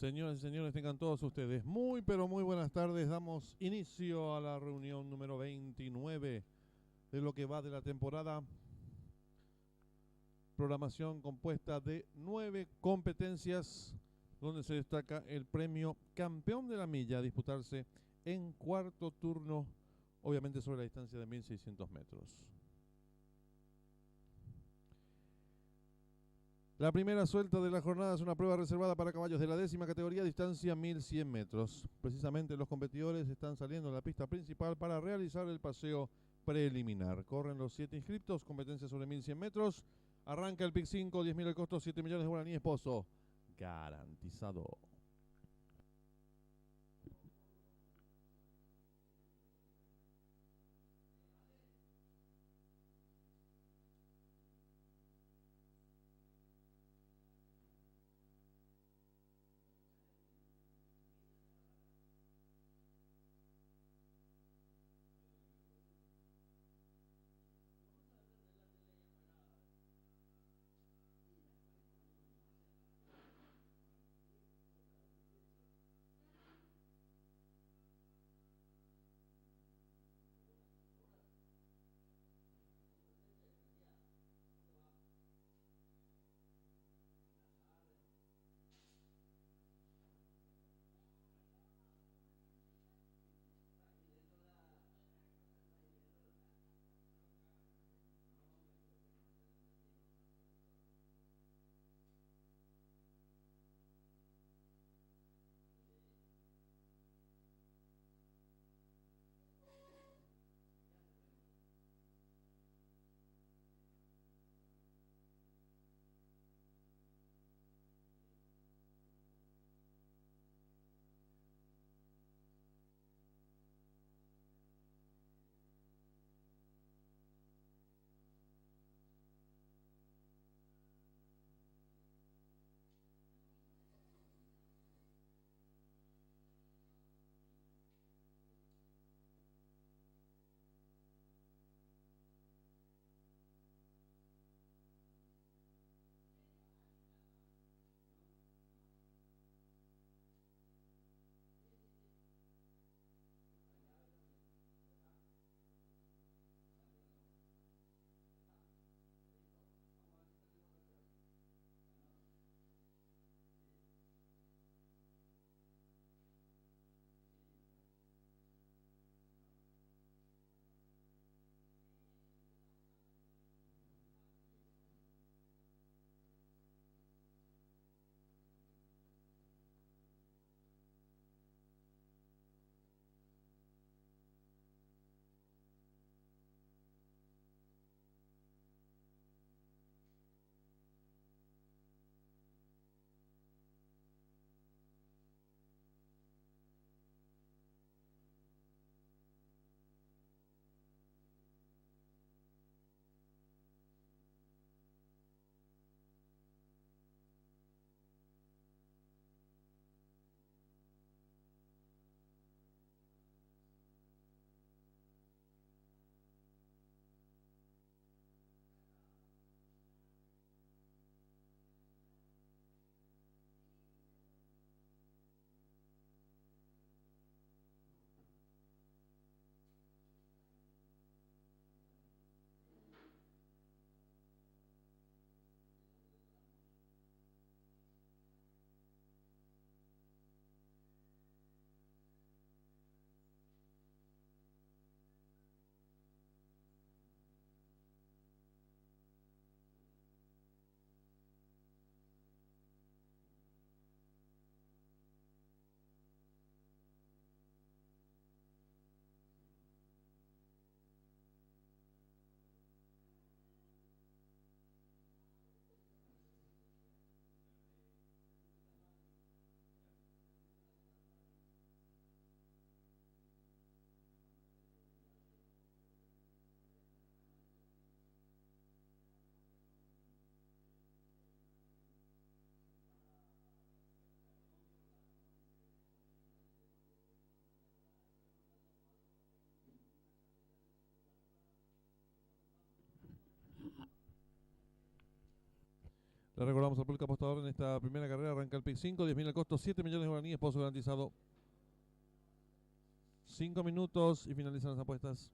Señoras y señores, tengan todos ustedes muy, pero muy buenas tardes. Damos inicio a la reunión número 29 de lo que va de la temporada. Programación compuesta de 9 competencias, donde se destaca el premio Campeón de la Milla a disputarse en cuarto turno, obviamente sobre la distancia de 1600 metros. La primera suelta de la jornada es una prueba reservada para caballos de la 10ª categoría, distancia 1100 metros. Precisamente los competidores están saliendo a la pista principal para realizar el paseo preliminar. Corren los 7 inscriptos, competencia sobre 1100 metros. Arranca el pick 5, 10.000 el costo, 7 millones de guaraníes, esposo. Garantizado. Le recordamos al público apostador en esta primera carrera arranca el pick 5, 10.000 el costo, 7 millones de guaraníes, pozo garantizado. 5 minutos y finalizan las apuestas.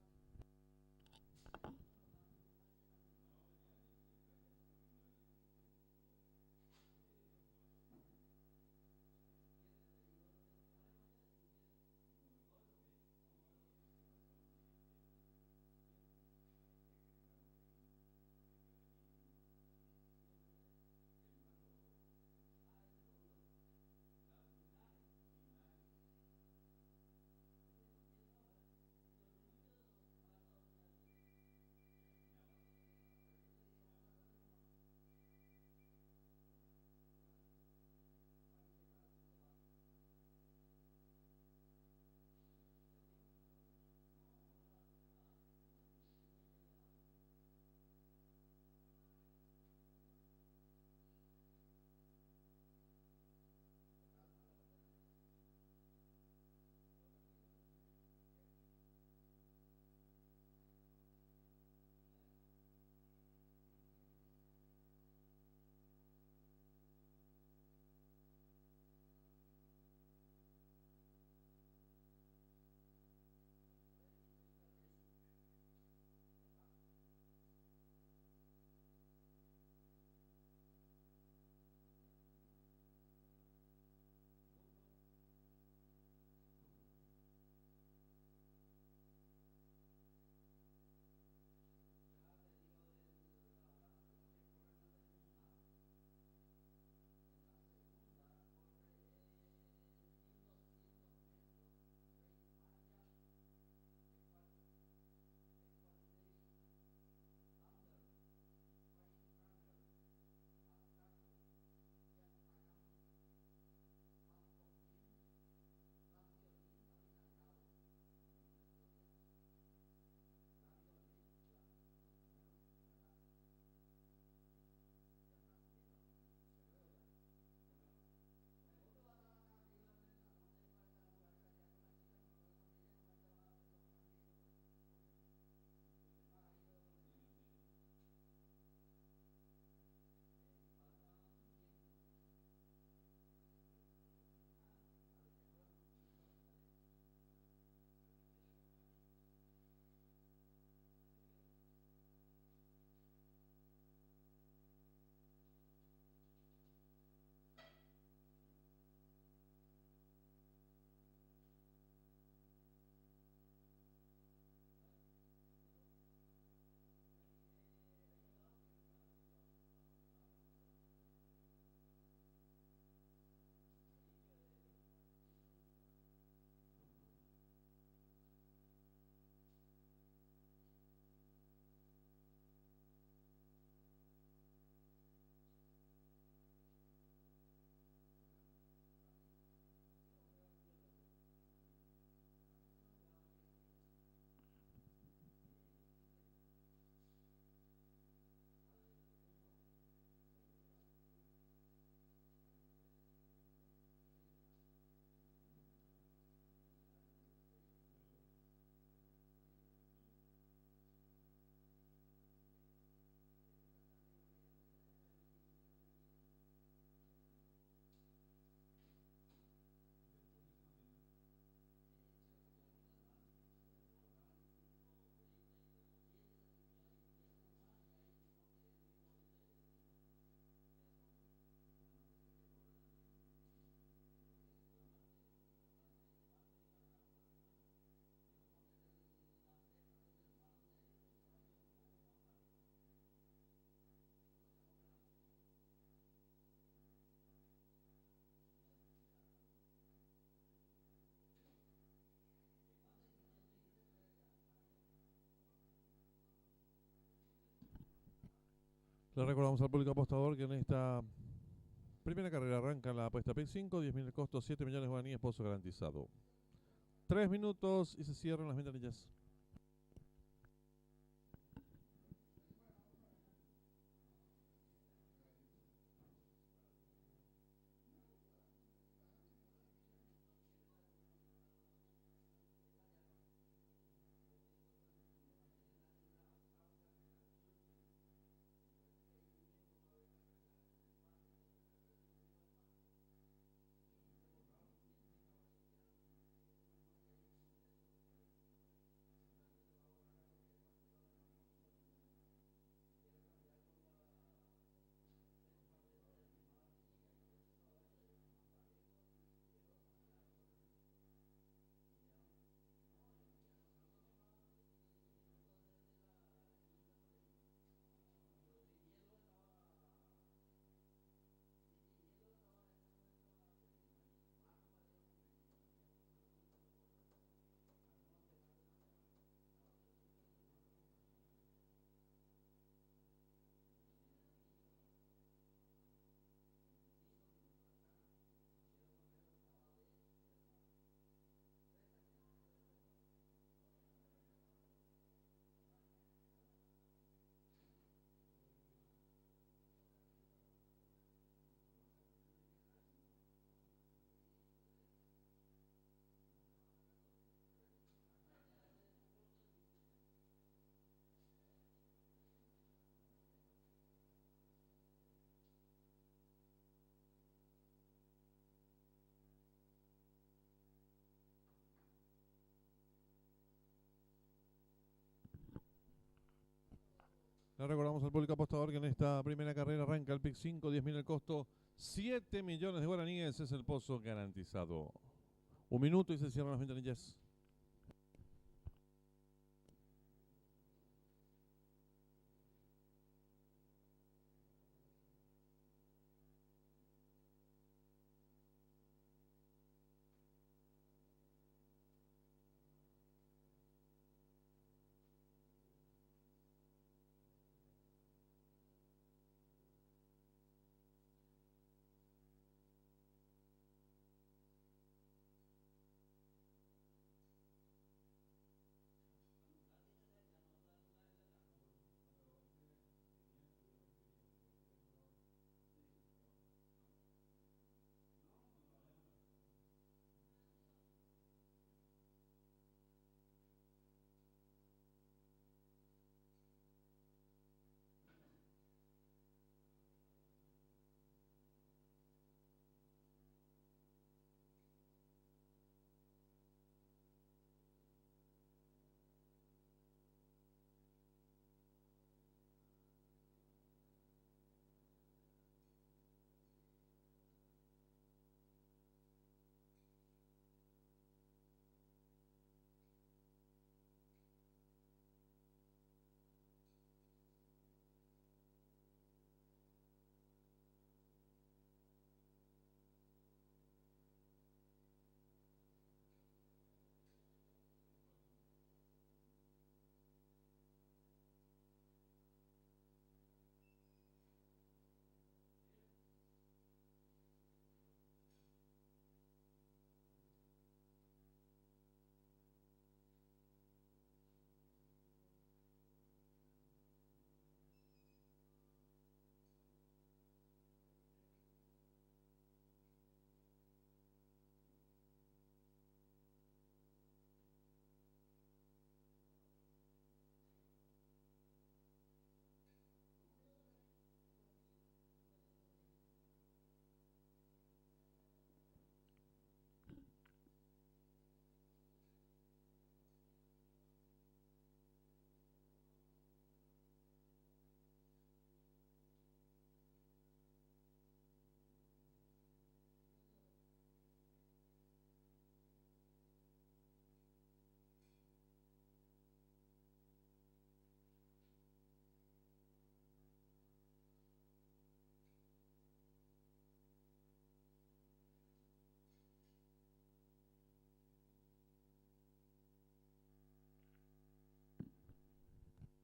Le recordamos al público apostador que en esta primera carrera arranca la apuesta pick 5, 10.000 el costo, 7 millones de guaraníes, pozo garantizado. 3 minutos y se cierran las ventanillas. Le recordamos al público apostador que en esta primera carrera arranca el pick 5, 10.000 el costo, 7 millones de guaraníes es el pozo garantizado. 1 minuto y se cierran las ventanillas.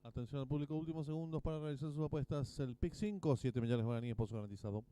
Atención al público, últimos segundos para realizar sus apuestas. El pick 5, 7 millones de guaraníes, pozo garantizado.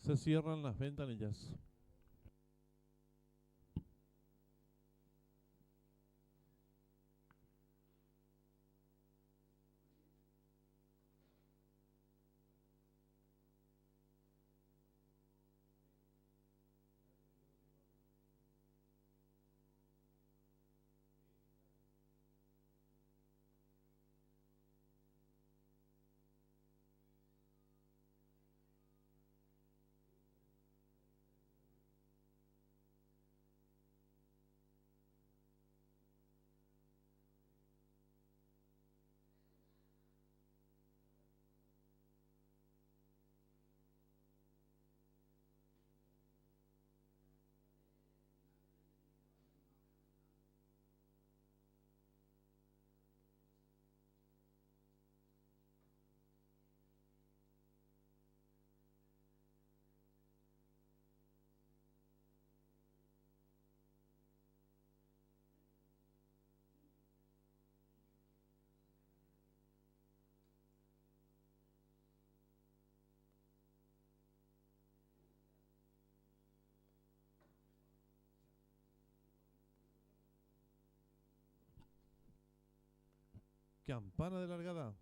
Se cierran las ventanillas. Campana de largada.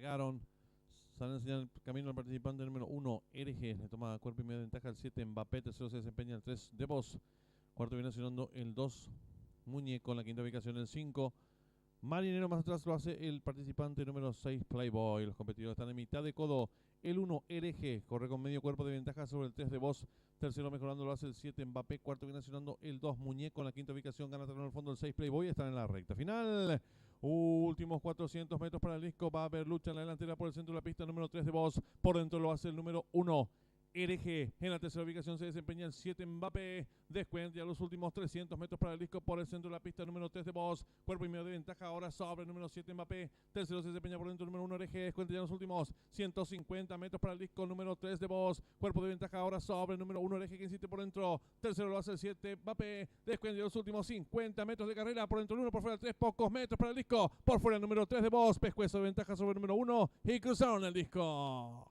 Largaron. Sale a enseñar el camino al participante número 1, RG. Le toma cuerpo y medio de ventaja el 7, Mbappé. Tercero se desempeña el 3, De Vos. Cuarto viene accionando el 2, Muñeco. En la quinta ubicación el 5, Marinero. Más atrás lo hace el participante número 6, Playboy. Los competidores están en mitad de codo. El 1, RG, corre con medio cuerpo de ventaja sobre el 3, De Vos. Tercero mejorando lo hace el 7, Mbappé. Cuarto viene accionando el 2, Muñeco. En la quinta ubicación gana terreno en el fondo el 6, Playboy. Están en la recta final. Últimos 400 metros para el disco. Va a haber lucha en la delantera por el centro de la pista. Número 3, De Vos. Por dentro lo hace el número 1, RG. En la tercera ubicación se desempeña el 7, Mbappé. Descuenta ya los últimos 300 metros para el disco por el centro de la pista. Número 3, De Vos. Cuerpo y medio de ventaja ahora sobre el número 7, Mbappé. Tercero se desempeña por dentro el número 1, RG. Descuenta ya los últimos 150 metros para el disco. Número 3, De Vos. Cuerpo de ventaja ahora sobre el número 1, RG, que insiste por dentro. Tercero lo hace el 7, Mbappé. Descuenta ya los últimos 50 metros de carrera. Por dentro el 1, por fuera el 3, pocos metros para el disco. Por fuera el número 3, De Vos. Pescuezo de ventaja sobre el número 1 y cruzaron el disco.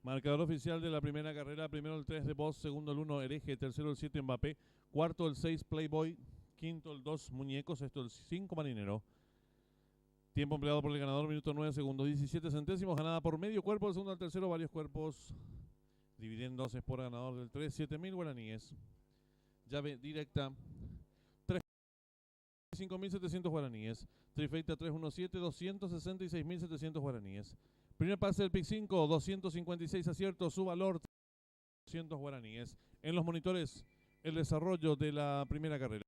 Marcador oficial de la primera carrera: primero el 3 de Boss, segundo el 1 Hereje, tercero el 7 Mbappé, cuarto el 6 Playboy, quinto el 2 Muñeco, sexto el 5 Marinero. Tiempo empleado por el ganador, minuto 9 segundos, 17 centésimos, ganada por medio cuerpo, del segundo al tercero, varios cuerpos, dividiéndose por ganador del 3, 7.000 guaraníes. Llave directa, 5.700 guaraníes. Trifecta 317, 266.700 guaraníes. Primer pase del pick 5, 256 aciertos, su valor 200 guaraníes. En los monitores, el desarrollo de la primera carrera.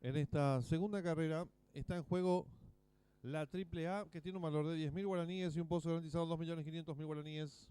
En esta segunda carrera está en juego la triple A, que tiene un valor de 10.000 guaraníes y un pozo garantizado de 2.500.000 guaraníes.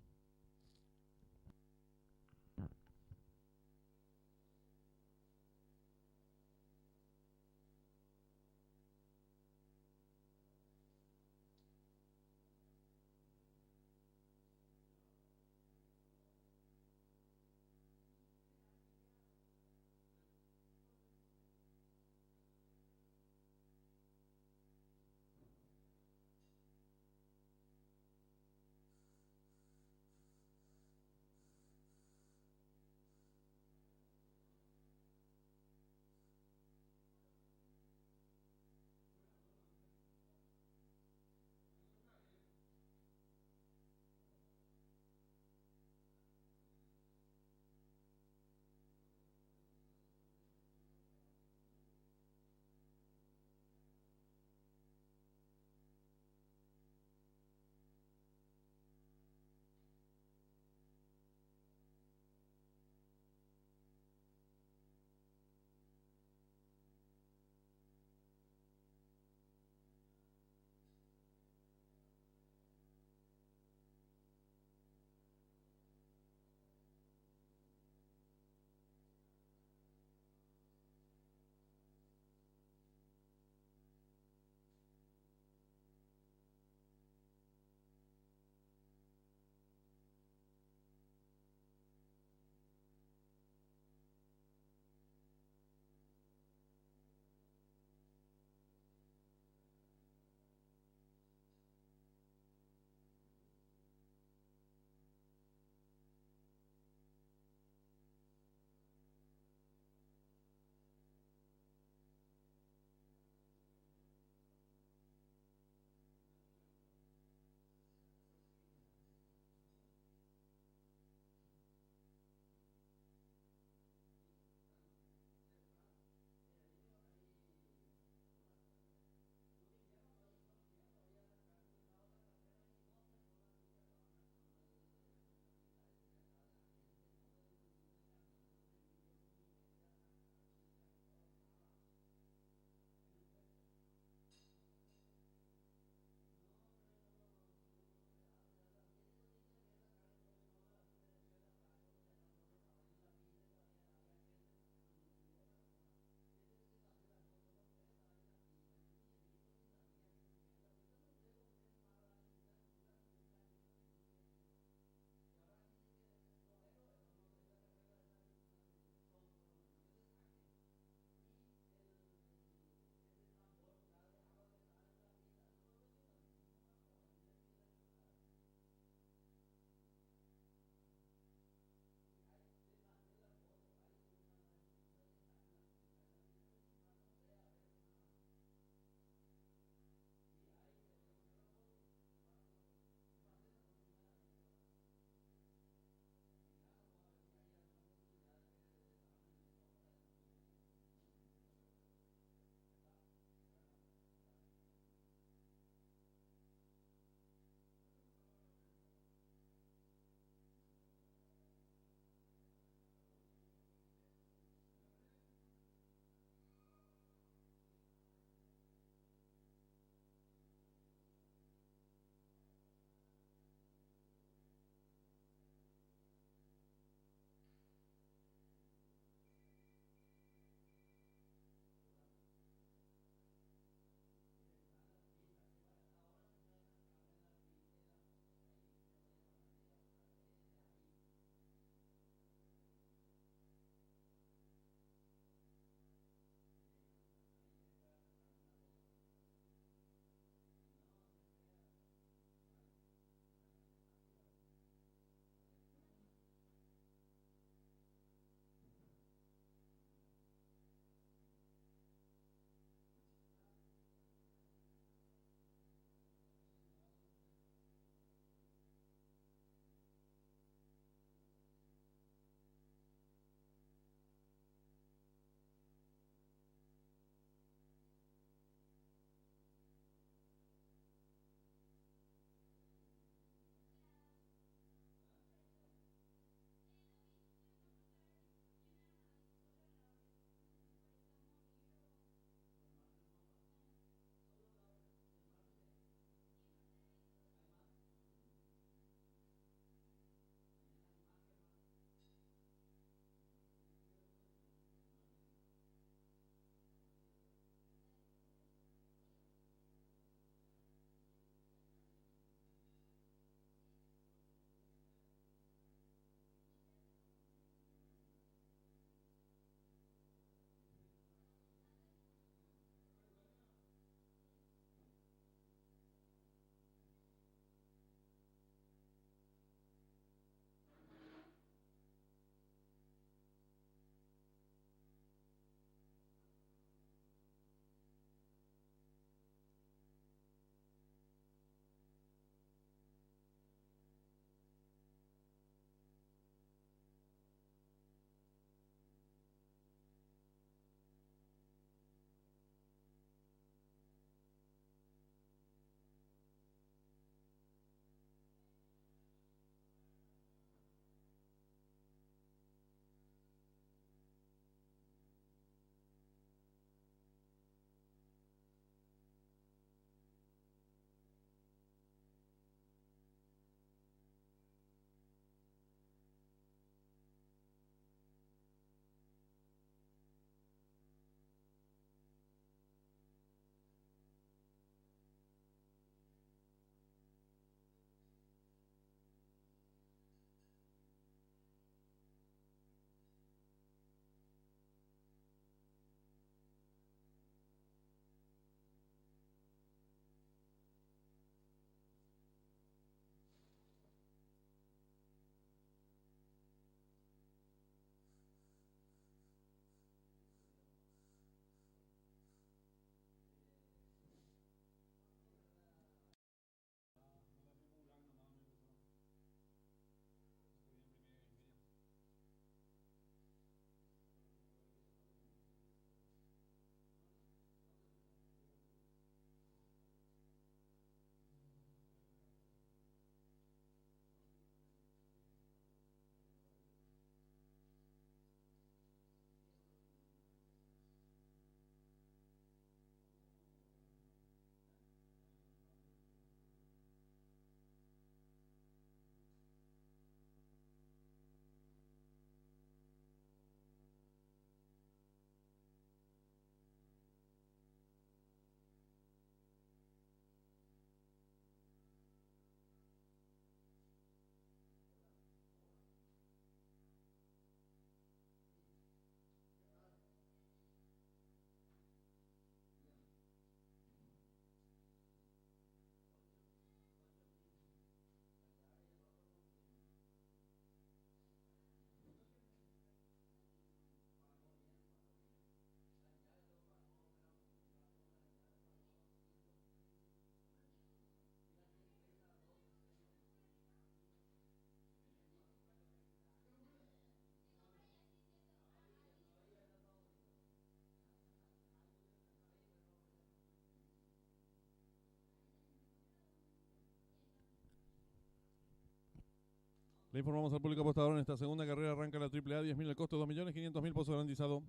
Le informamos al público apostador, en esta segunda carrera arranca la AAA, 10.000 el costo, 2.500.000 pozo garantizado.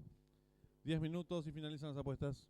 10 minutos y finalizan las apuestas.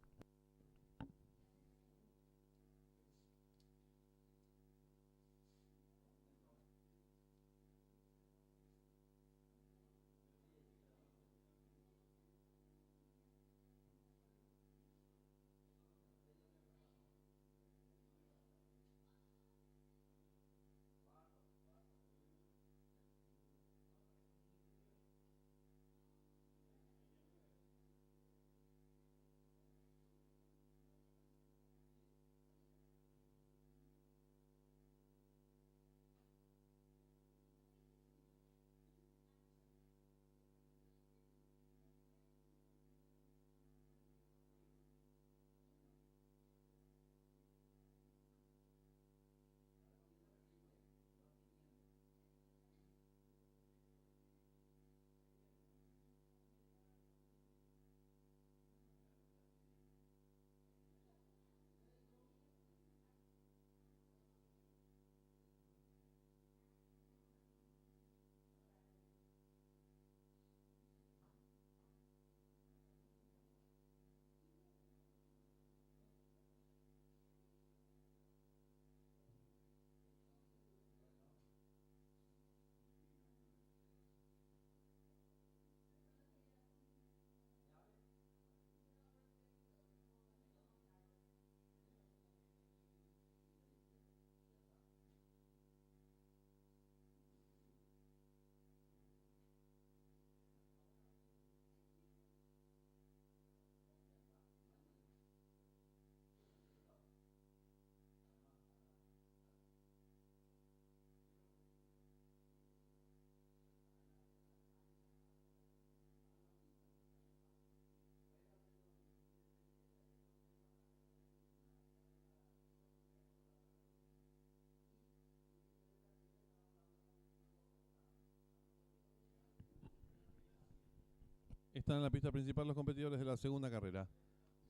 Están en la pista principal los competidores de la segunda carrera.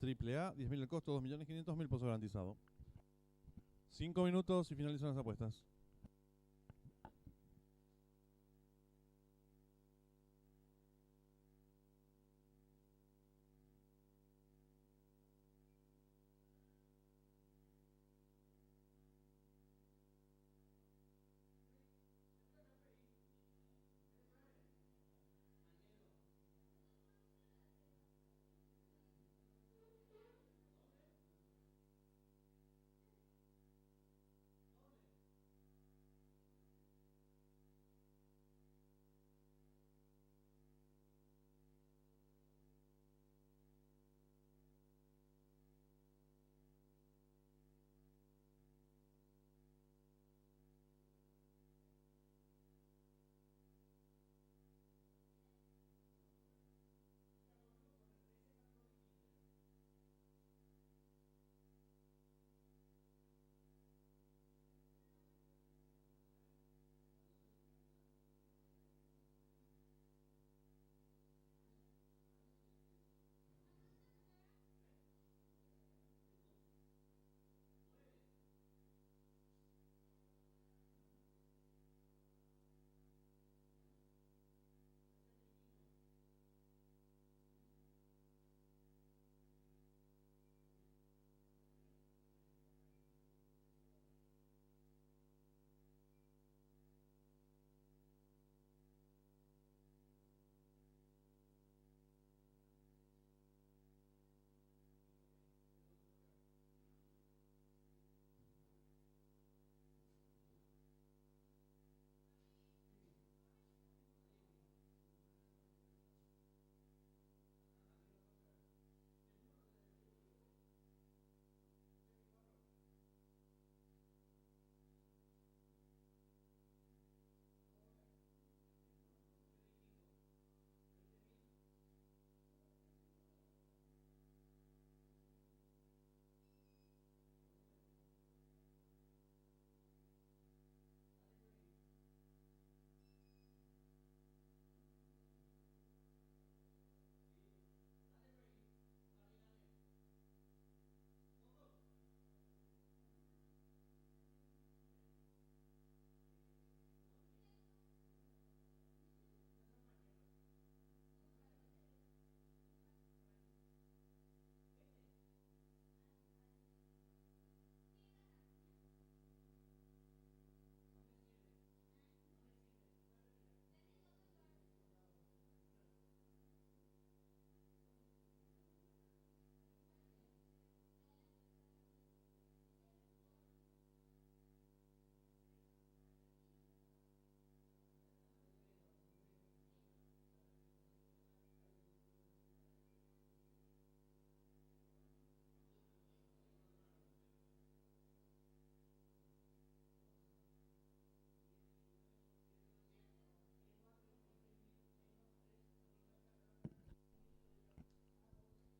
AAA, 10.000 el costo, 2.500.000 pozo garantizado. 5 minutos y finalizan las apuestas.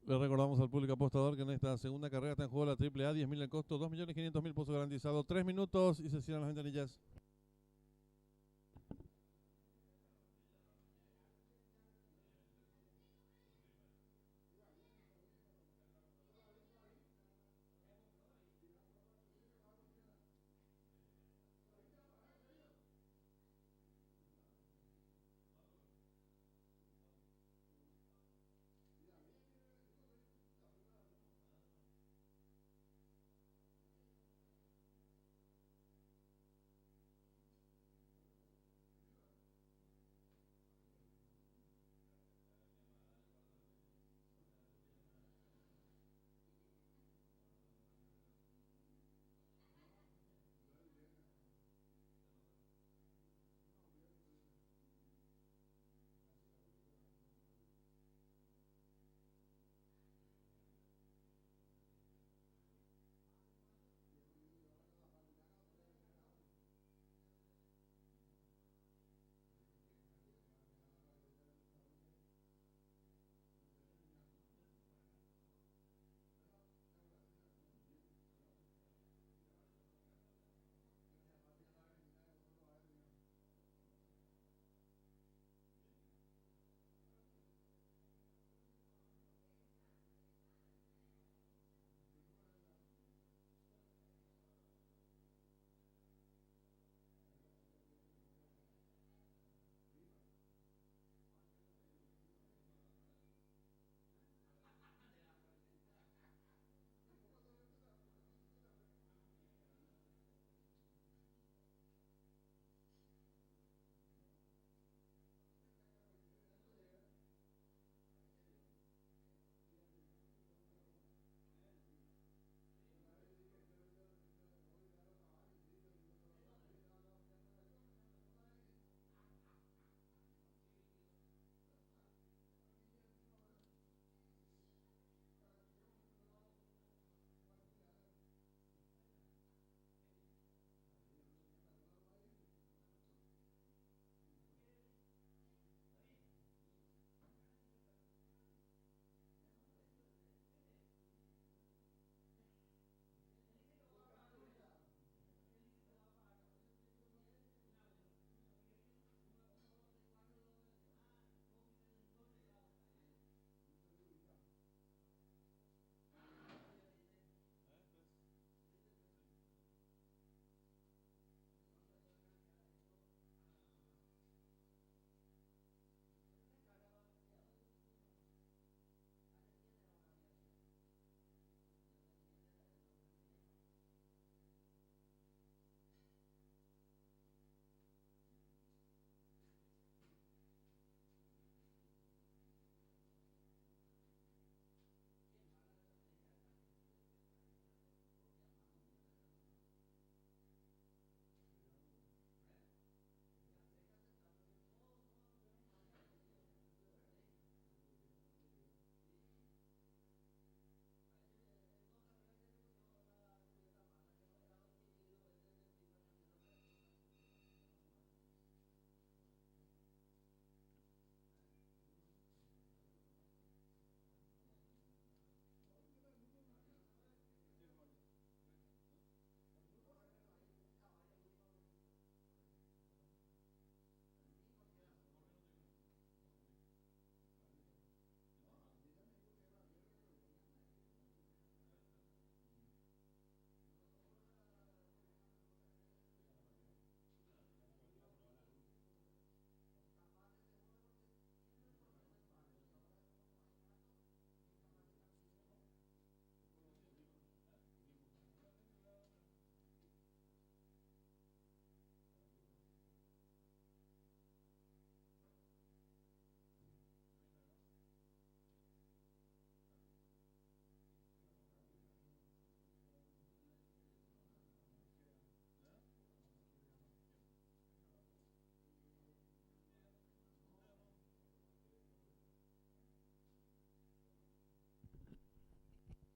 Le recordamos al público apostador que en esta segunda carrera está en juego la AAA, 10.000 el costo, 2.500.000 pozo garantizado, 3 minutos y se cierran las ventanillas.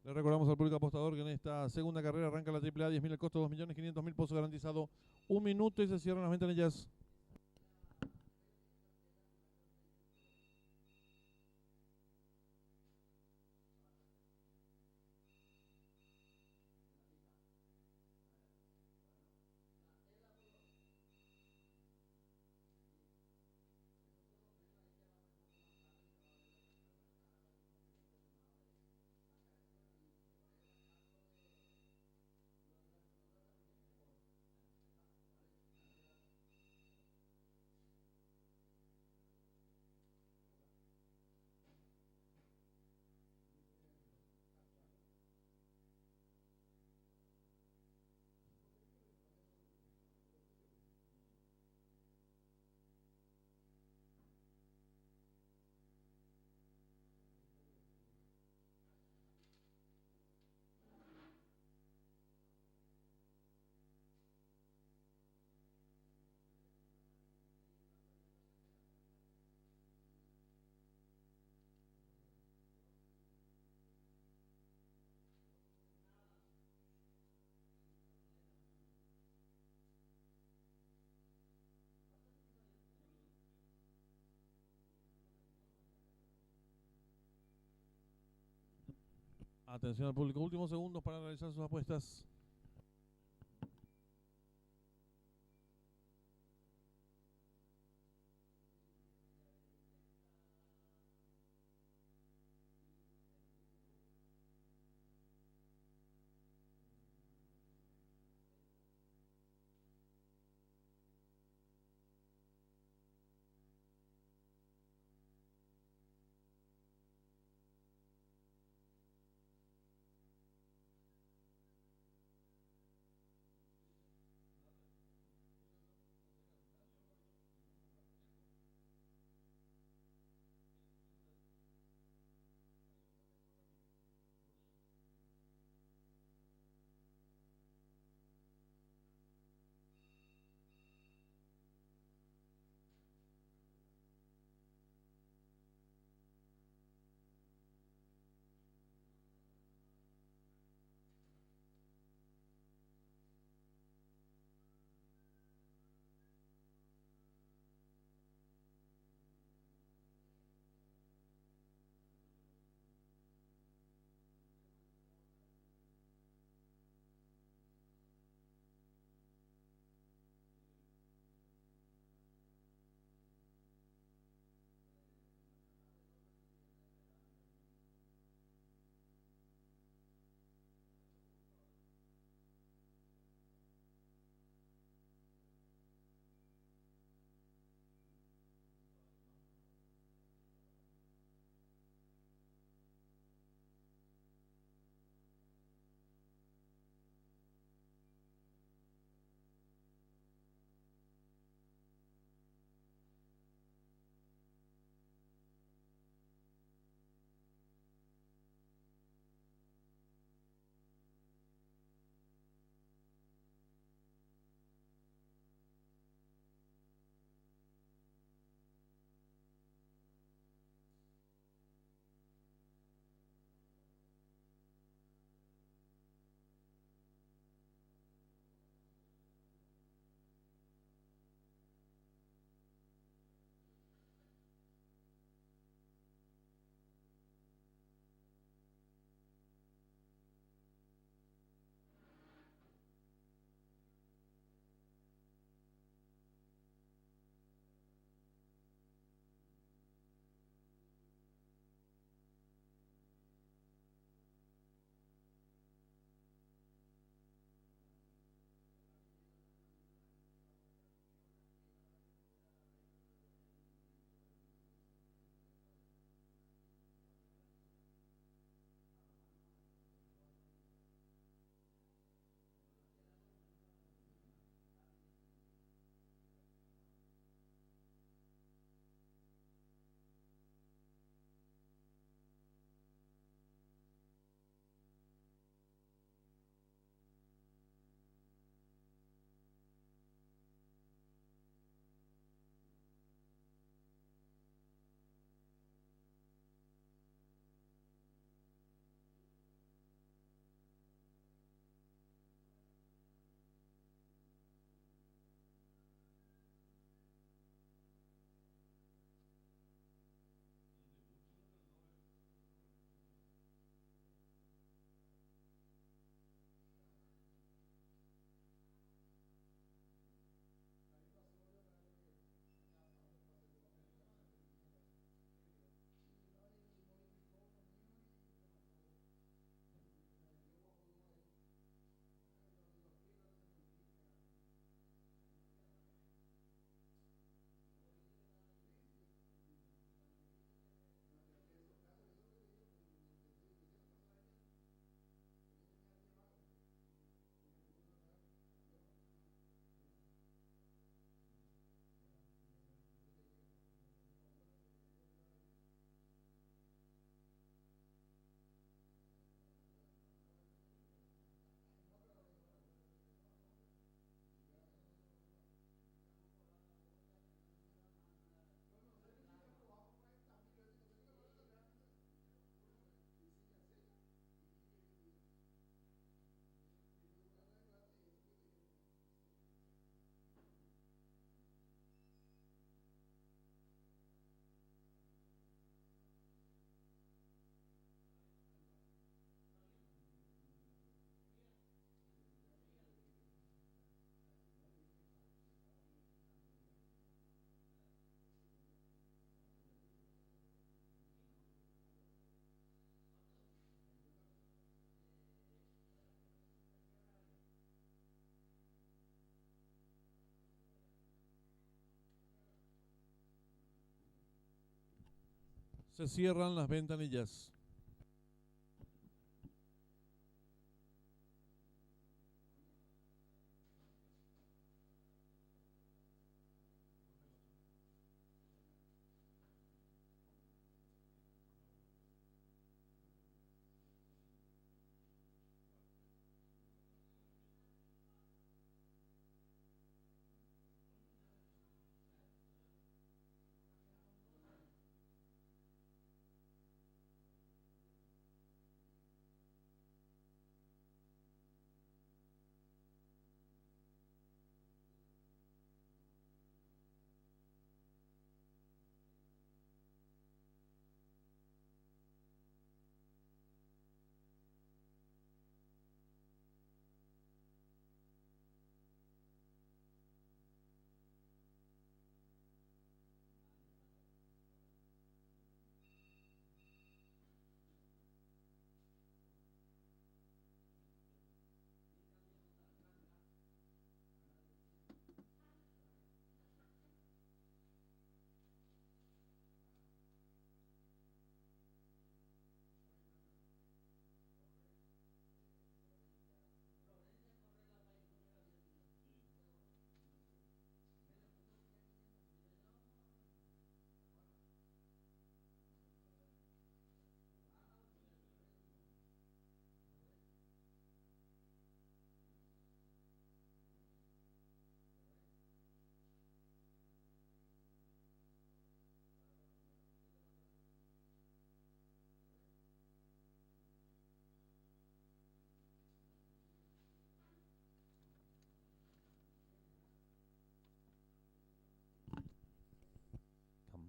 Le recordamos al público apostador que en esta segunda carrera arranca la AAA, 10.000 el costo, 2.500.000 pozo garantizado, 1 minuto y se cierran las ventanillas. Atención al público, últimos segundos para realizar sus apuestas. Se cierran las ventanillas.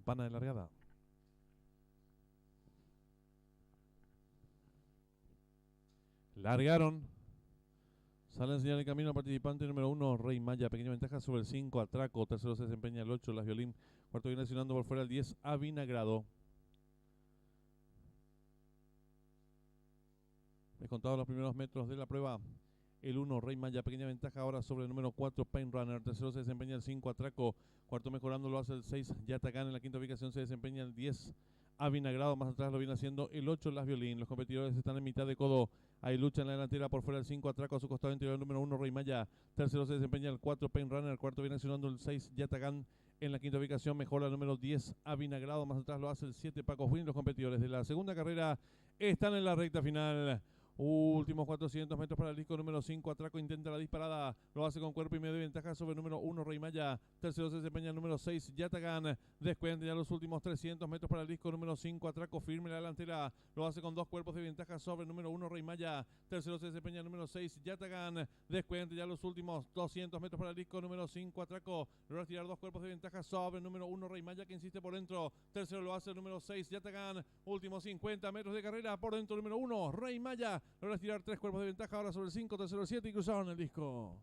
Campana de largada. Largaron. Sale a enseñar el camino al participante número 1, Rey Maya. Pequeña ventaja sobre el 5, Atraco. Tercero se desempeña el 8, Las Violín. Cuarto viene accionando por fuera el 10, Avinagrado. Descontados los primeros metros de la prueba. El 1, Rey Maya, pequeña ventaja ahora sobre el número 4, Pain Runner. Tercero se desempeña el 5, Atraco. Cuarto mejorando lo hace el 6, Yatagán. En la quinta ubicación se desempeña el 10, Avinagrado. Más atrás lo viene haciendo el 8, Las Violín. Los competidores están en mitad de codo. Hay lucha en la delantera por fuera el 5, Atraco. A su costado interior el número 1, Rey Maya. Tercero se desempeña el 4, Pain Runner. Cuarto viene accionando el 6, Yatagán. En la quinta ubicación mejora el número 10, Avinagrado. Más atrás lo hace el 7, Paco Juin. Los competidores de la segunda carrera están en la recta final. Últimos 400 metros para el disco número 5. Atraco intenta la disparada. Lo hace con cuerpo y medio de ventaja sobre el número 1, Rey Maya. Tercero se desempeña el número 6, Yatagán. Descuenta ya los últimos 300 metros para el disco número 5. Atraco firme la delantera. Lo hace con 2 cuerpos de ventaja sobre el número 1, Rey Maya. Tercero se desempeña el número 6, Yatagán. Descuenta ya los últimos 200 metros para el disco número 5. Atraco logra tirar 2 cuerpos de ventaja sobre el número 1, Rey Maya, que insiste por dentro. Tercero lo hace el número 6, Yatagán. Últimos 50 metros de carrera por dentro el número 1, Rey Maya. Logra tirar 3 cuerpos de ventaja ahora sobre el 5, tercero el 7 y cruzaron el disco.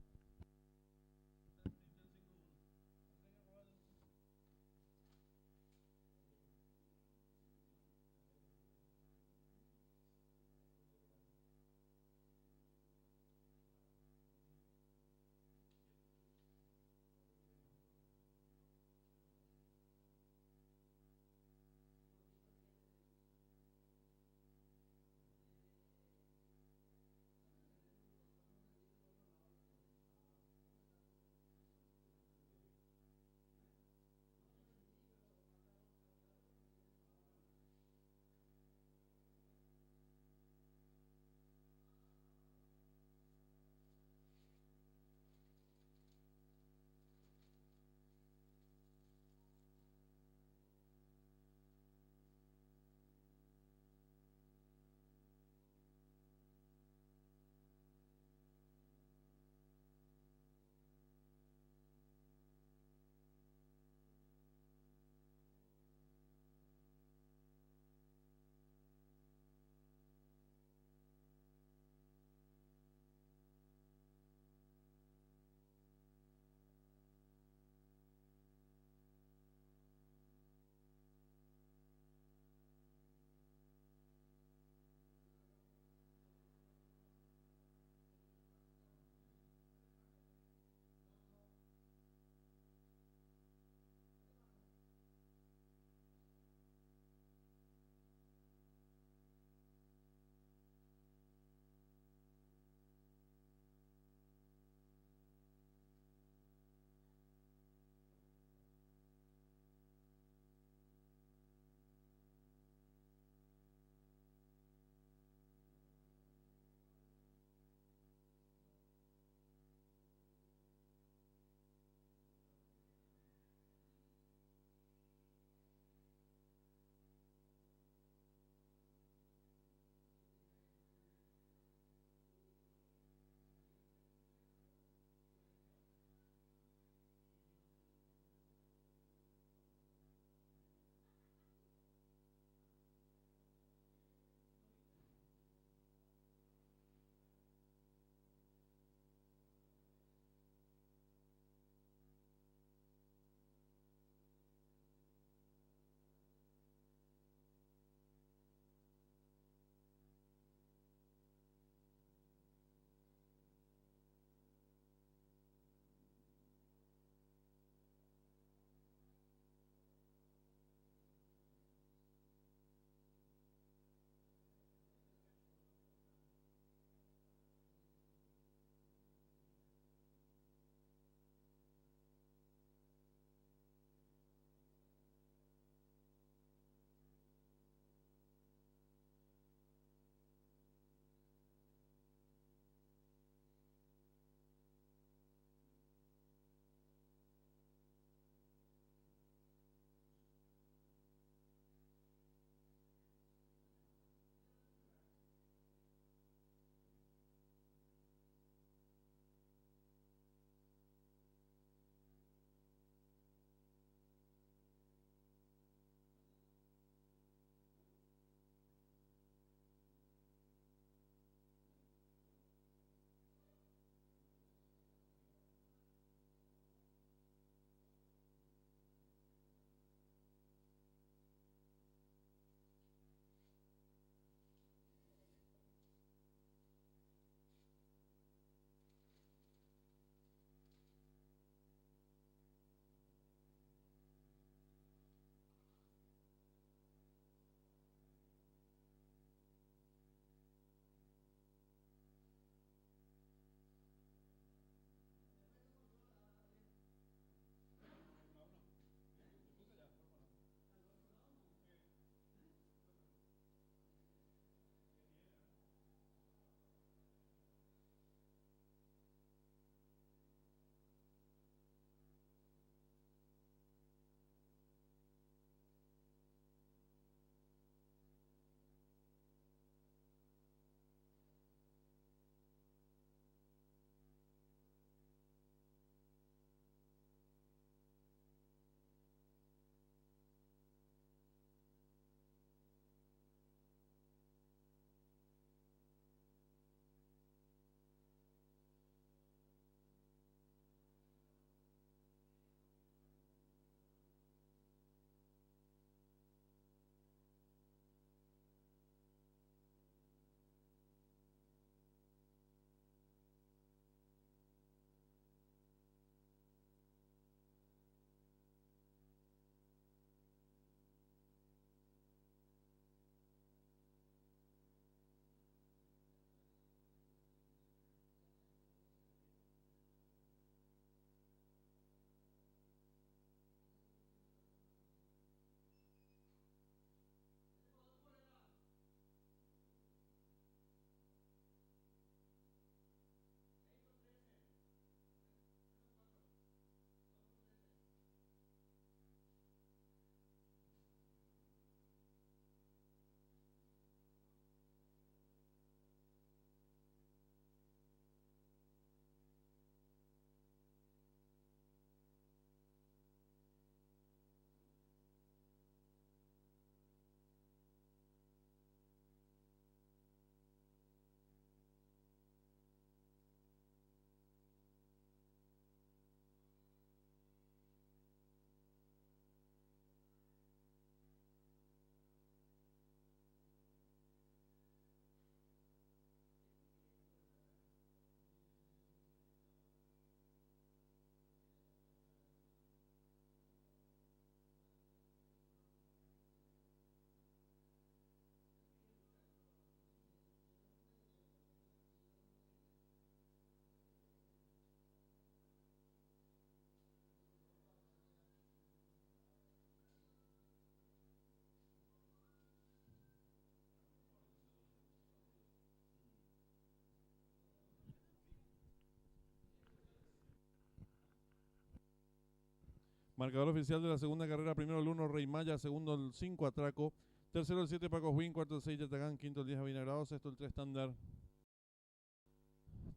Marcador oficial de la segunda carrera: primero el 1 Rey Maya, segundo el 5 Atraco, tercero el 7 Paco Win, cuarto el 6 Yatagán, quinto el 10 Avinagrado, sexto el 3 Estándar.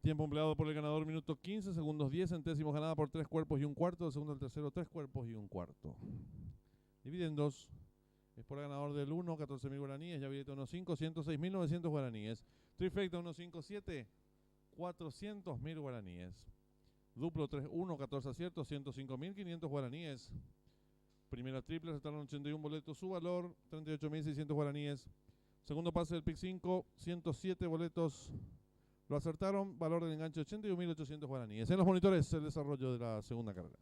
Tiempo empleado por el ganador, minuto 15 segundos 10 centésimos, ganada por 3 cuerpos y un cuarto. El segundo al tercero, 3 cuerpos y un cuarto. Dividendos. Es por el ganador del 1, 14.000 guaraníes. Yavireta 1.5, 106.900 guaraníes. Trifecta 1.57, 400.000 guaraníes. Duplo 3-1, 14 aciertos, 105.500 guaraníes. Primera triple, acertaron 81 boletos, su valor 38.600 guaraníes. Segundo pase del pick 5, 107 boletos. Lo acertaron, valor del enganche 81.800 guaraníes. En los monitores, el desarrollo de la segunda carrera.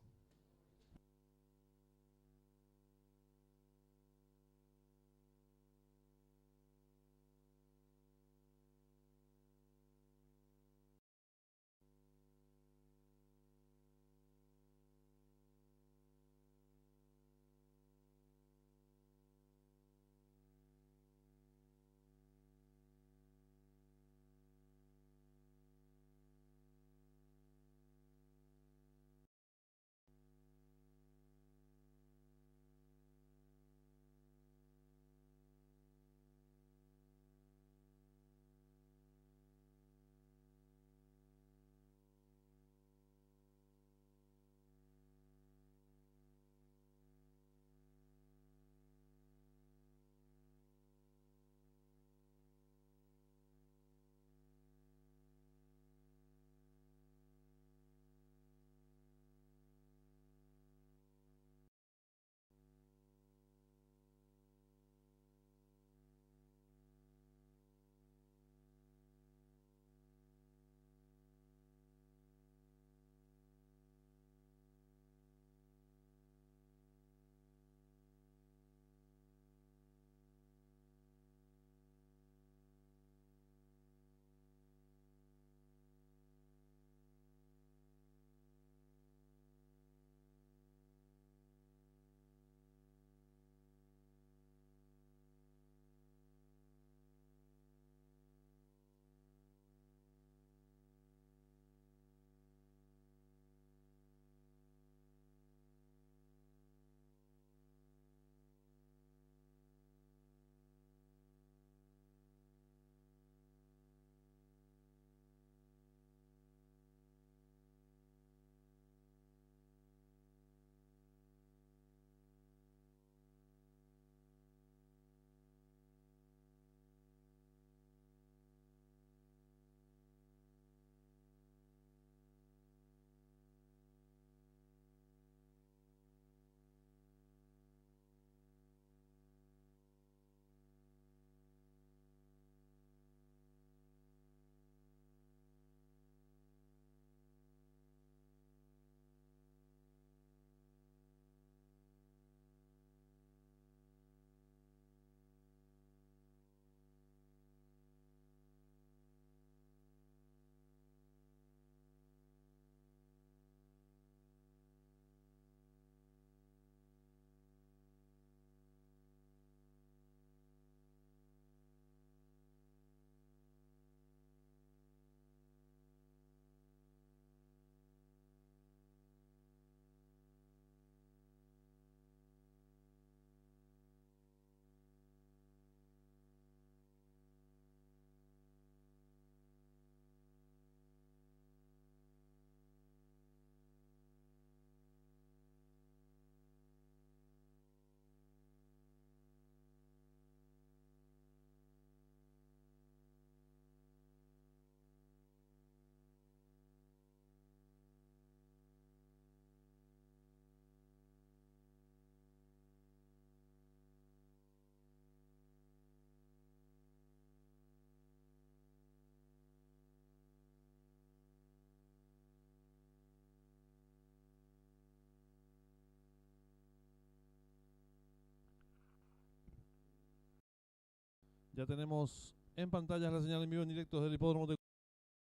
Ya tenemos en pantalla la señal en vivo en directo del hipódromo de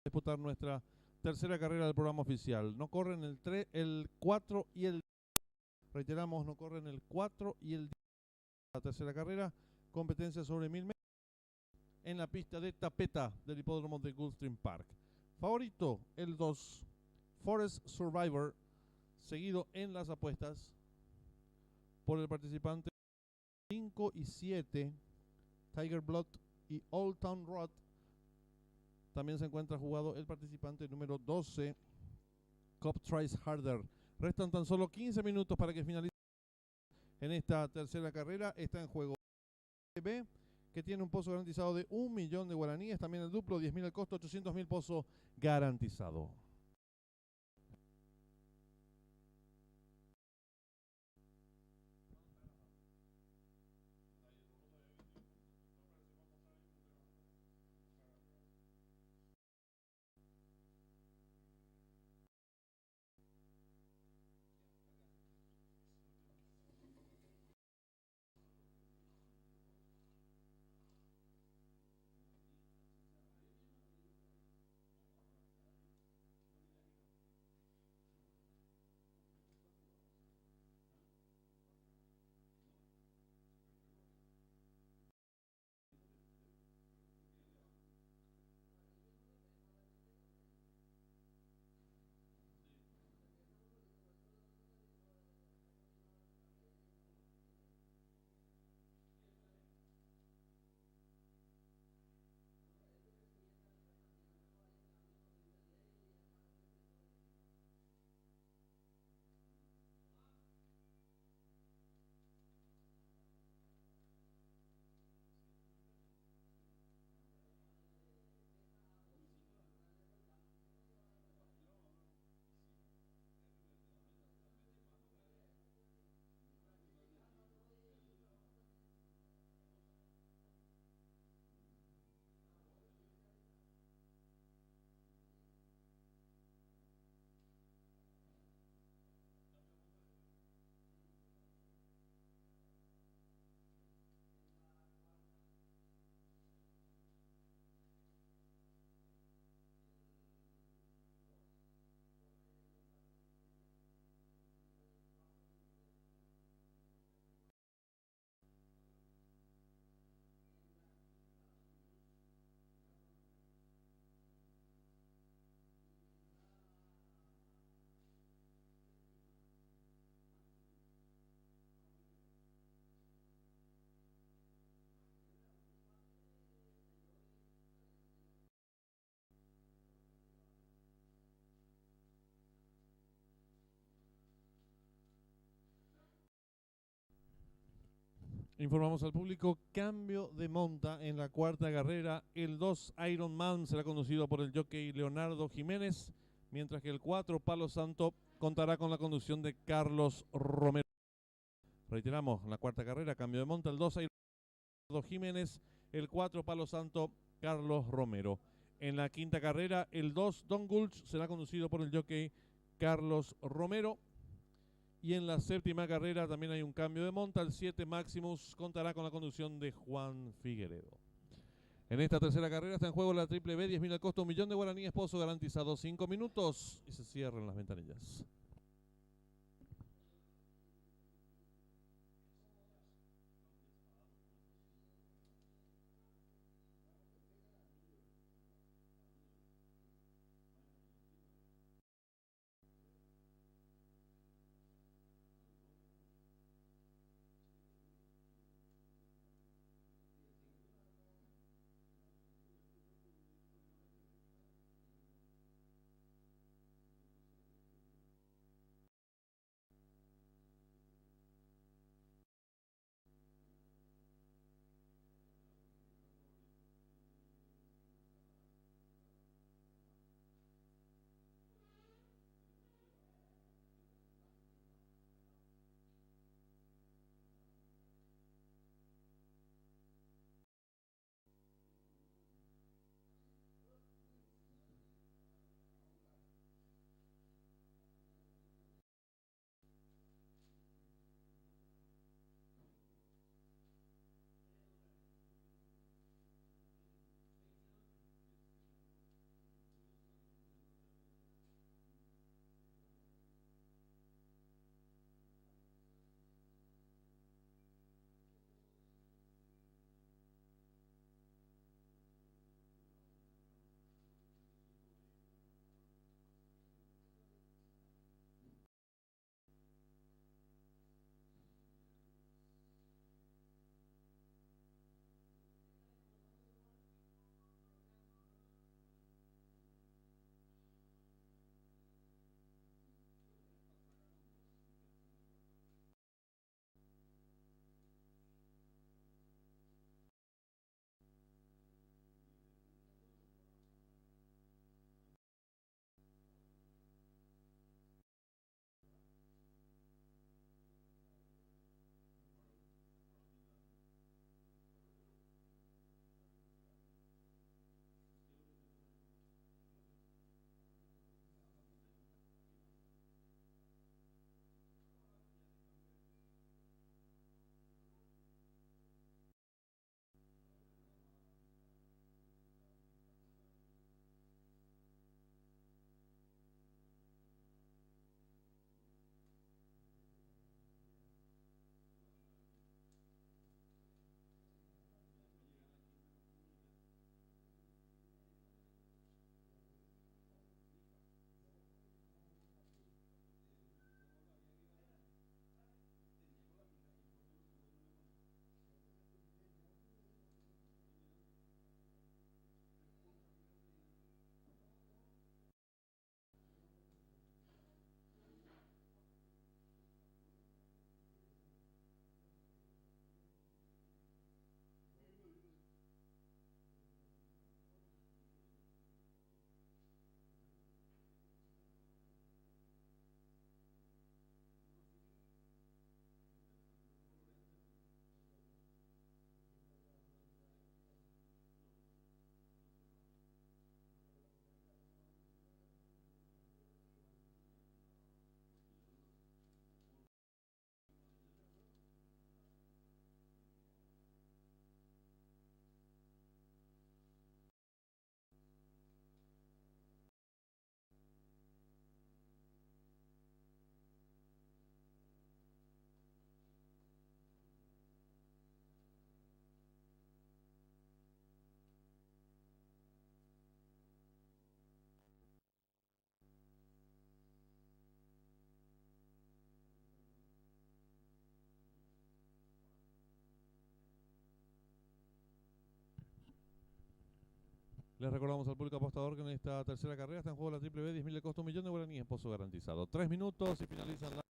disputar nuestra tercera carrera del programa oficial. No corren el 4 y el... Reiteramos, no corren el 4 y el... La tercera carrera, competencia sobre 1000 metros en la pista de tapeta del hipódromo de Gulfstream Park. Favorito, el 2, Forest Survivor, seguido en las apuestas por el participante 5 y 7, Tiger Blood y Old Town Road. También se encuentra jugado el participante número 12, Cop Tries Harder. Restan tan solo 15 minutos para que finalice en esta tercera carrera. Está en juego B, que tiene un pozo garantizado de 1 millón de guaraníes. También el duplo, 10.000 el costo, 800.000 pozo garantizado. Informamos al público, cambio de monta en la cuarta carrera. El 2 Iron Man será conducido por el jockey Leonardo Jiménez, mientras que el 4 Palo Santo contará con la conducción de Carlos Romero. Reiteramos, la cuarta carrera, cambio de monta, el 2 Leonardo Jiménez, el 4 Palo Santo, Carlos Romero. En la quinta carrera, el 2 Don Gulch será conducido por el jockey Carlos Romero. Y en la séptima carrera también hay un cambio de monta. El 7 Maximus contará con la conducción de Juan Figueredo. En esta tercera carrera está en juego la triple B, 10.000 al costo, 1 millón de guaraníes, pozo garantizado 5 minutos y se cierran las ventanillas. Les recordamos al público apostador que en esta tercera carrera está en juego la triple B, 10.000 de costo, 1.000.000 de guaraníes, pozo garantizado. 3 minutos y finalizan la...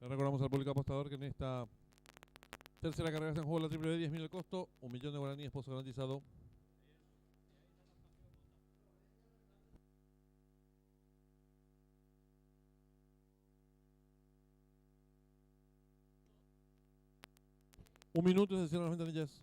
Les recordamos al público apostador que en esta tercera carrera está en juego la triple B, 10.000 de costo, 1.000.000 de guaraníes, pozo garantizado. Un minuto y se cierran las ventanillas.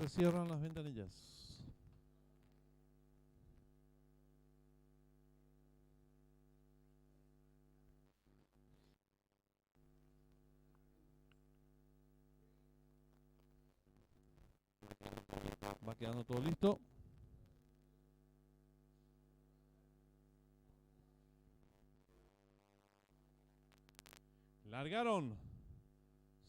Se cierran las ventanillas. Va quedando todo listo. Largaron.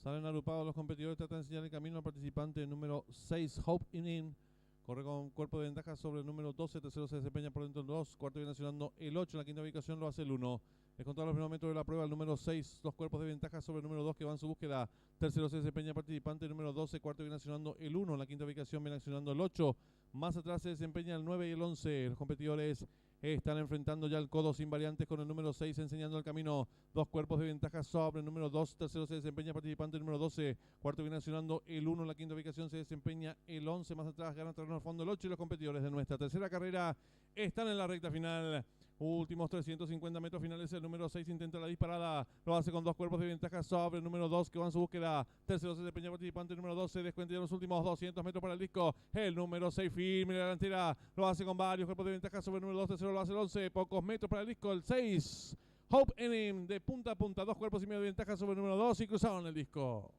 Salen agrupados los competidores. Tratan de enseñar el camino al participante número 6, Hope In. Corre con cuerpo de ventaja sobre el número 12. Tercero se desempeña por dentro del 2. Cuarto viene accionando el 8. En la quinta ubicación lo hace el 1. Es contado los primeros metros de la prueba el número 6. Dos cuerpos de ventaja sobre el número 2 que va en su búsqueda. Tercero se desempeña el participante número 12. Cuarto viene accionando el 1. En la quinta ubicación viene accionando el 8. Más atrás se desempeña el 9 y el 11. Los competidores están enfrentando ya el codo sin variantes con el número 6 enseñando el camino. Dos cuerpos de ventaja sobre el número 2. Tercero se desempeña el participante número 12. Cuarto viene accionando el 1. En la quinta ubicación se desempeña el 11. Más atrás gana terreno al fondo el 8. Y los competidores de nuestra tercera carrera están en la recta final. Últimos 350 metros finales. El número 6 intenta la disparada. Lo hace con dos cuerpos de ventaja sobre el número 2 que va en su búsqueda. Tercero se desempeña el participante número 12. Descuenta ya los últimos 200 metros para el disco. El número 6 firme en la delantera. Lo hace con varios cuerpos de ventaja sobre el número 2. Tercero lo hace el 11. Pocos metros para el disco. El 6. Hope In de punta a punta. Dos cuerpos y medio de ventaja sobre el número 2 y cruzaron el disco.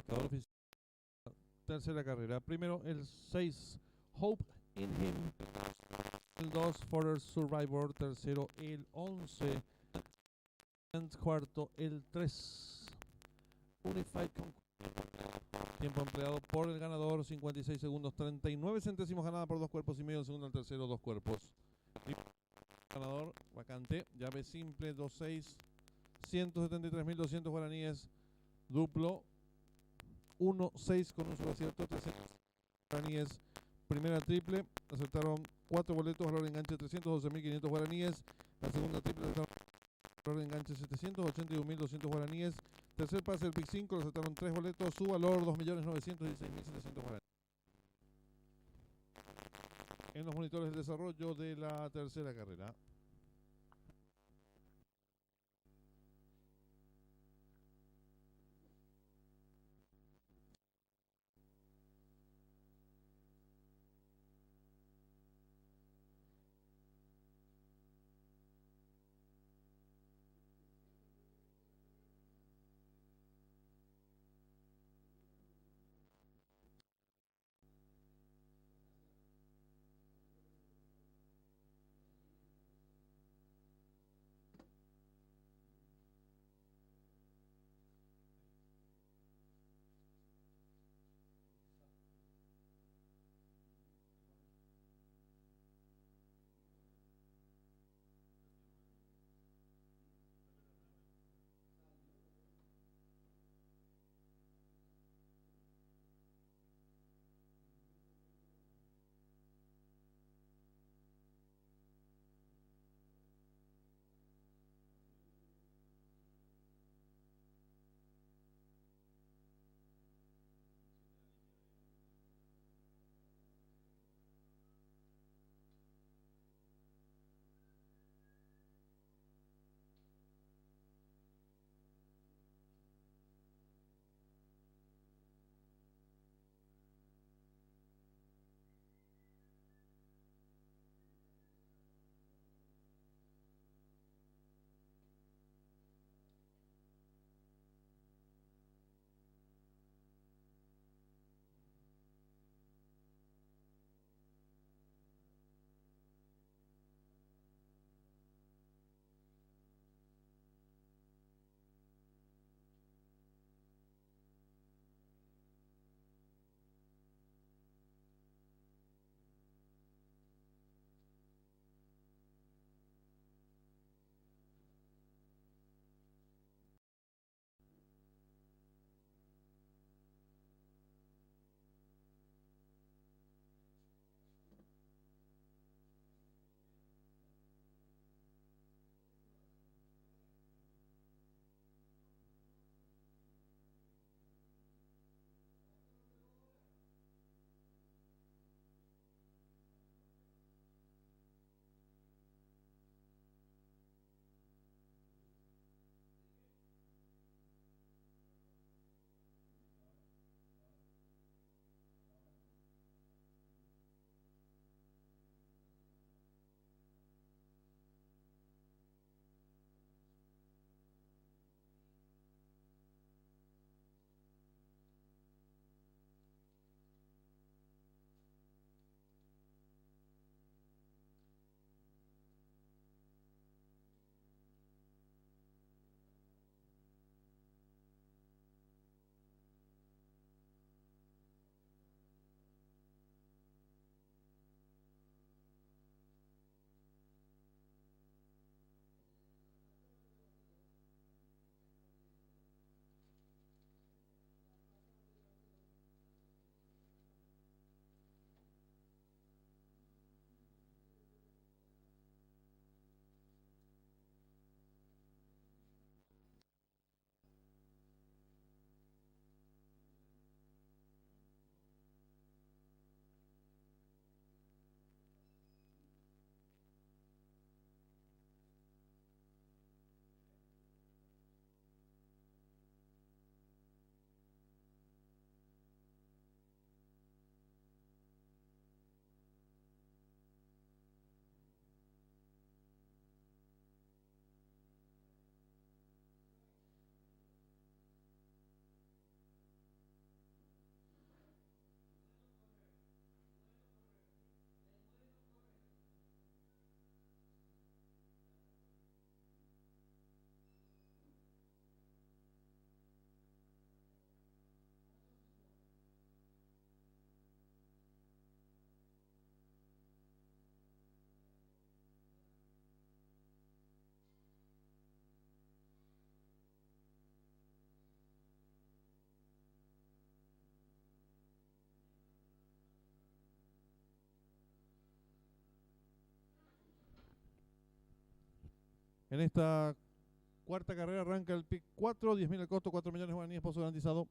marcador oficial. Tercera carrera. Primero el 6, Hope in Him. El 2, Further Survivor. Tercero el 11. Cuarto el 3, Unified Conquest. Tiempo empleado por el ganador, 56 segundos, 39 centésimos ganada por 2 cuerpos y medio. El segundo, el tercero, 2 cuerpos. Ganador, vacante, llave simple, 2-6, 173.200 guaraníes. Duplo, 1-6 con un solo acierto, 300 guaraníes. Primera triple, aceptaron 4 boletos, valor de enganche 312.500 guaraníes. La segunda triple, valor de enganche 781.200 guaraníes. Tercer pase, el Big 5, aceptaron 3 boletos, su valor 2.916.700 guaraníes. En los monitores de desarrollo de la tercera carrera. En esta cuarta carrera arranca el pick 4, 10.000 el costo, 4 millones de guaraníes, pozo garantizado.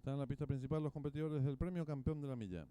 Están en la pista principal los competidores del premio campeón de la milla.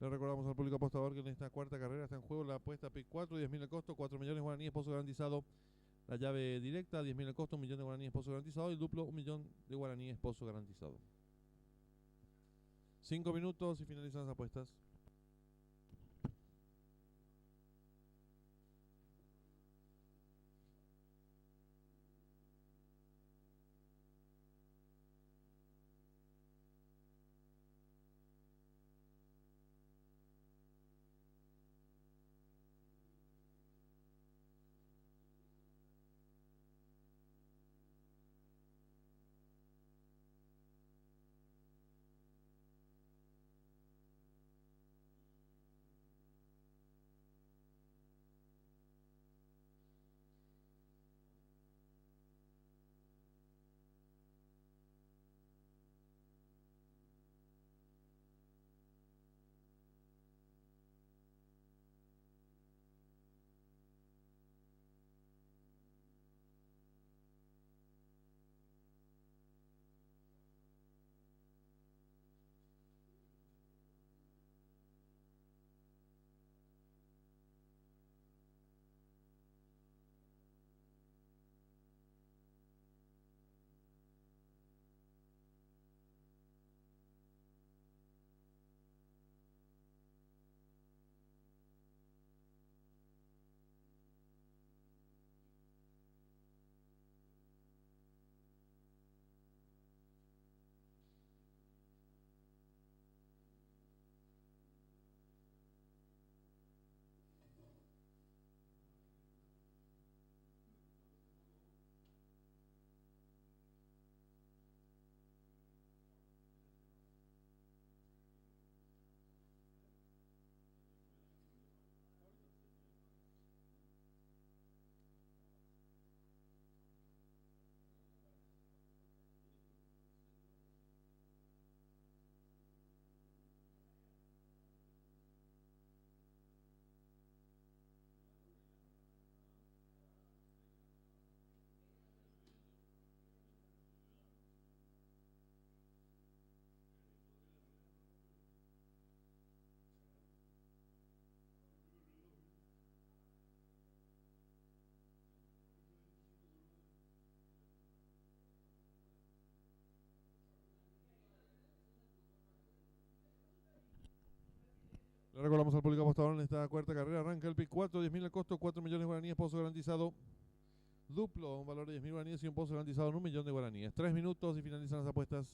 Le recordamos al público apostador que en esta cuarta carrera está en juego la apuesta PIC 4, 10.000 el costo, 4 millones de guaraníes, pozo garantizado. La llave directa, 10.000 el costo, 1 millón de guaraníes, pozo garantizado. Y el duplo, 1 millón de guaraníes, pozo garantizado. 5 minutos y finalizan las apuestas. Le recordamos al público apostador en esta cuarta carrera. Arranca el pick 4, 10.000 el costo, 4 millones de guaraníes, pozo garantizado. Duplo, un valor de 10.000 guaraníes y un pozo garantizado en 1 millón de guaraníes. 3 minutos y finalizan las apuestas.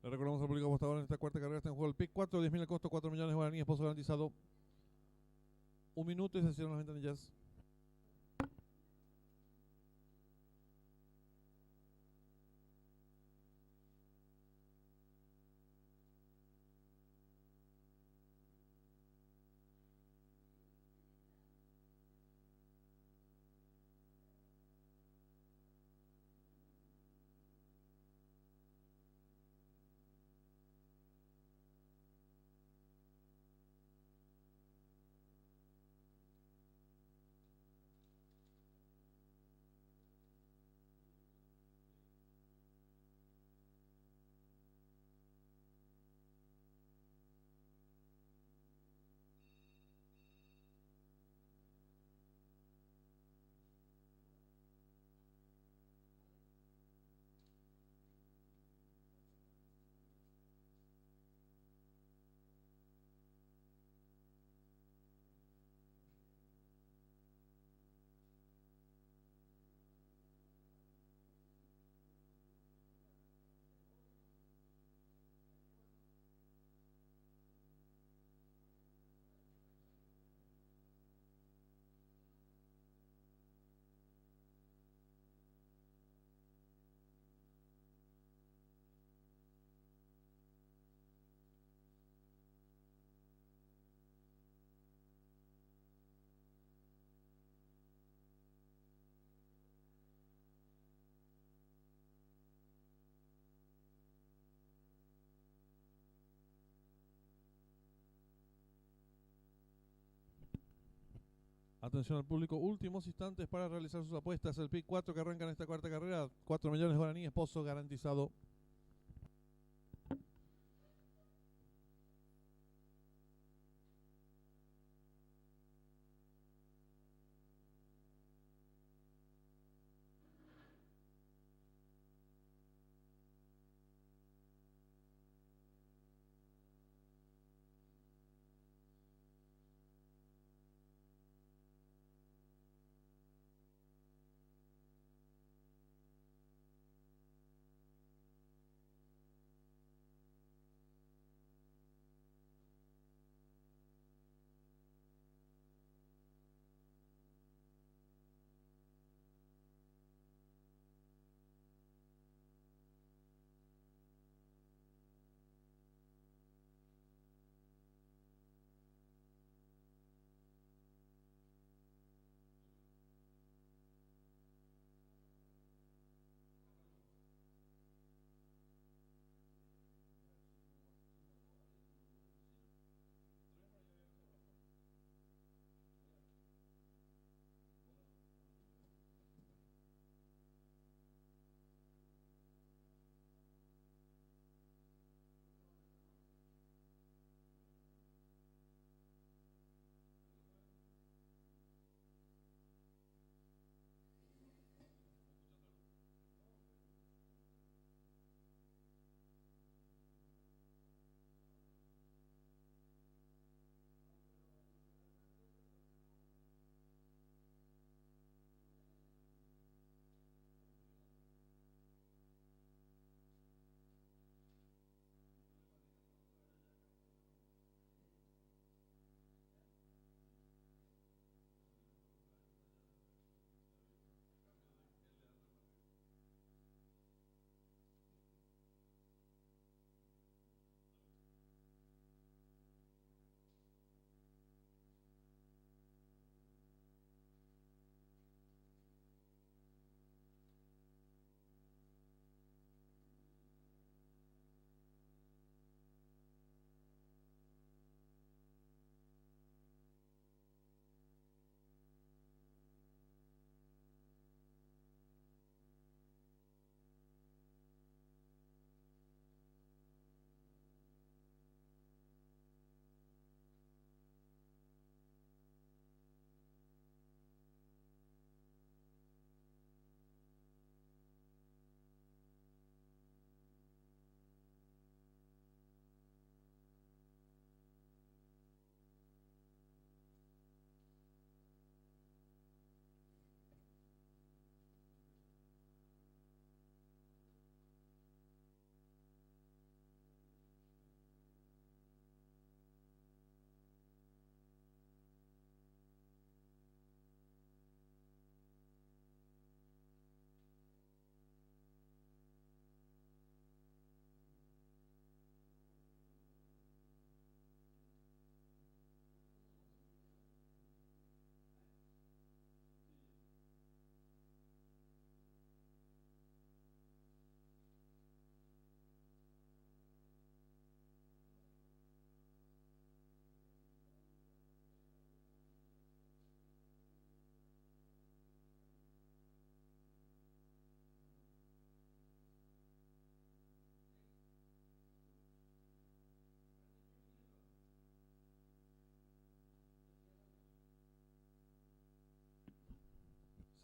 Le recordamos al público apostador en esta cuarta carrera está en juego el pick 4, 10.000 el costo, 4 millones de guaraníes, pozo garantizado. 1 minuto y se cierran las ventanillas. Atención al público, últimos instantes para realizar sus apuestas. El pick 4 que arranca en esta cuarta carrera, 4 millones de guaraníes, pozo garantizado.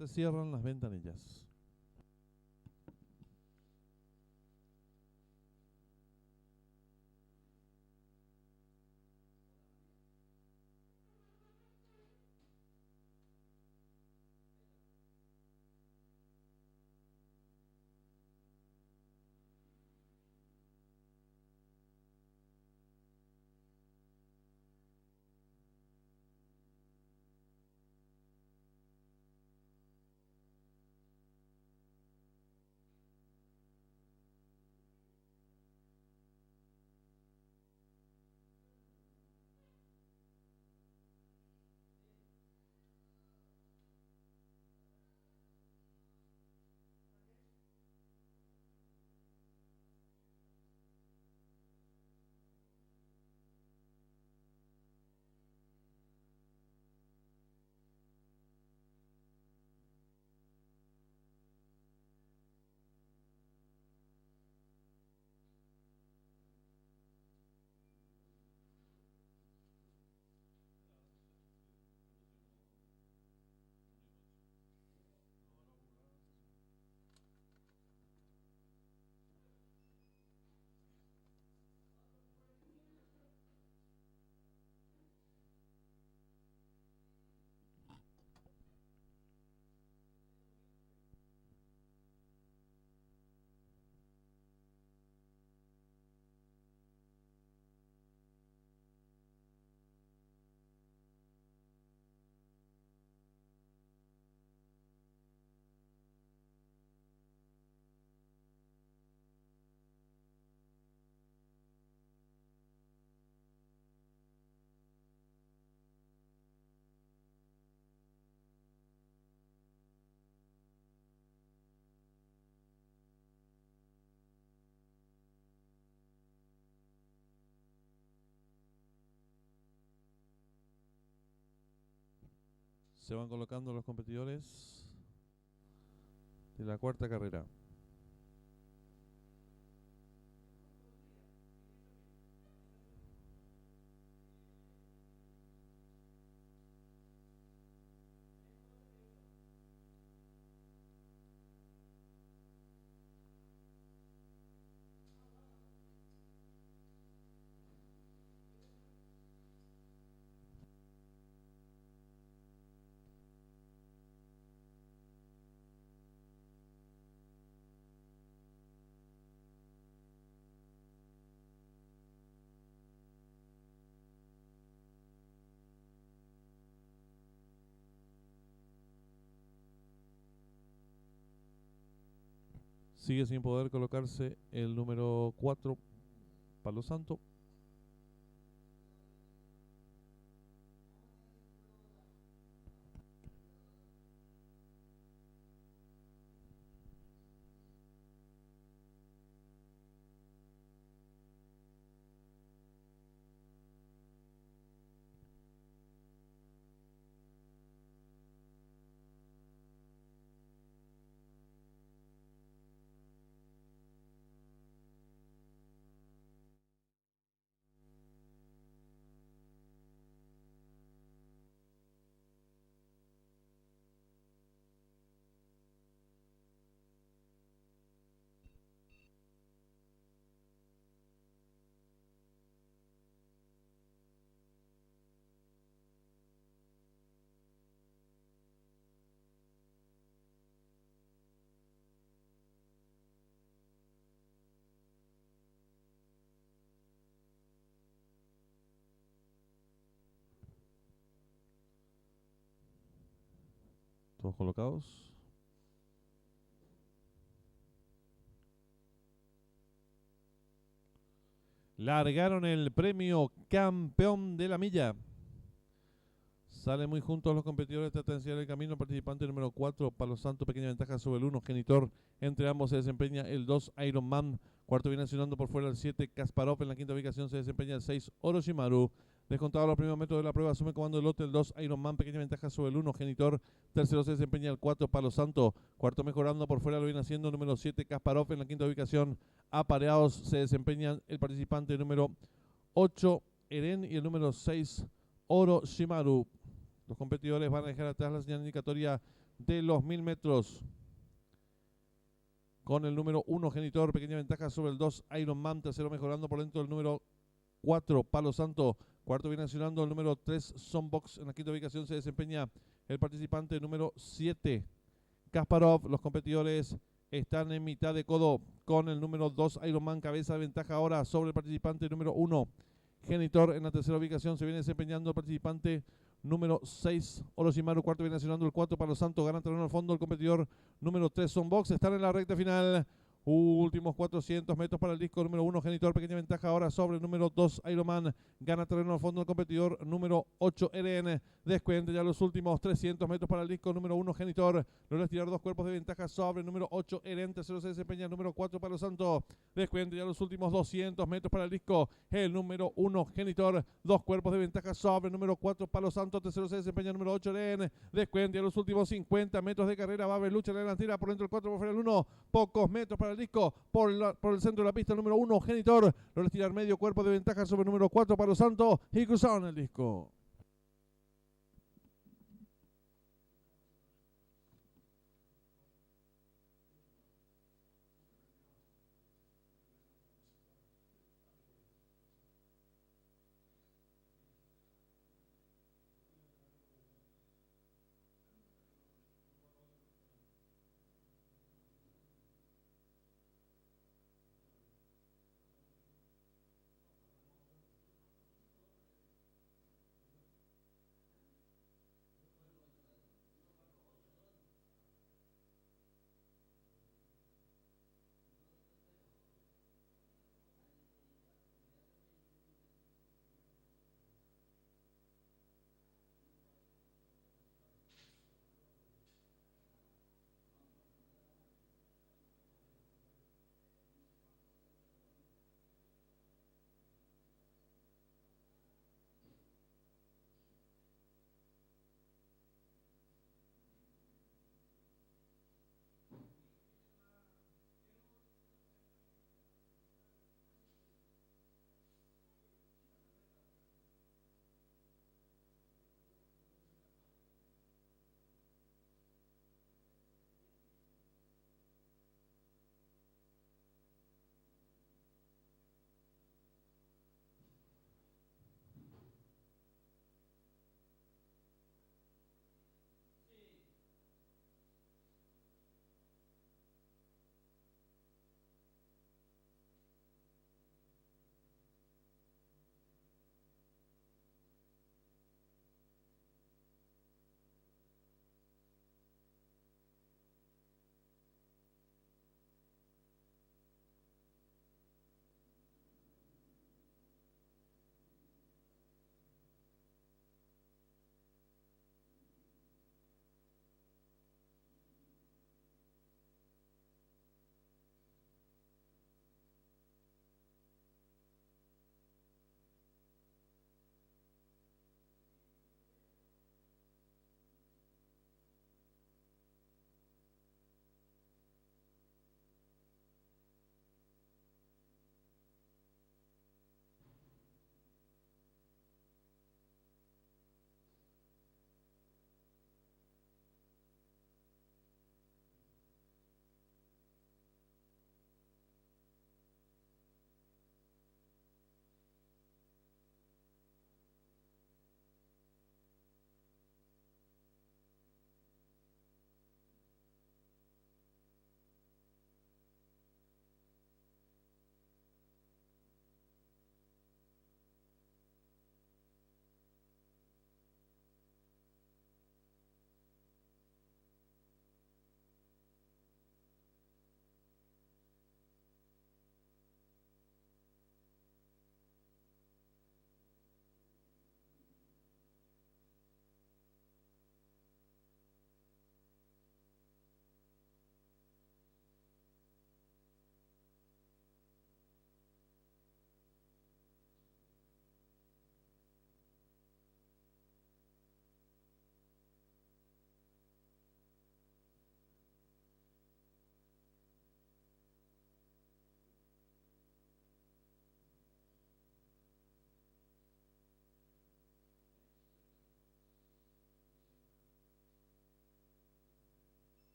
Se cierran las ventanillas. Se van colocando los competidores de la cuarta carrera. Sigue sin poder colocarse el número 4, Palo Santo. Todos colocados. Largaron el premio campeón de la milla. Salen muy juntos los competidores, tratan de iniciar el camino. Participante número 4, Palo Santo, pequeña ventaja sobre el 1, Genitor. Entre ambos se desempeña el 2, Iron Man. Cuarto viene accionando por fuera el 7, Kasparov. En la quinta ubicación se desempeña el 6, Orochimaru. Descontado los primeros metros de la prueba, asume comando del lote el 2, Iron Man, pequeña ventaja sobre el 1, Genitor. Tercero se desempeña el 4, Palo Santo. Cuarto mejorando por fuera lo viene haciendo número 7, Kasparov. En la quinta ubicación, apareados, se desempeñan el participante número 8, Eren, y el número 6, Orochimaru. Los competidores van a dejar atrás la señal indicatoria de los 1000 metros. Con el número 1, Genitor, pequeña ventaja sobre el 2, Iron Man. Tercero mejorando por dentro el número 4, Palo Santo. Cuarto viene accionando el número 3, Sonbox. En la quinta ubicación se desempeña el participante número 7, Kasparov. Los competidores están en mitad de codo con el número 2, Iron Man. Cabeza de ventaja ahora sobre el participante número 1, Genitor. En la tercera ubicación se viene desempeñando el participante número 6, Orochimaru. Cuarto viene accionando el 4, Palo Santo. Gana terreno al fondo el competidor número 3, Sonbox. Están en la recta final. Últimos 400 metros para el disco número 1, Genitor. Pequeña ventaja ahora sobre el número 2, Iron Man. Gana terreno al fondo el competidor número 8, RN. Descuente ya los últimos 300 metros para el disco número 1, Genitor. Logra estirar dos cuerpos de ventaja sobre el número 8, RN. Tercero se desempeña el número 4, Palo Santo. Descuente ya los últimos 200 metros para el disco el número 1, Genitor. Dos cuerpos de ventaja sobre el número 4, Palo Santo. Tercero se desempeña el número 8, RN. Descuente ya los últimos 50 metros de carrera. Va a haber lucha en la delantera por dentro el 4, por fuera el 1. Pocos metros para el disco por el centro de la pista, el número 1, Genitor. Logra estirar medio cuerpo de ventaja sobre el número 4, Palo Santo, y cruzaron el disco.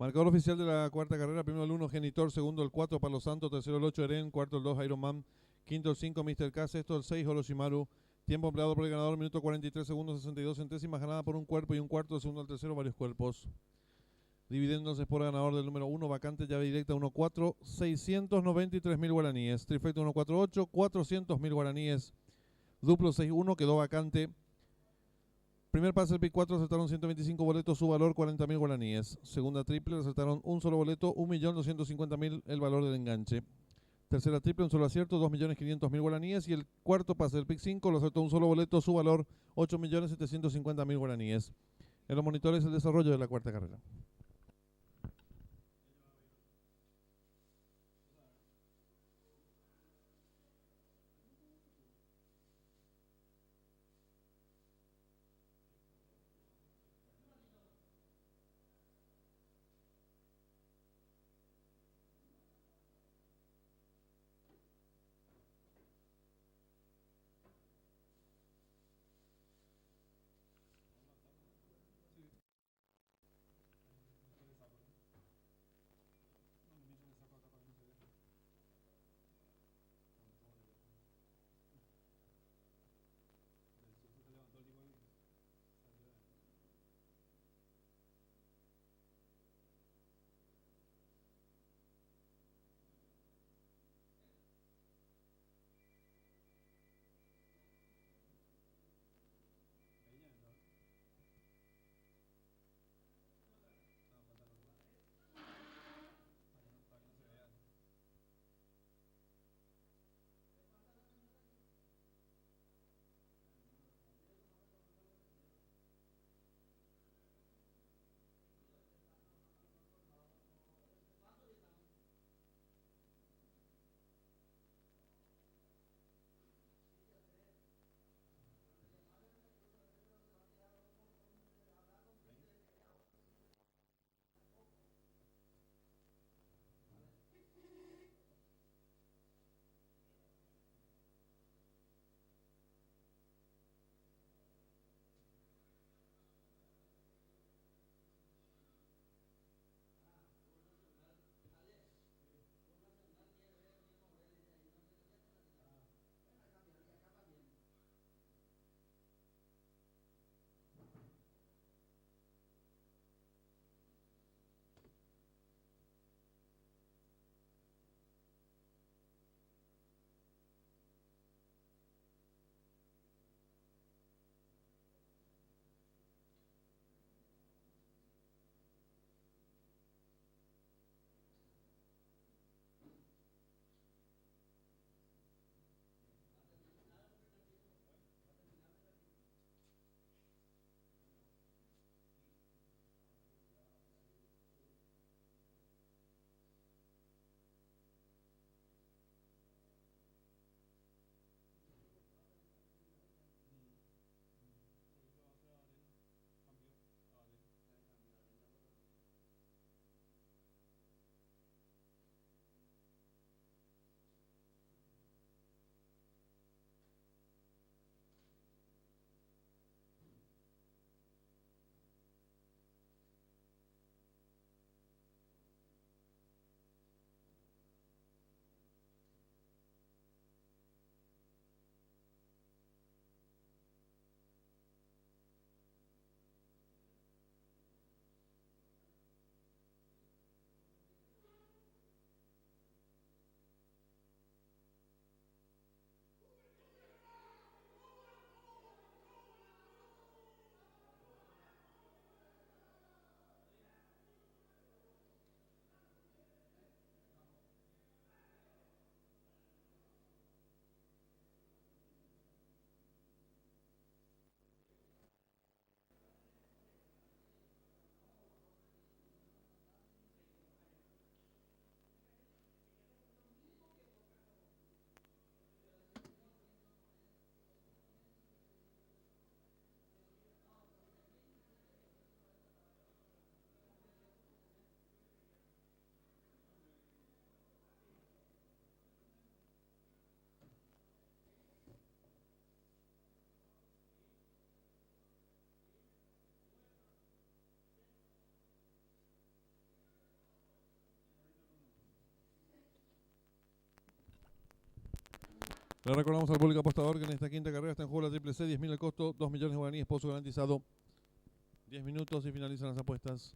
Marcador oficial de la cuarta carrera: primero el 1, Genitor; segundo el 4, Palo Santo; tercero el 8, Eren; cuarto el 2, Iron Man; quinto el 5, Mr. K; sexto el 6, Orochimaru. Tiempo empleado por el ganador: minuto 43 segundos 62 centésimas, ganada por un cuerpo y un cuarto; del segundo al tercero, varios cuerpos. Dividiéndose por ganador del número 1, vacante, llave directa 1-4, 693.000 guaraníes. Trifecta 1-4-8, 400.000 guaraníes. Duplo 6-1, quedó vacante. Primer pase, el pick 4, acertaron 125 boletos, su valor 40.000 guaraníes. Segunda triple, acertaron un solo boleto, 1.250.000 el valor del enganche. Tercera triple, un solo acierto, 2.500.000 guaraníes. Y el cuarto pase, el pick 5, lo acertó un solo boleto, su valor 8.750.000 guaraníes. En los monitores, el desarrollo de la cuarta carrera. Le recordamos al público apostador que en esta quinta carrera está en juego la triple C, 10.000 el costo, 2 millones de guaraníes, pozo garantizado. 10 minutos y finalizan las apuestas.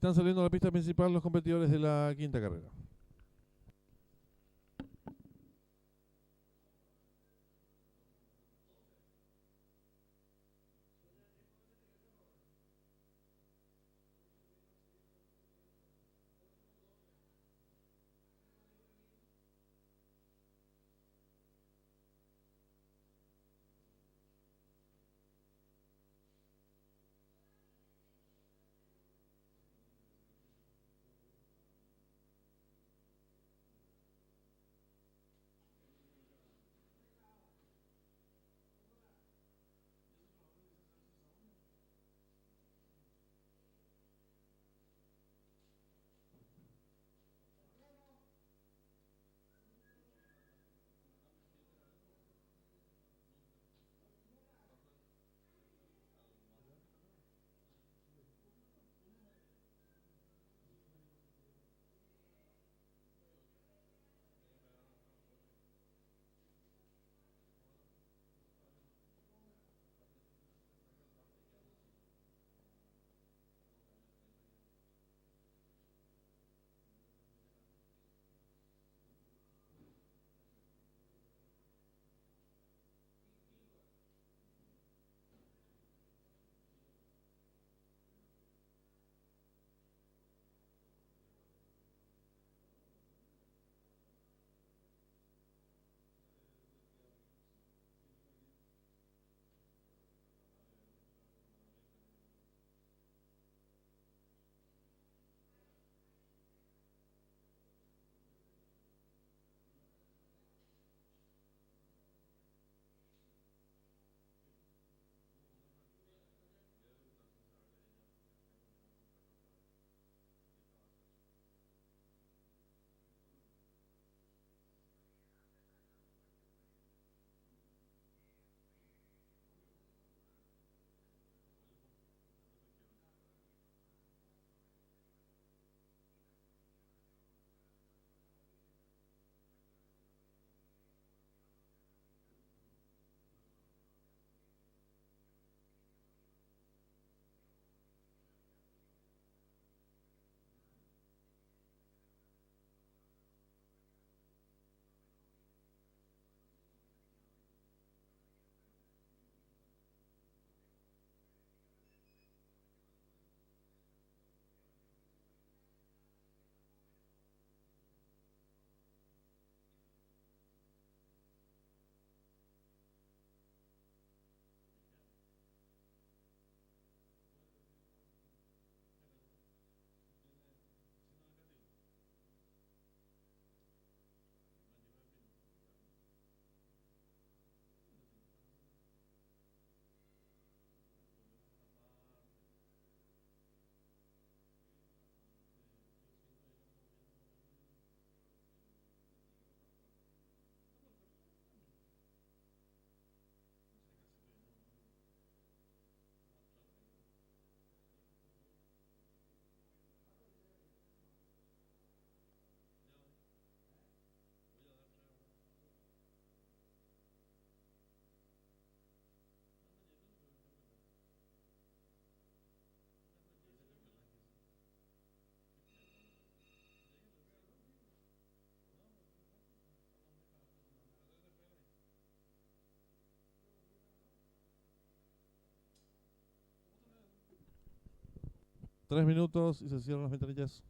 Están saliendo a la pista principal los competidores de la quinta carrera. Tres minutos y se cierran las ventanillas.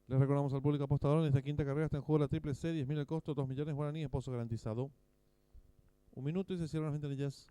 Les recordamos al público apostador, en esta quinta carrera está en juego la triple C, 10.000 el costo, 2 millones guaraníes, pozo garantizado. 1 minuto y se cierran las ventanillas.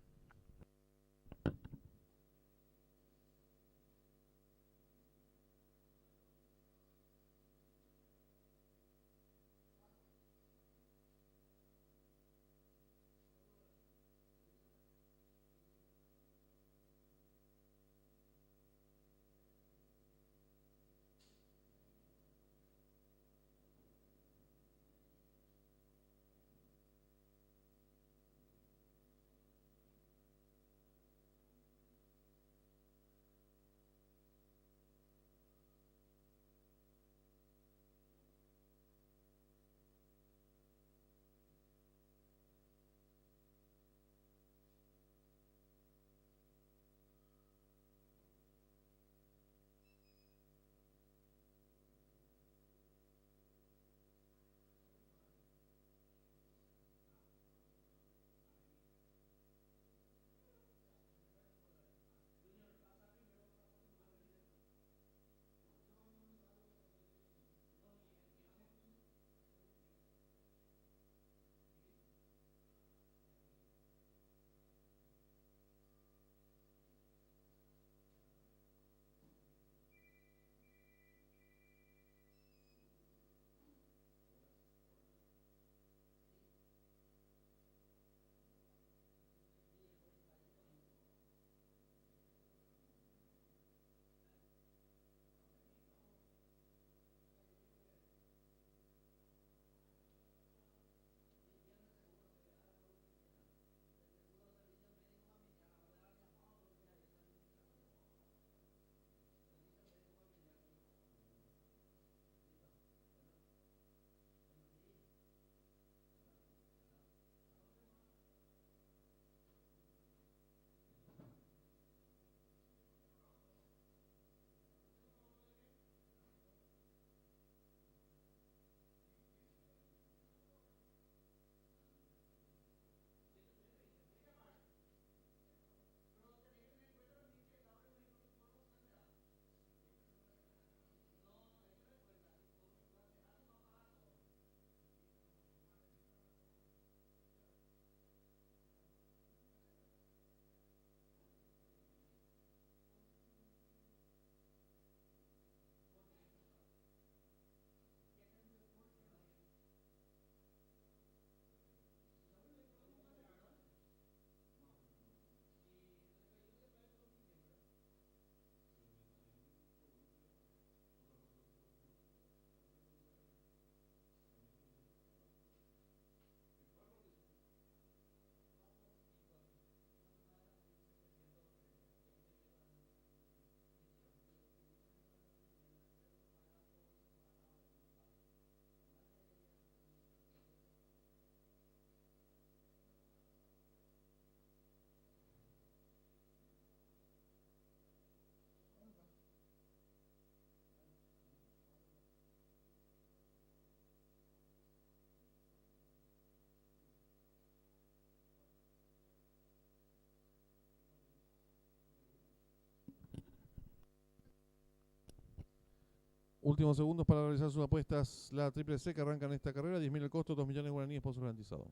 Últimos segundos para realizar sus apuestas. La triple C que arranca en esta carrera. 10.000 el costo, 2 millones guaraníes, pozo garantizado.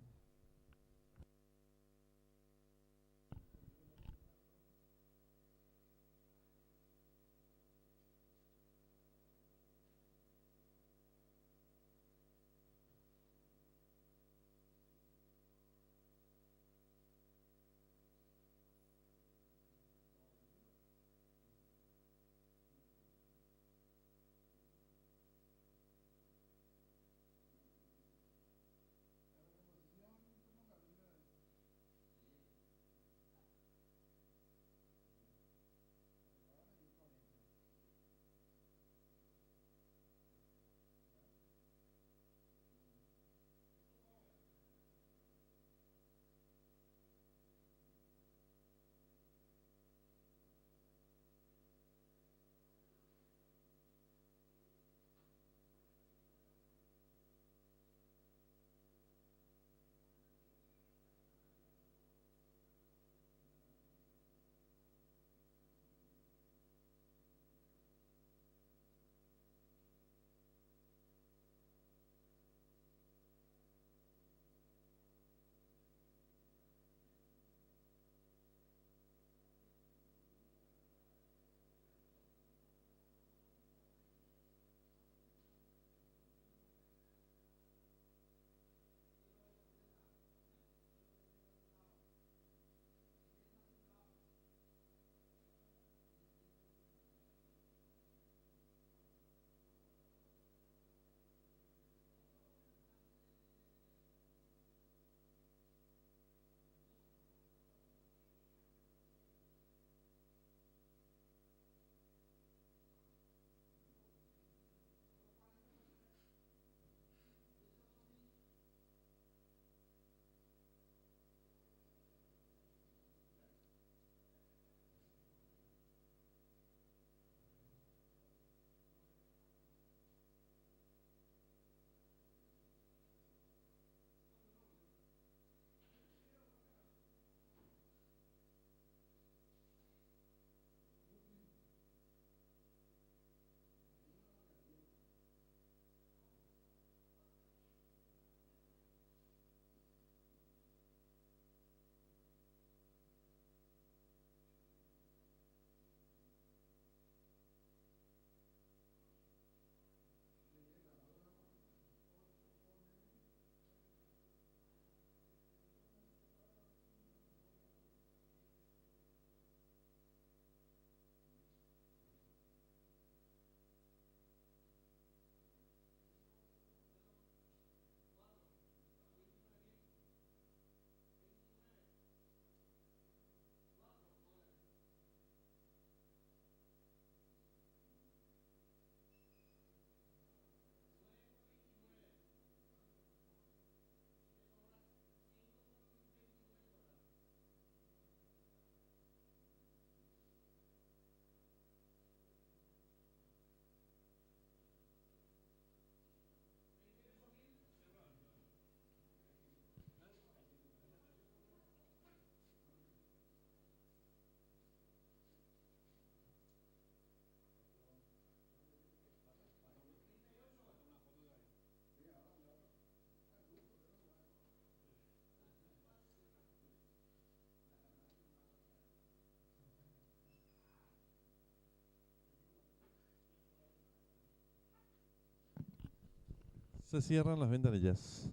Se cierran las ventanillas.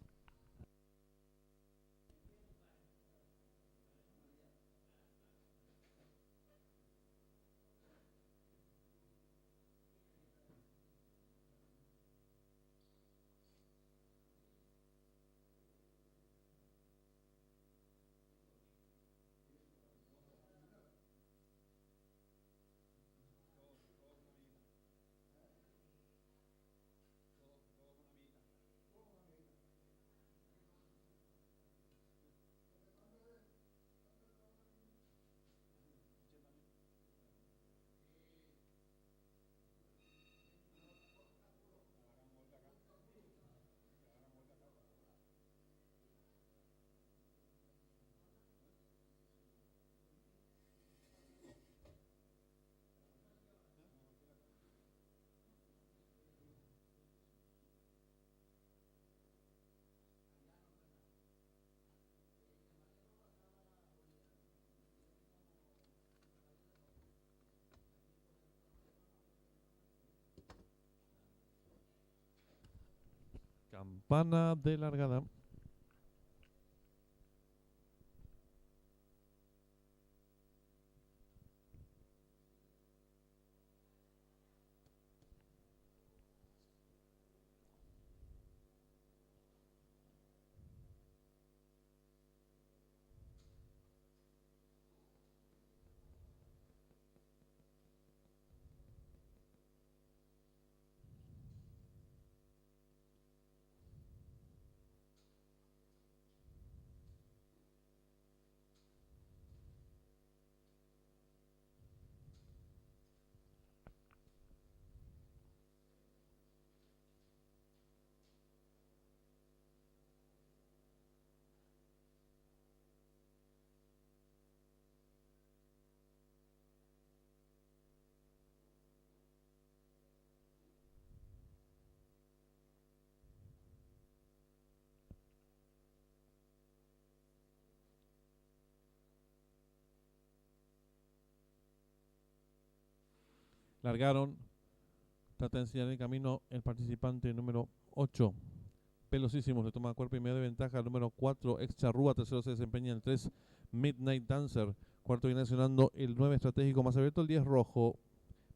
Campana de largada. Largaron. Trata de enseñar el camino el participante número 8. Velocísimos, le toma cuerpo y medio de ventaja. El número 4, Ex Charrúa. Tercero se desempeña el 3, Midnight Dancer. Cuarto viene accionando el 9, Estratégico más abierto. El 10, Rojo.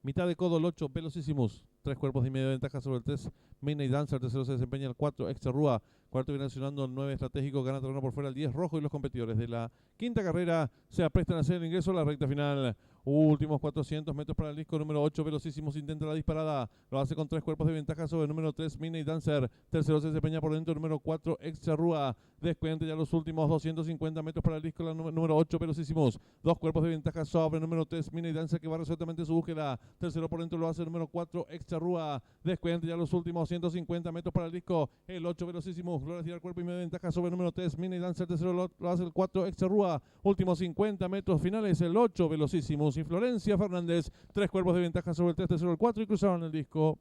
Mitad de codo el 8, Velocísimos. 3 cuerpos y medio de ventaja sobre el 3, Midnight Dancer. Tercero se desempeña el 4, Ex Charrúa. Cuarto viene accionando el 9, Estratégico. Gana terreno por fuera el 10, Rojo. Y los competidores de la quinta carrera se aprestan a hacer el ingreso a la recta final. Últimos 400 metros para el disco número 8, Velocísimos. Intenta la disparada. Lo hace con 3 cuerpos de ventaja sobre el número 3, Midnight Dancer. Tercero se desempeña por dentro el número 4, Ex Charrúa. Descuente ya los últimos 250 metros para el disco la número 8, Velocísimos. 2 cuerpos de ventaja sobre el número 3, Midnight Dancer, que va resueltamente su búsqueda. Tercero por dentro lo hace el número 4, Ex Charrúa. Descuente ya los últimos 150 metros para el disco el 8, Velocísimos. Logra tirar cuerpo y medio de ventaja sobre el número 3, Midnight Dancer. Tercero lo hace el 4, Ex Charrúa. Últimos 50 metros finales el 8, Velocísimos. Y Florencia Fernández, 3 cuerpos de ventaja sobre el 3, tercero el 4 y cruzaron el disco.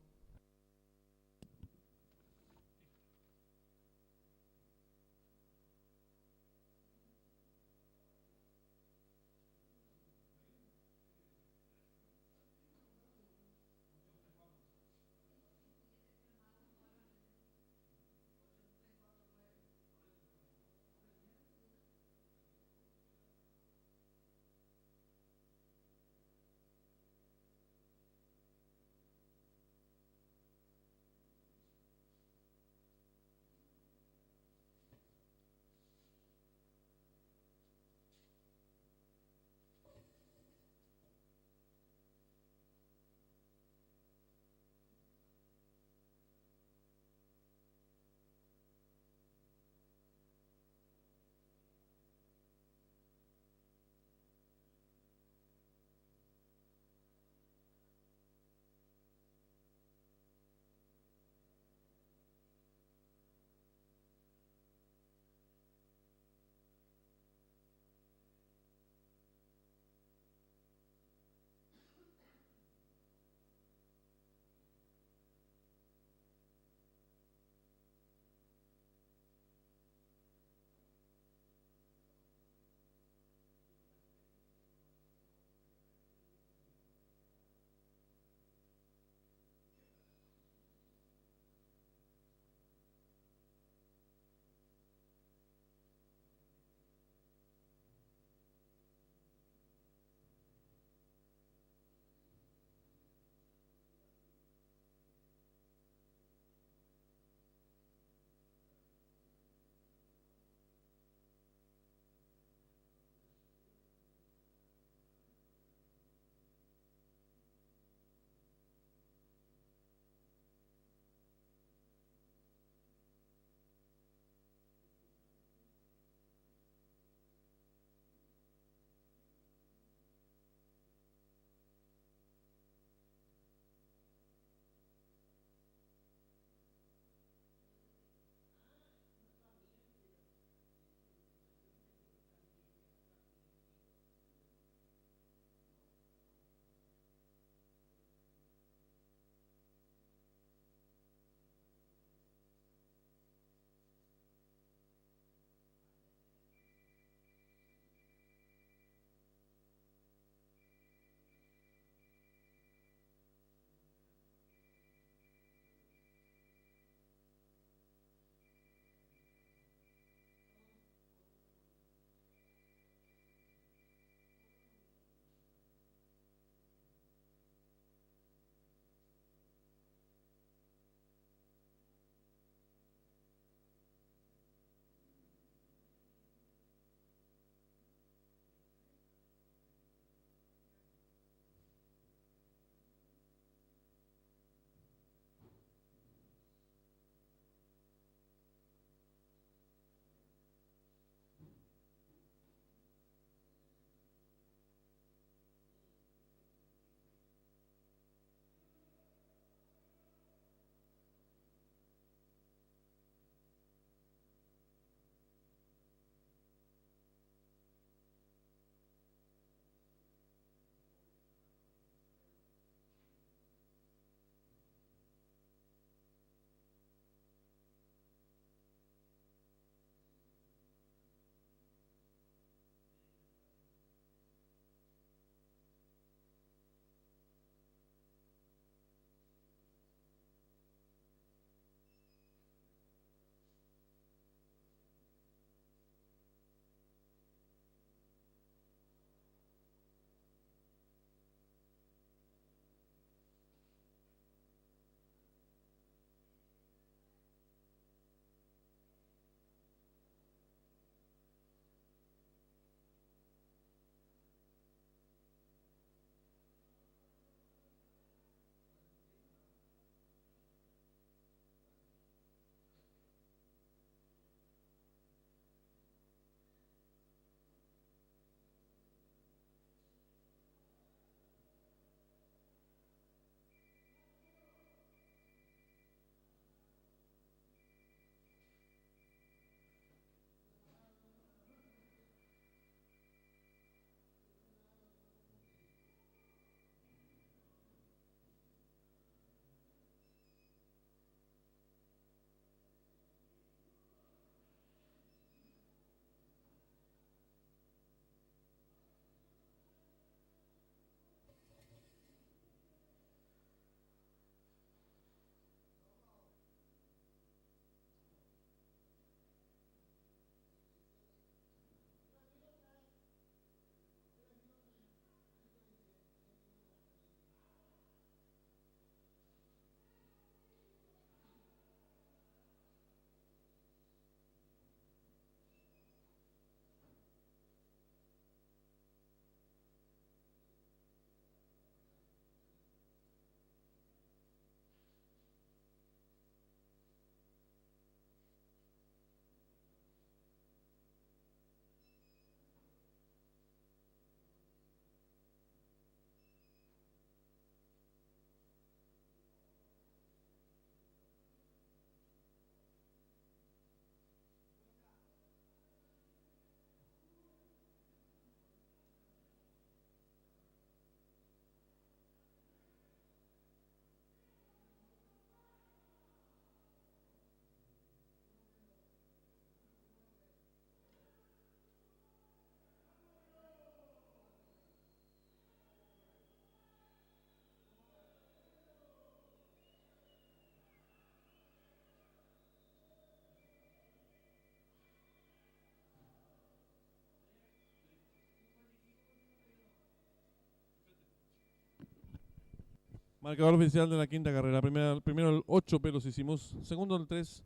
Marcador oficial de la quinta carrera. Primero el 8, Pelos hicimos. Segundo el 3,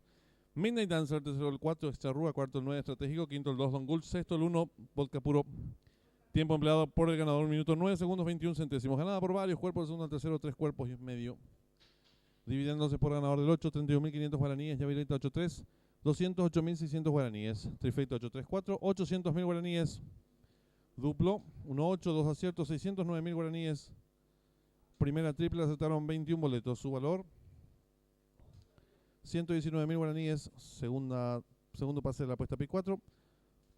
Midnight Dancer. Tercero el 4, Extrarrúa. Cuarto el 9, Estratégico. Quinto el 2, Don Gulch. Sexto el 1, Vodka Puro. Tiempo empleado por el ganador, minuto 9 segundos 21 centésimos. Ganada por varios cuerpos. El segundo al tercero, 3 cuerpos y medio. Dividiéndose por ganador del 8, 31.500 guaraníes. Yavireta 8.3, 208.600 guaraníes. Trifecta 834, 800.000 guaraníes. Duplo 1-8, 2 aciertos, 609.000 guaraníes. Primera triple acertaron 21 boletos. Su valor 119.000 guaraníes. Segundo pase de la apuesta PIC 4.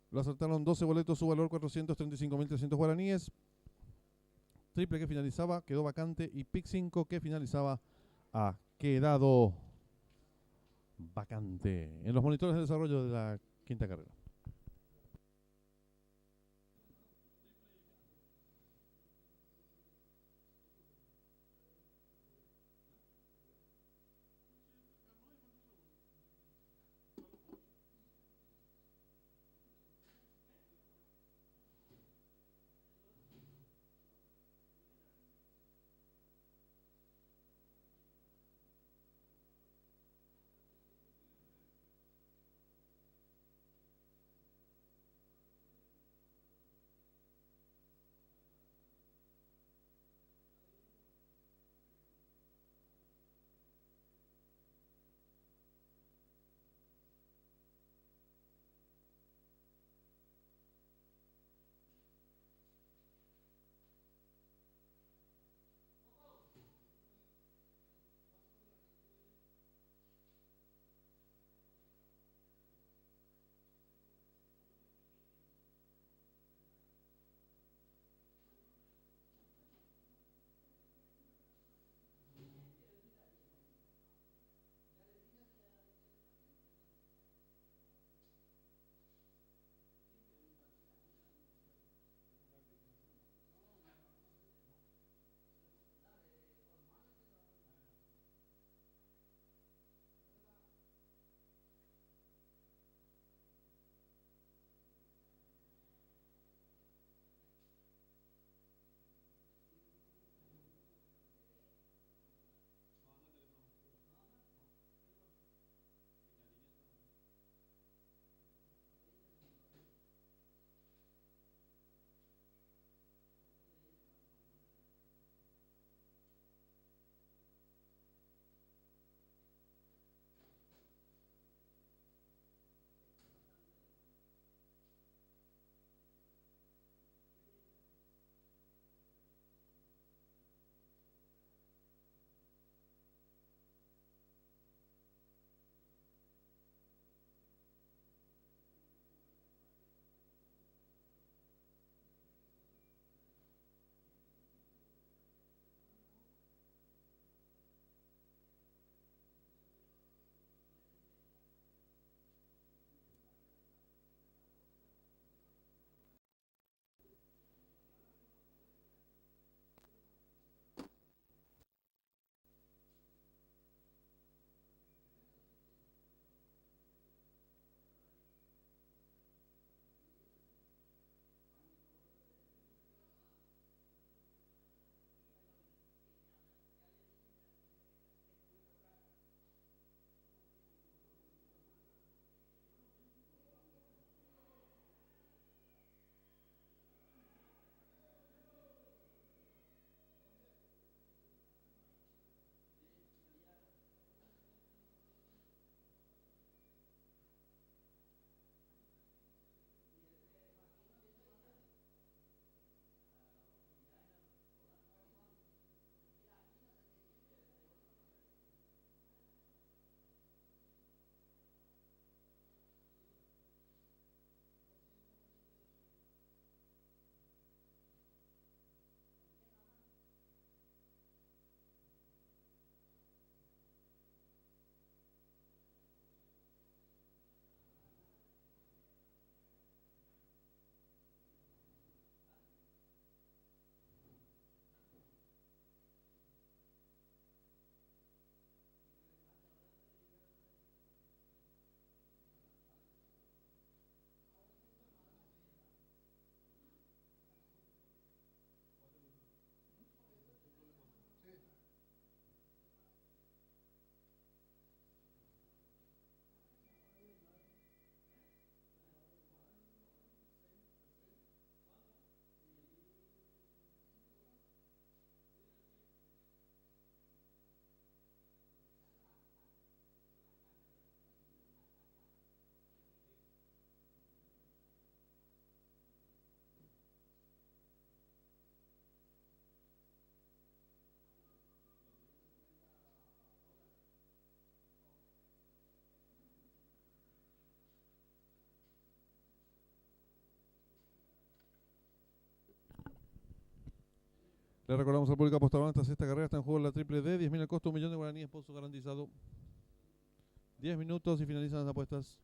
Lo acertaron 12 boletos. Su valor 435.300 guaraníes. Triple que finalizaba quedó vacante. Y PIC 5 que finalizaba ha quedado vacante en los monitores de desarrollo de la quinta carrera. Le recordamos al público apostador, esta sexta carrera está en juego la triple D, 10.000 el costo, 1 millón de guaraníes, pozo garantizado. 10 minutos y finalizan las apuestas.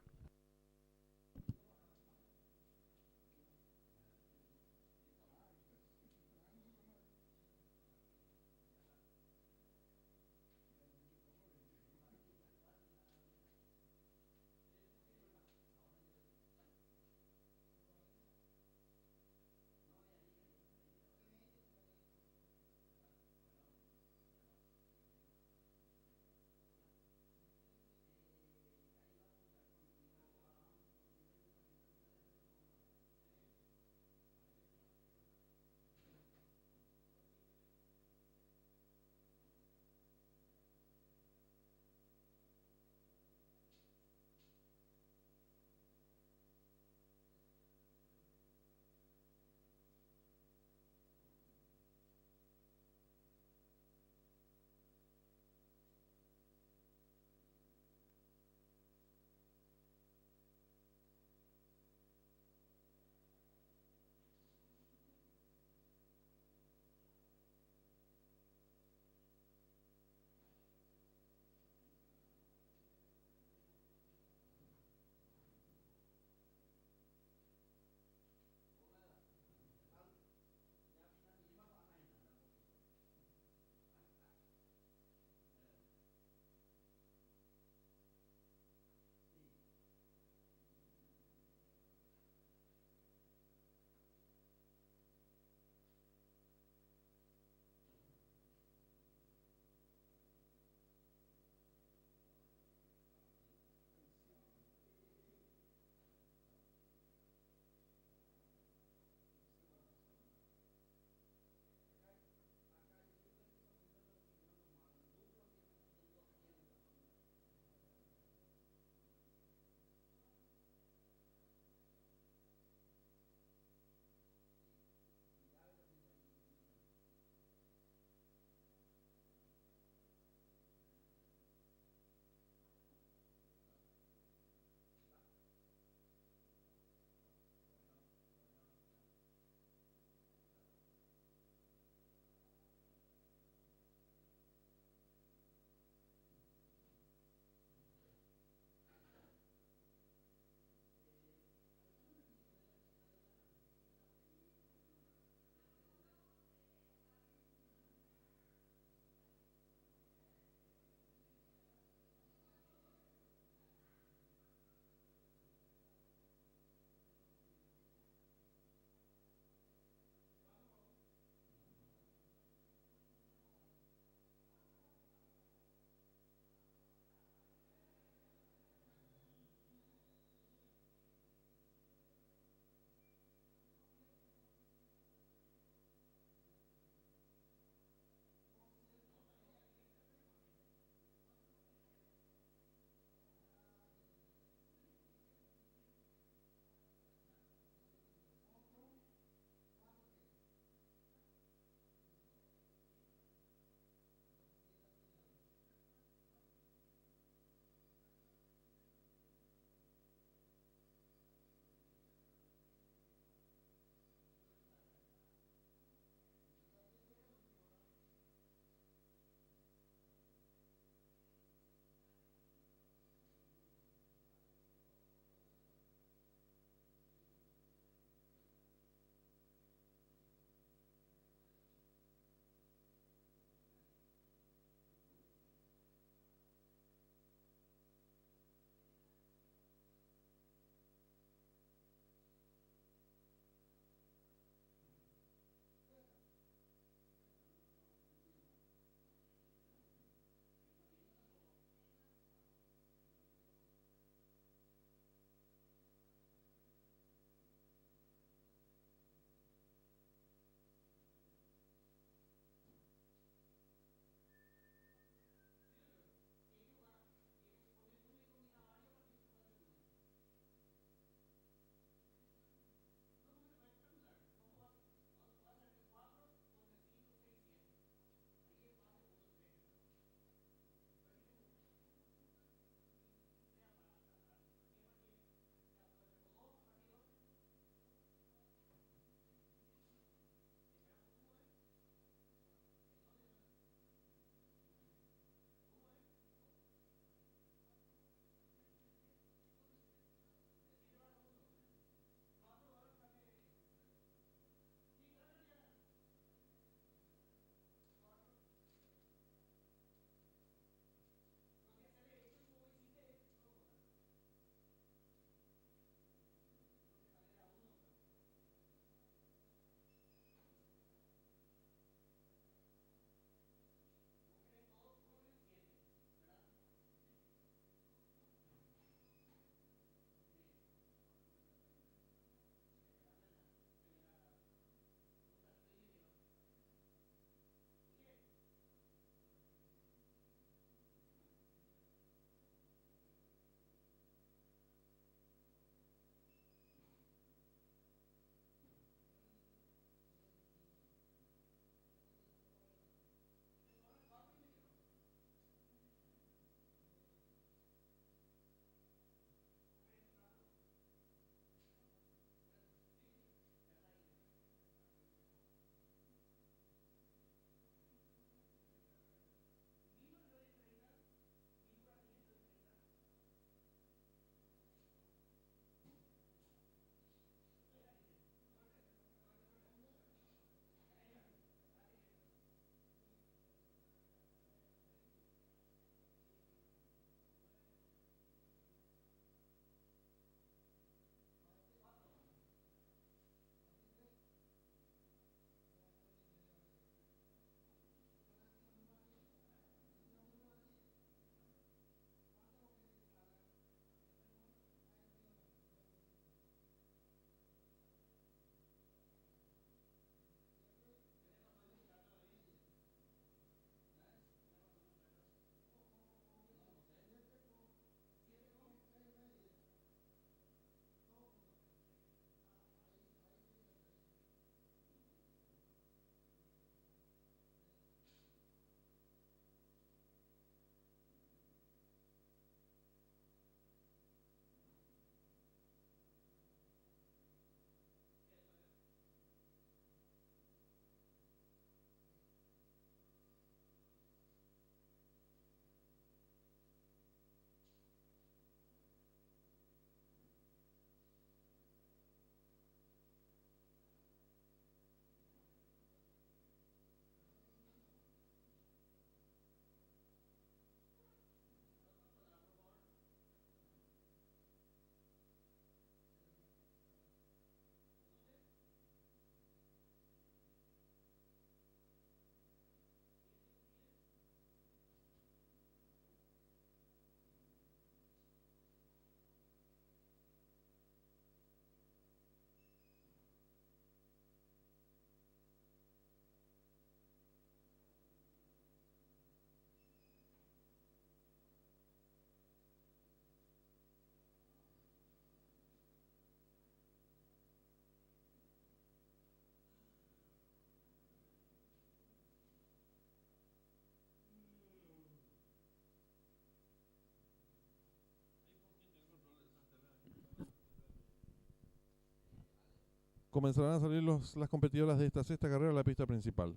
Comenzarán a salir las competidoras de esta sexta carrera a la pista principal.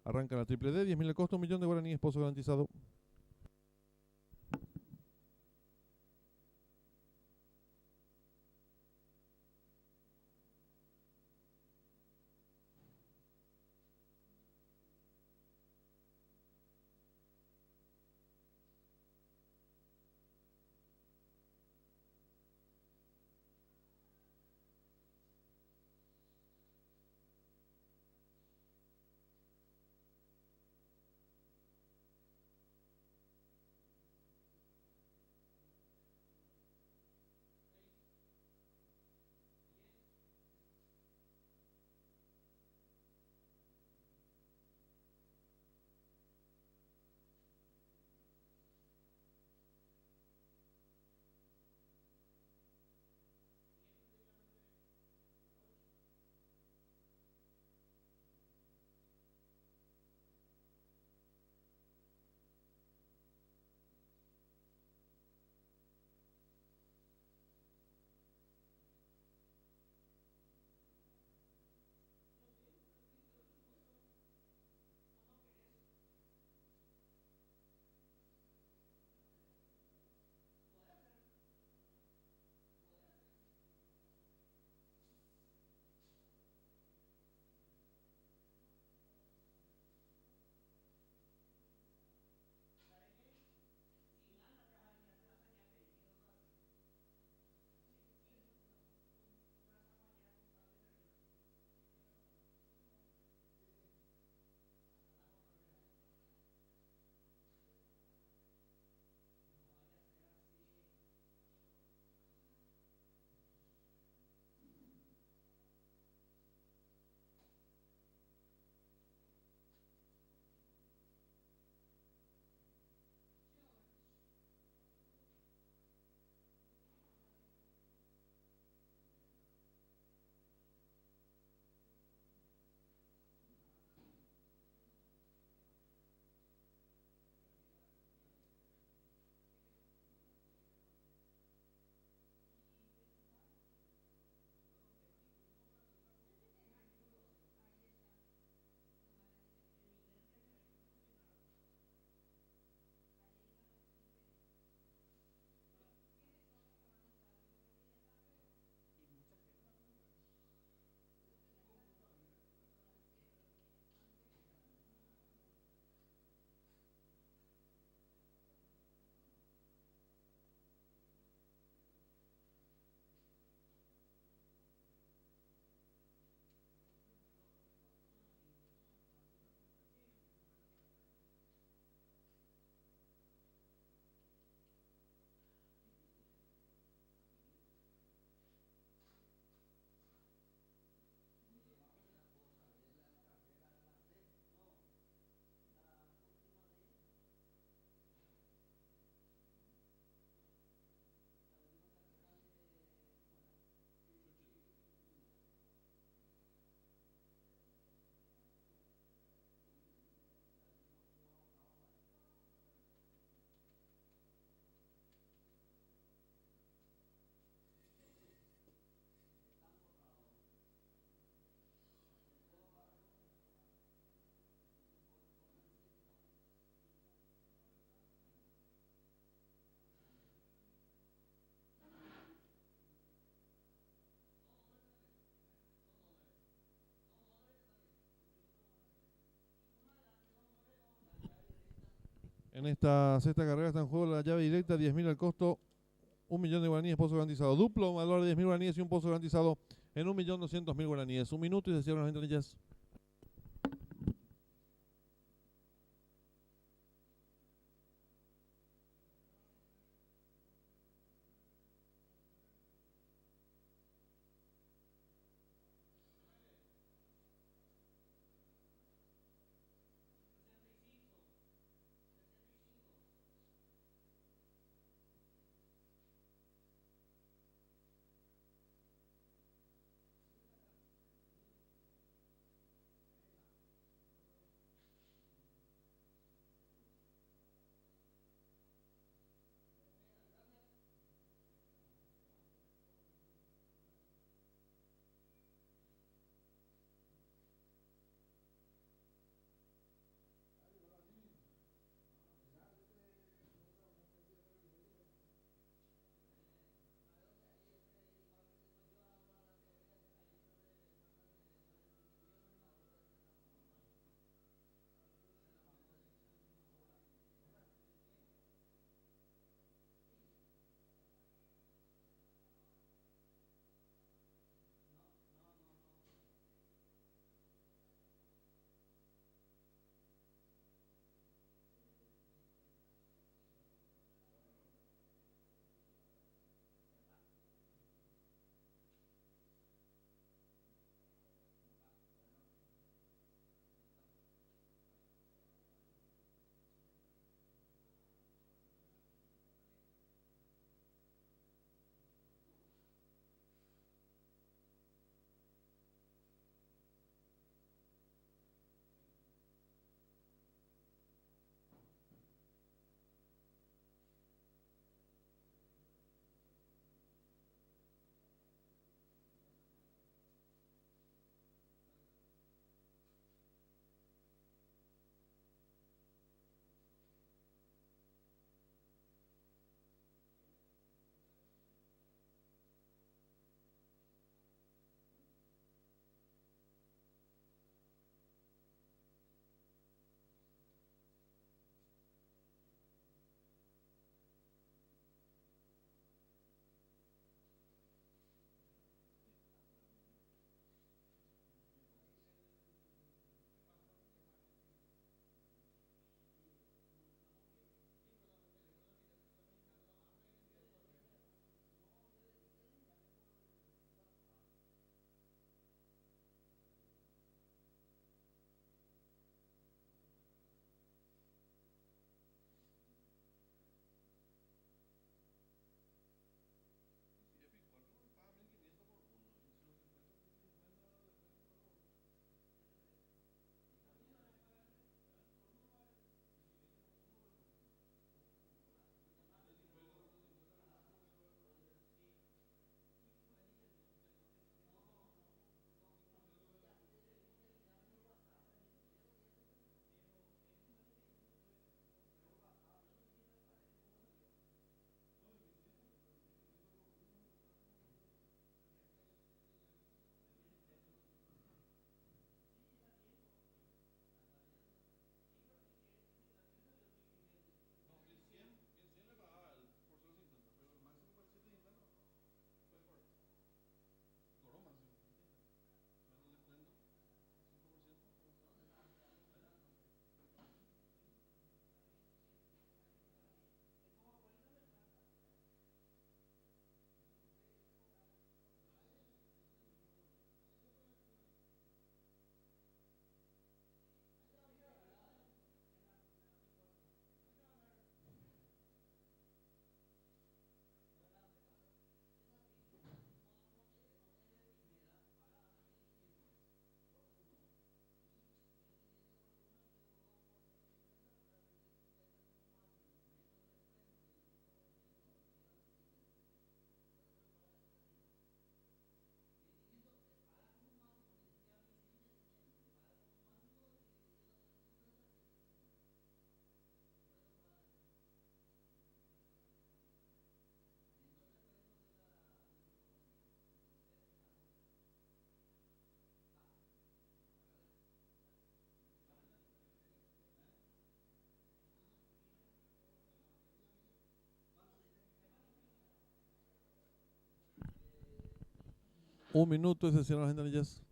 Arranca la triple D, 10.000 el costo, 1.000.000 de guaraníes, pozo garantizado. En esta sexta carrera está en juego la llave directa, 10.000 al costo, 1.000.000 de guaraníes, pozo garantizado. Duplo, valor de 10.000 guaraníes y un pozo garantizado en 1.200.000 guaraníes. Un minuto y se cierran las ventanillas. Un minuto y se cierran las ventanillas.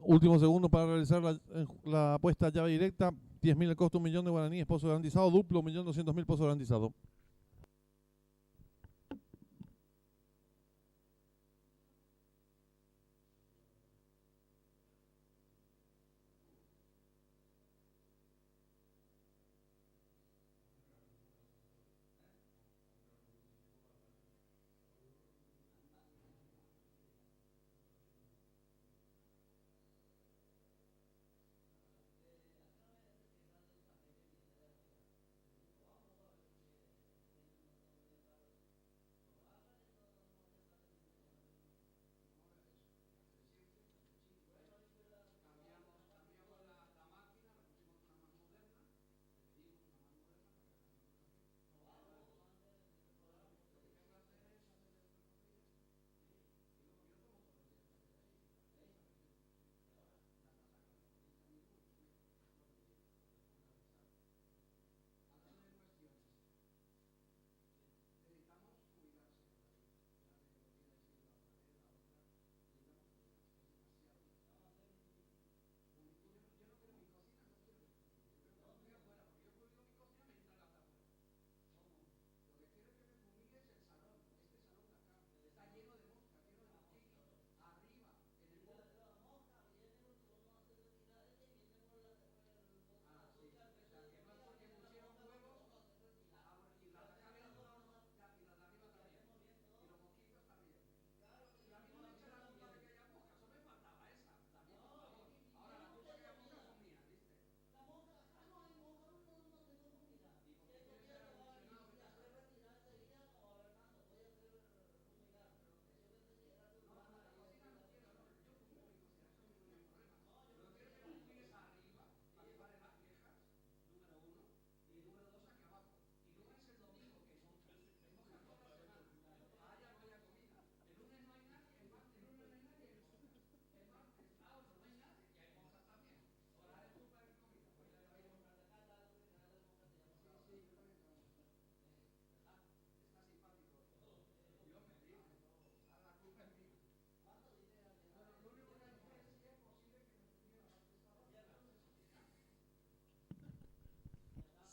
Último segundo para realizar la apuesta llave directa. 10.000 el costo, 1.000.000 de guaraníes, pozo garantizado. Duplo, 1.200.000 pozo garantizado.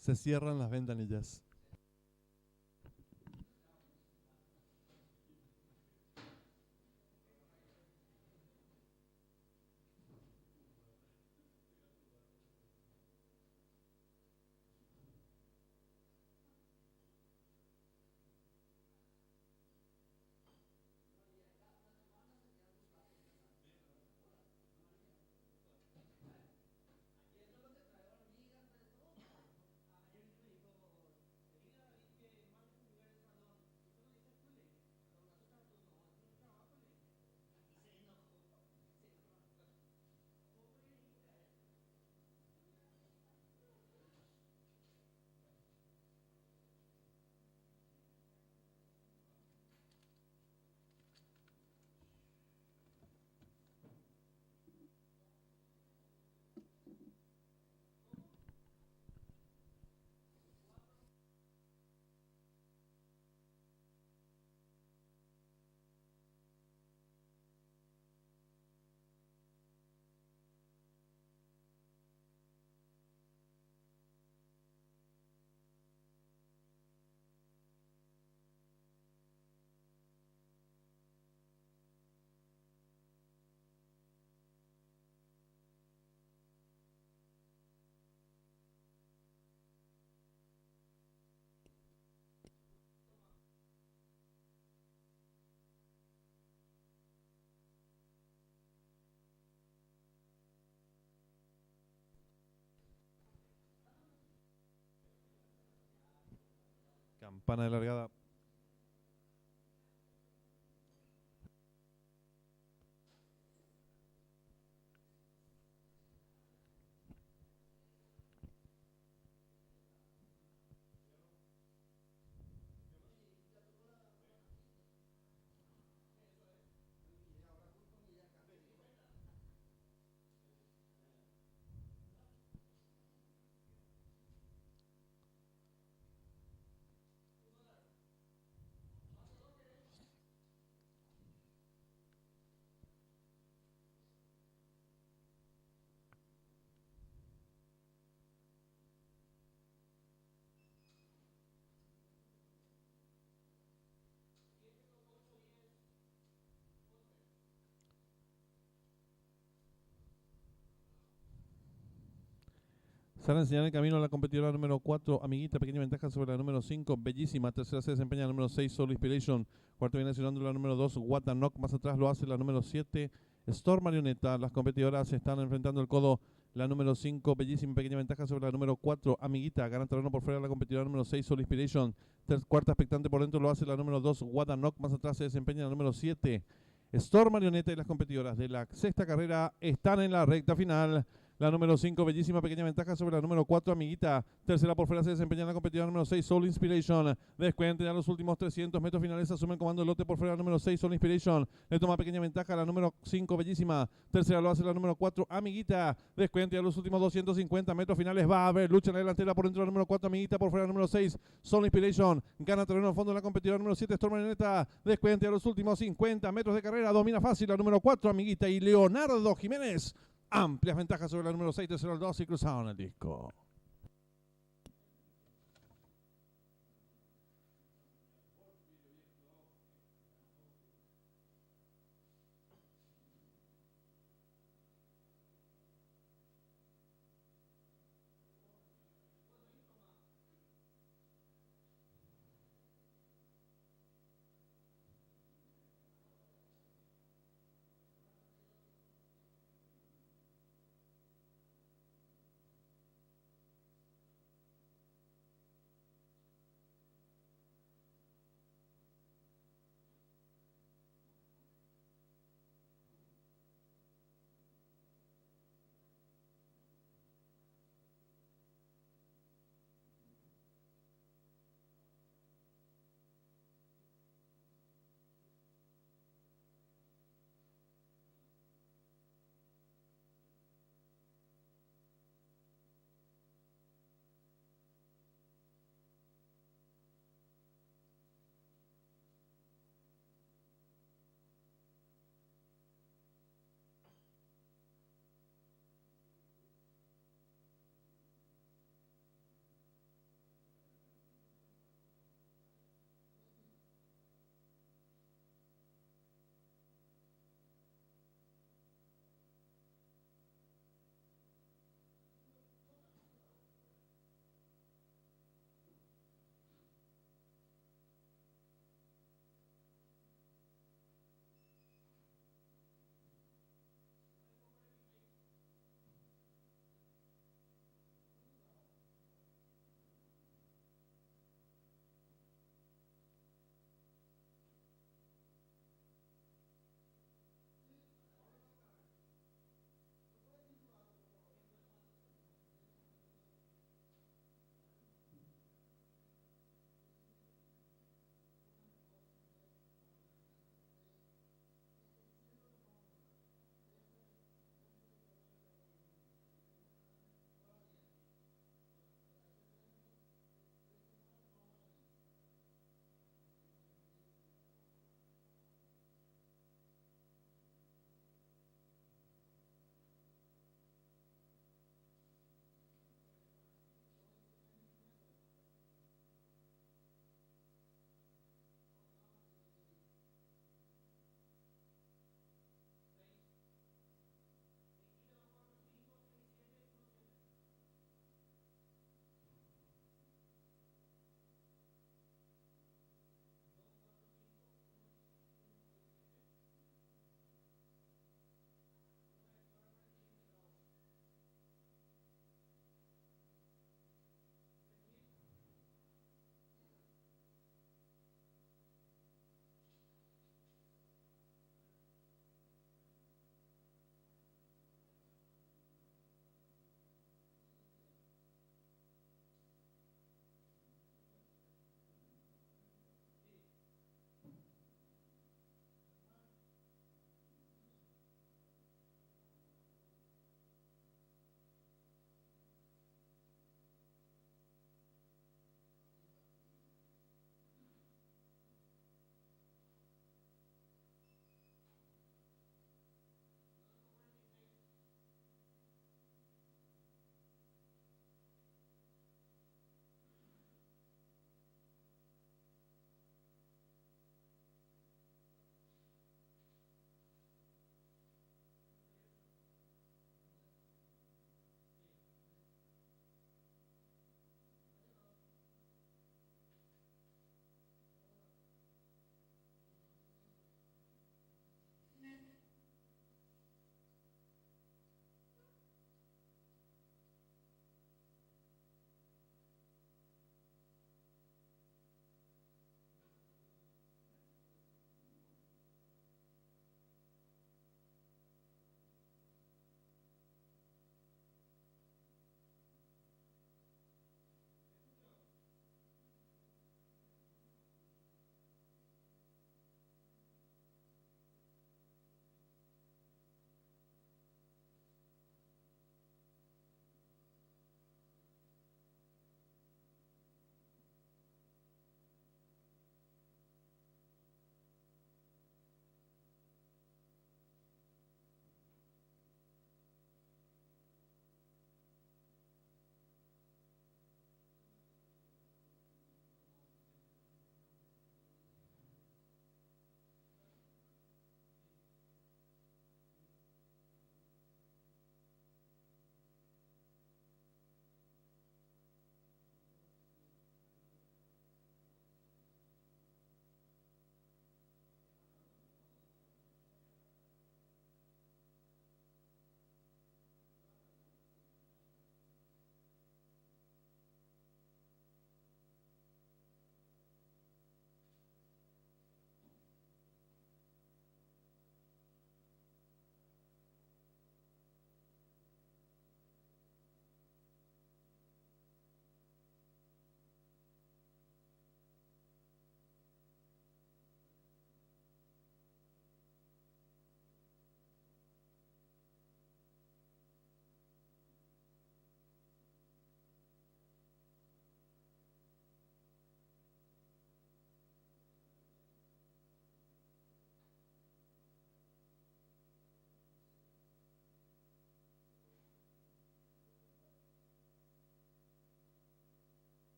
Se cierran las ventanillas. Campana de largada. Sale a enseñar el camino a la competidora número 4, Amiguita, pequeña ventaja sobre la número 5, Bellísima. Tercera se desempeña la número 6, Soul Inspiration. Cuarto viene accionando la número 2, Watanok. Más atrás lo hace la número 7, Storm Marioneta. Las competidoras se están enfrentando el codo. La número 5, Bellísima, pequeña ventaja sobre la número 4, Amiguita. Gana terreno por fuera la competidora número 6, Soul Inspiration. Cuarta expectante por dentro lo hace la número 2, Watanok. Más atrás se desempeña la número 7, Storm Marioneta. Y las competidoras de la sexta carrera están en la recta final. La número 5, Bellísima, pequeña ventaja sobre la número 4, Amiguita. Tercera por fuera se desempeña en la competidora número 6, Soul Inspiration. Descuente ya los últimos 300 metros finales. Asume el comando del lote por fuera la número 6, Soul Inspiration. Le toma pequeña ventaja a la número 5, Bellísima. Tercera lo hace la número 4, Amiguita. Descuente ya los últimos 250 metros finales. Va a haber lucha en la delantera por dentro de la número 4, Amiguita. Por fuera la número 6, Soul Inspiration. Gana terreno al fondo de la competidora número 7, Storm Marioneta. Descuente ya los últimos 50 metros de carrera. Domina fácil la número 4, Amiguita. Y Leonardo Jiménez. Amplias ventajas sobre la número 6, tercero al 2 y cruzaron el disco.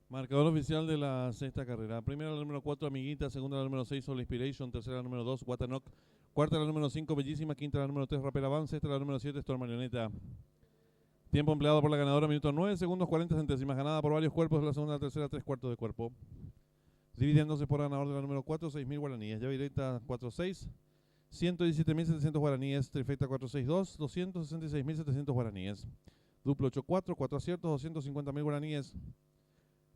Marcador oficial de la sexta carrera. Primera la número 4, Amiguita. Segunda la número 6, Soul Inspiration. Tercera la número 2, Watanok. Cuarta la número 5, Bellísima. Quinta la número 3, Rapel Avance. Sexta la número 7, Storm Marioneta. Tiempo empleado por la ganadora, minutos 9 segundos 40 centésimas. Ganada por varios cuerpos de la segunda a la tercera, 3/4 de cuerpo. Dividiéndose por ganador de la número 4, 6.000 guaraníes. Llave directa 4-6, 117.700 guaraníes. Trifecta 4-6-2, 266.700 guaraníes. Duplo 8-4, 4 aciertos, 250.000 guaraníes.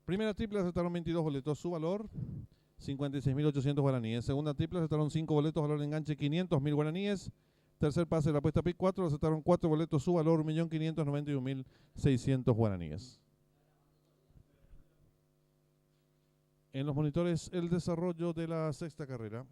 Primera triple aceptaron 22 boletos, su valor 56.800 guaraníes. Segunda triple aceptaron 5 boletos, valor de enganche 500.000 guaraníes. Tercer pase de la apuesta PIC 4, aceptaron 4 boletos, su valor 1.591.600 guaraníes. En los monitores, el desarrollo de la sexta carrera.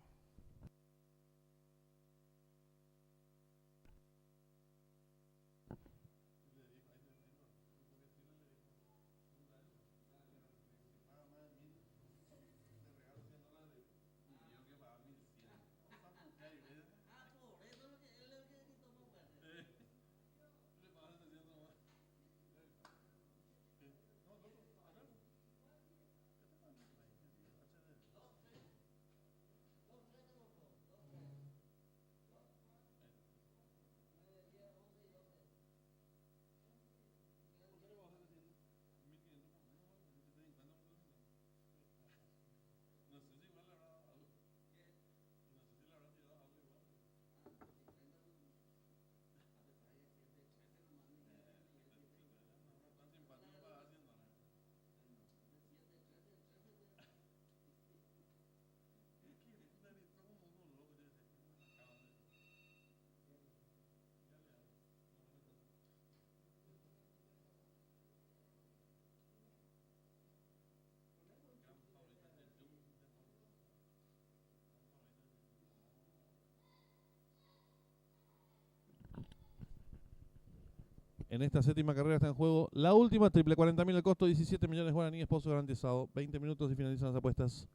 En esta séptima carrera está en juego la última triple, 40.000 el costo, 17 millones guaraníes, pozo garantizado. 20 minutos y finalizan las apuestas.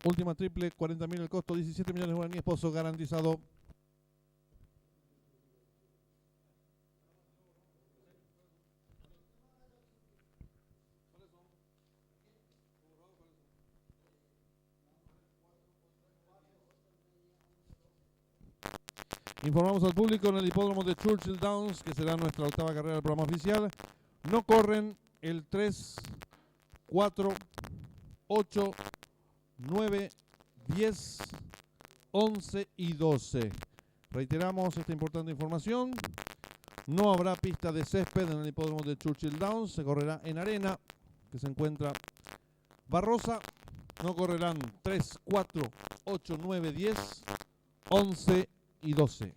Última triple, 40.000 el costo, 17 millones de guaraníes, pozo garantizado. Informamos al público en el hipódromo de Churchill Downs, que será nuestra octava carrera del programa oficial. No corren el 3, 4, 8, 9, 10, 11 y 12. Reiteramos esta importante información. No habrá pista de césped en el hipódromo de Churchill Downs. Se correrá en arena. que se encuentra Barrosa. No correrán 3, 4, 8, 9, 10, 11 y 12.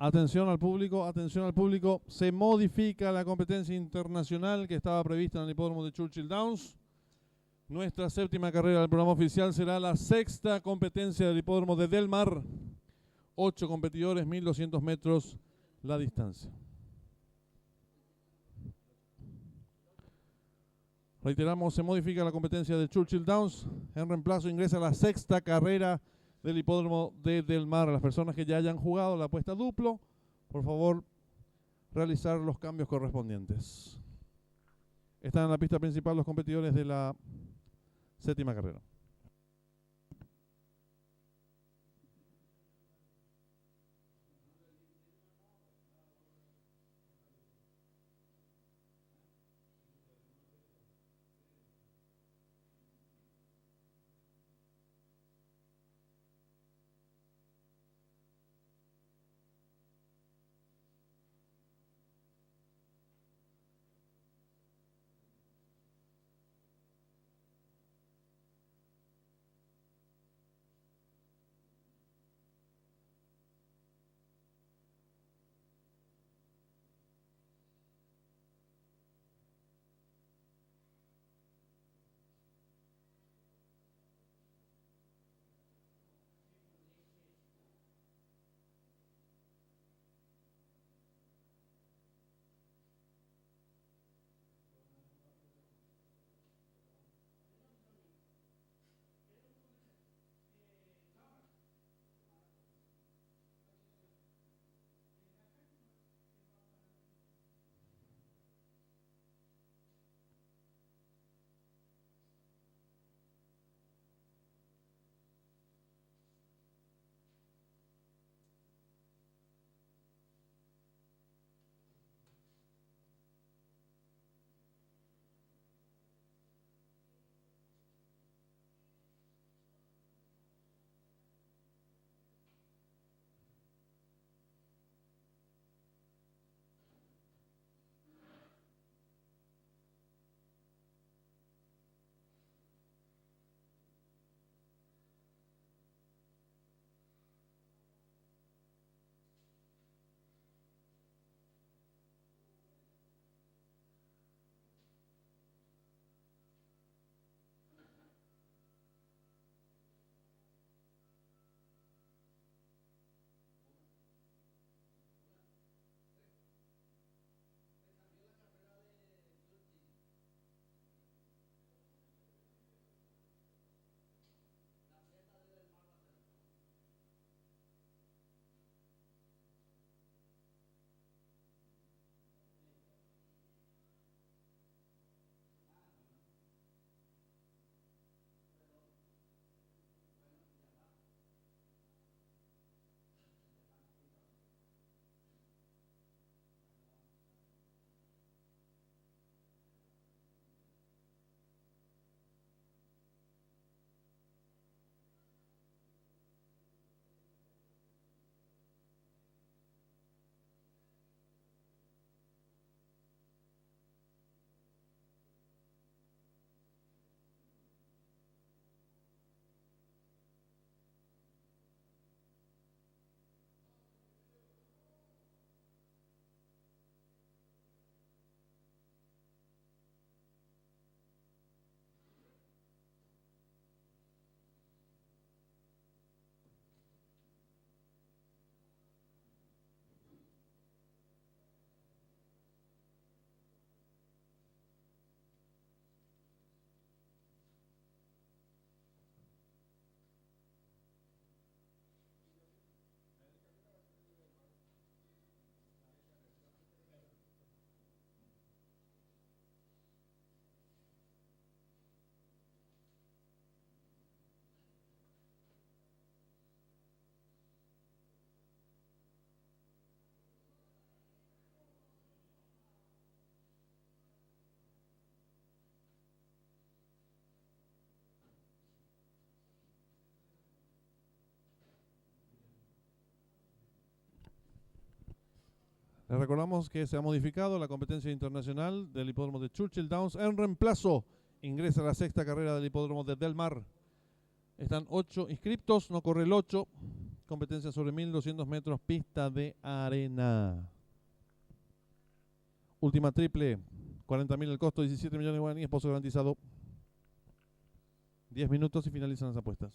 Atención al público, se modifica la competencia internacional que estaba prevista en el hipódromo de Churchill Downs. Nuestra séptima carrera del programa oficial será la sexta competencia del hipódromo de Del Mar. 8 competidores, 1200 metros la distancia. Reiteramos, se modifica la competencia de Churchill Downs. En reemplazo ingresa la sexta carrera del hipódromo de Del Mar. Las personas que ya hayan jugado la apuesta duplo, por favor, realizar los cambios correspondientes. Están en la pista principal los competidores de la séptima carrera. Les recordamos que se ha modificado la competencia internacional del hipódromo de Churchill Downs. En reemplazo ingresa la sexta carrera del hipódromo de Del Mar. Están 8 inscriptos, no corre el 8. competencia sobre 1200 metros, pista de arena. Última triple, 40.000 el costo, 17 millones de guaraníes, pozo garantizado. 10 minutos y finalizan las apuestas.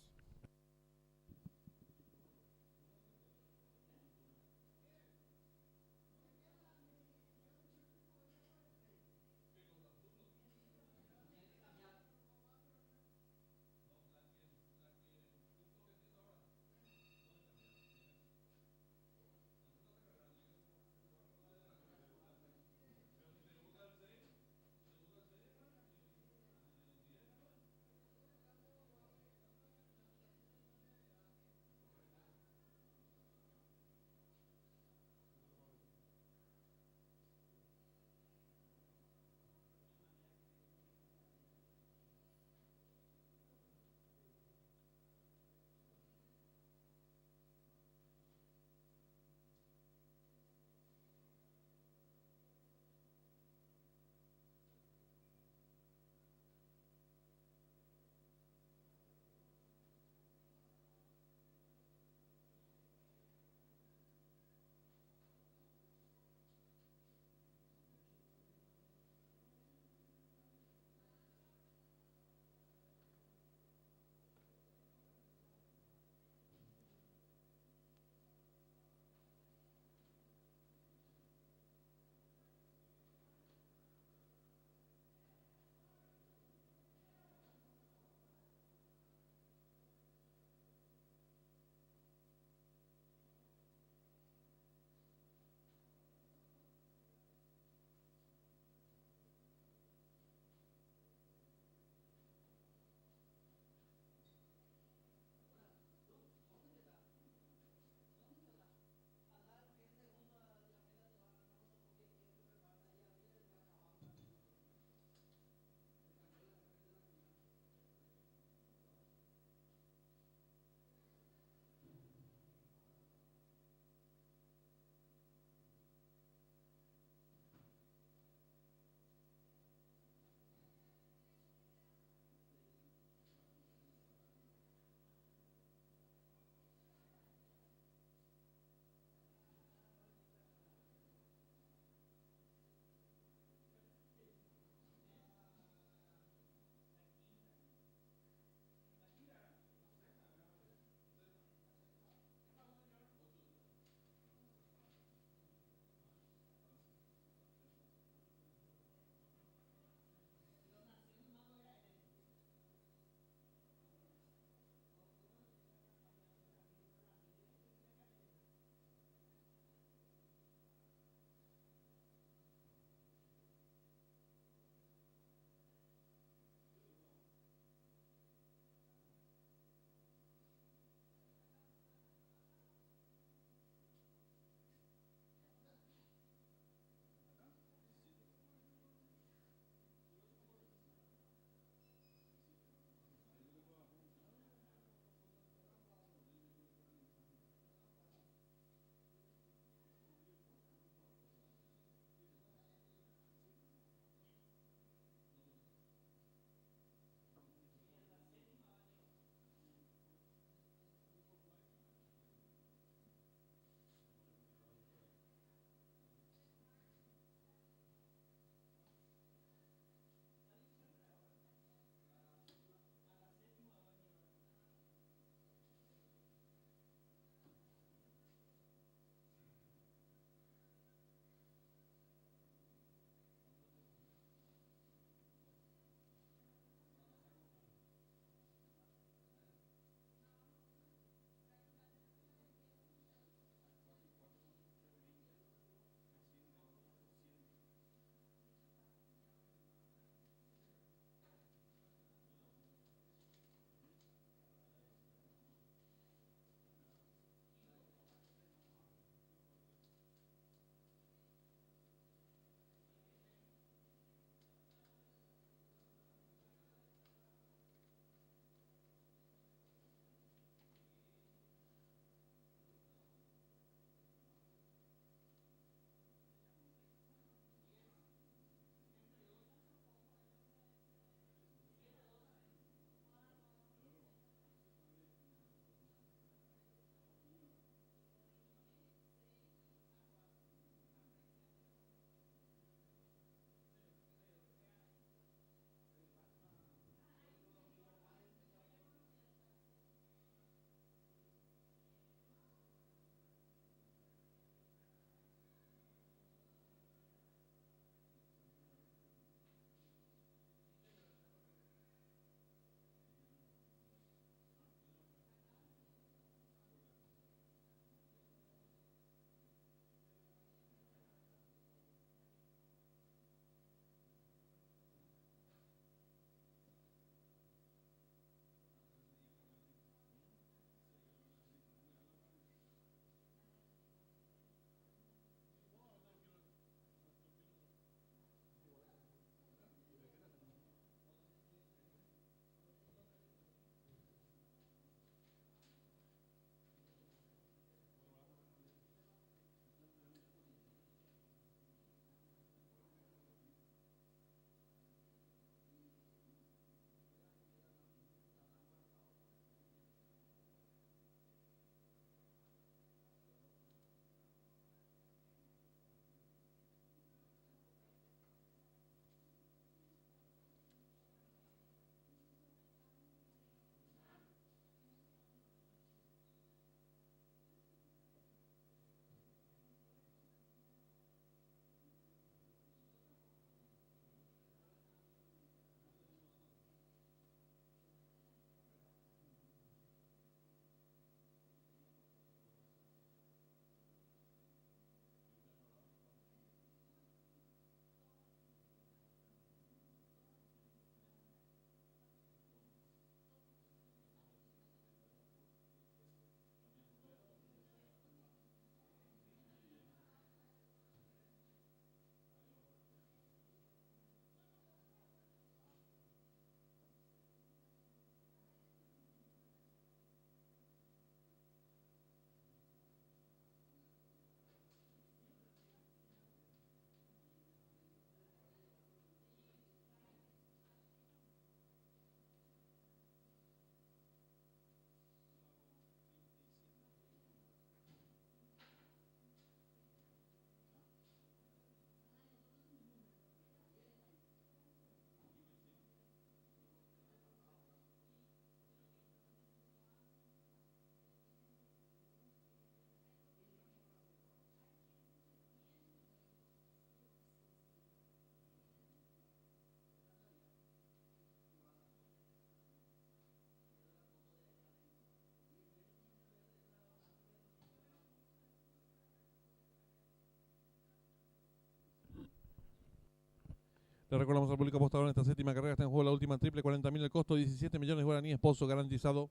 Le recordamos al público apostador en esta séptima carrera está en juego la última triple, 40.000 el costo, 17 millones de guaraníes, pozo garantizado.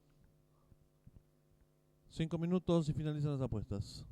5 minutos y finalizan las apuestas.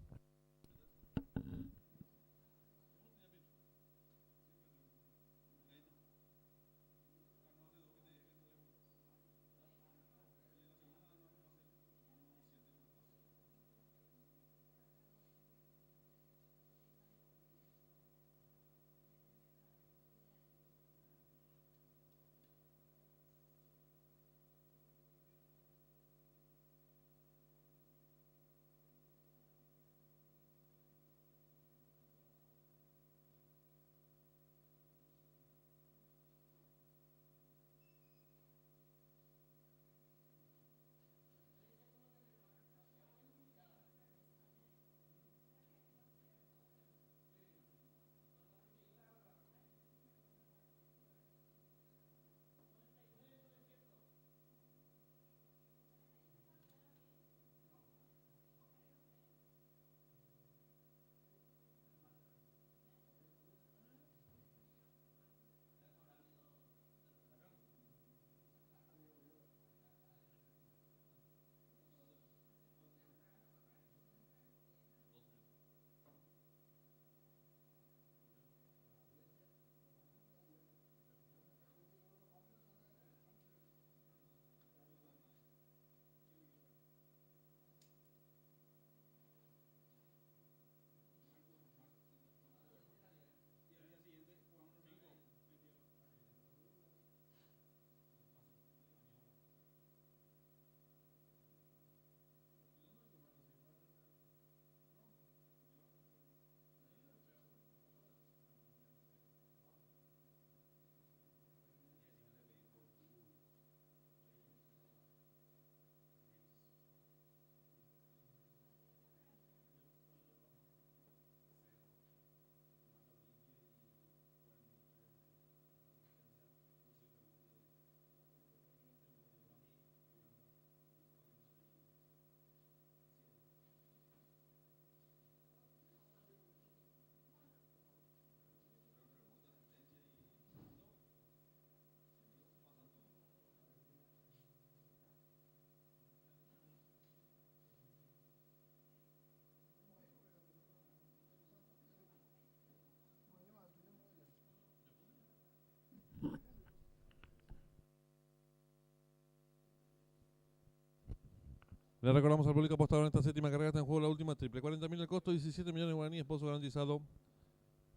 Le recordamos al público apostador en esta séptima carrera está en juego la última triple, 40.000 el costo, 17 millones de guaraníes, pozo garantizado.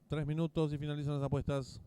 3 minutos y finalizan las apuestas.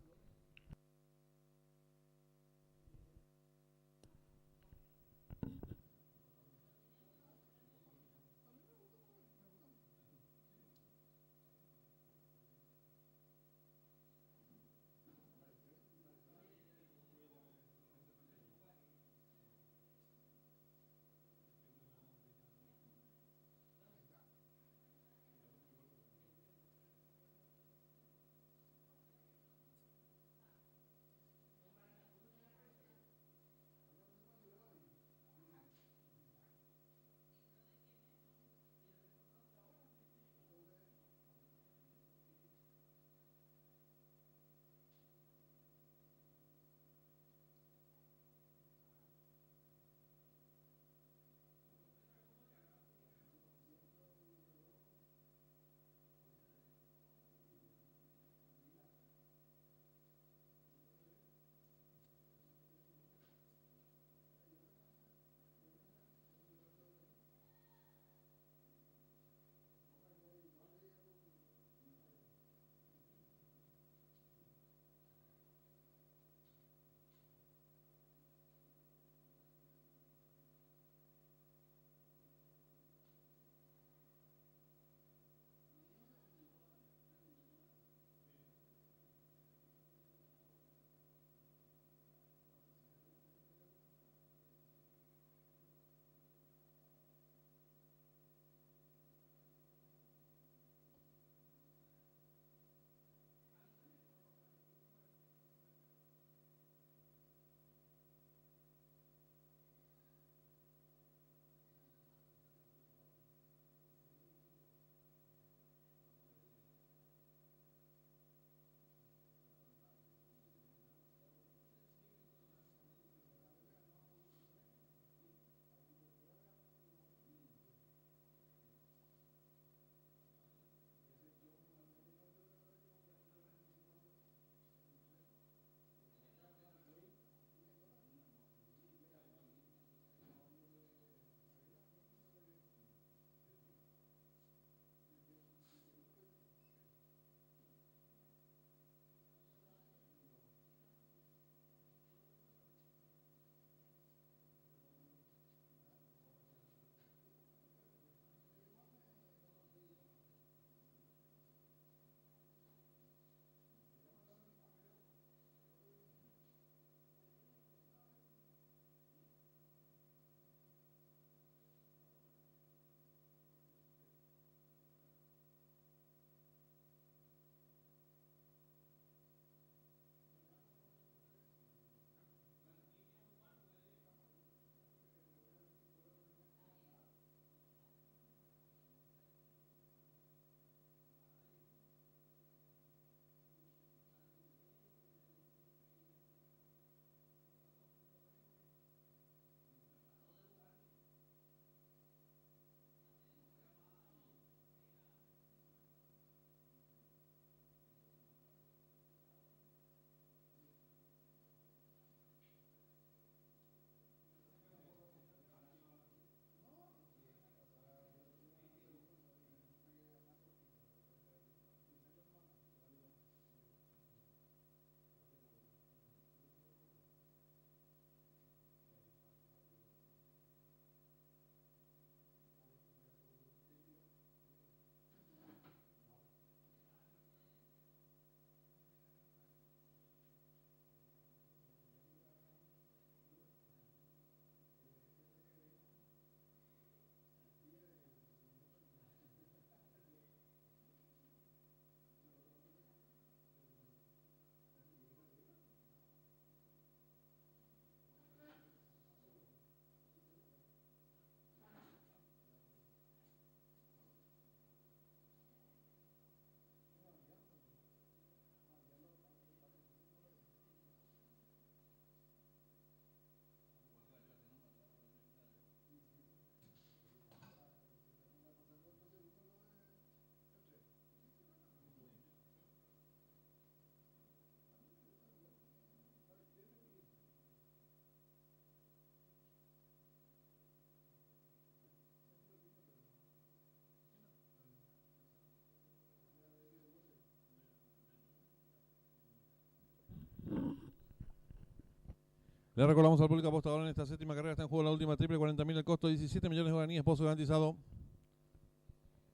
Le recordamos al público apostador en esta séptima carrera está en juego la última triple, 40.000 el costo, 17 millones de guaraníes, pozo garantizado.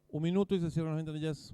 1 minuto y se cierran las ventanillas.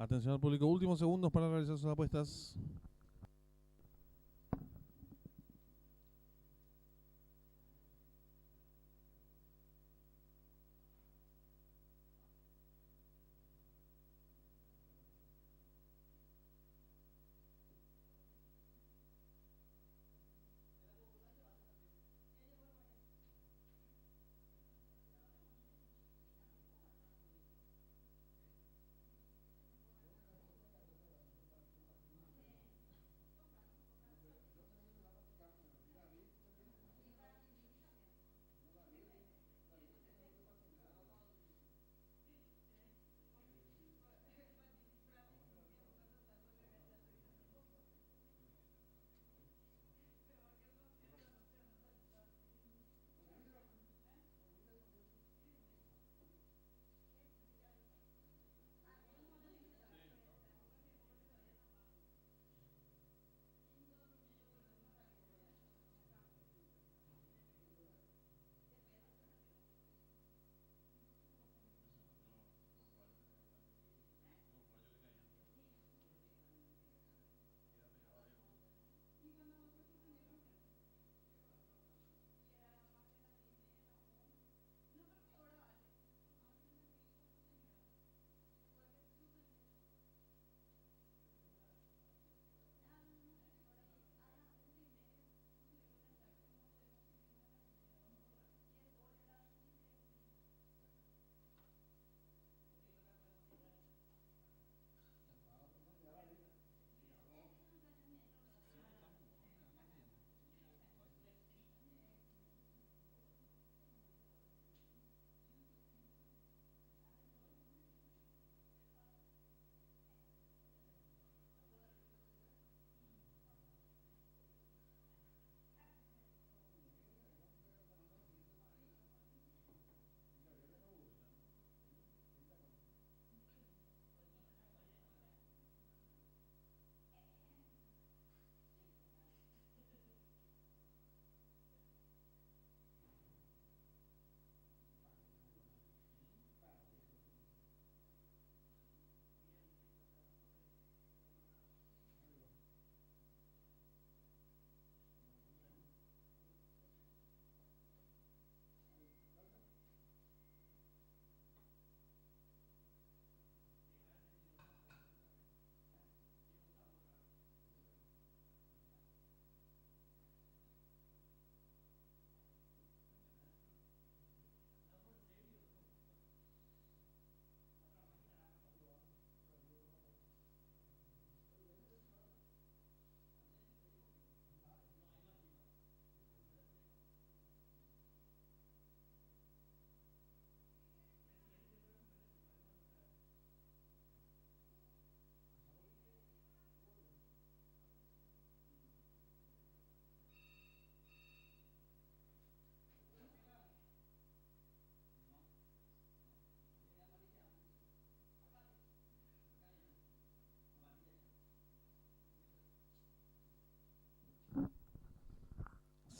Atención al público, últimos segundos para realizar sus apuestas.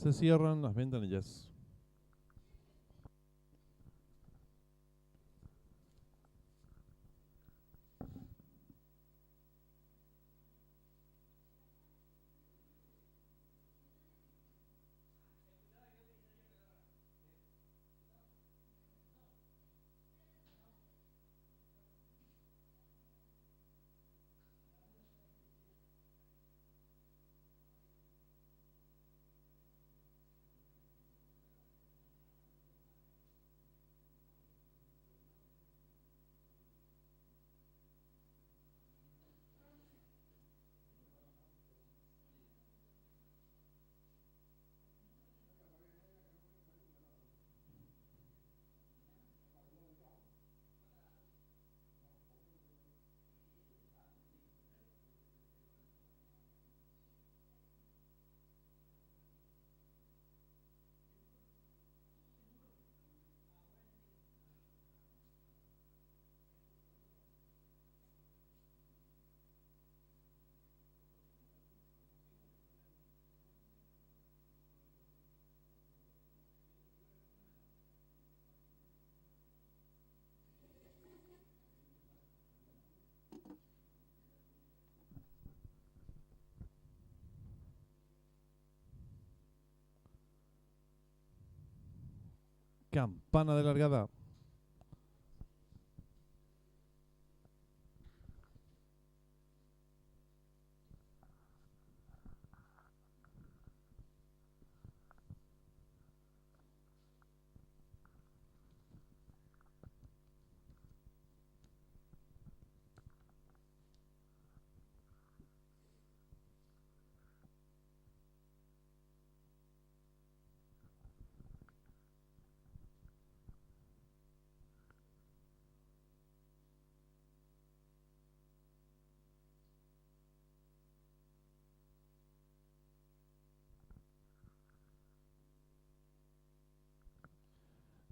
Se cierran las ventanillas. Campana de largada.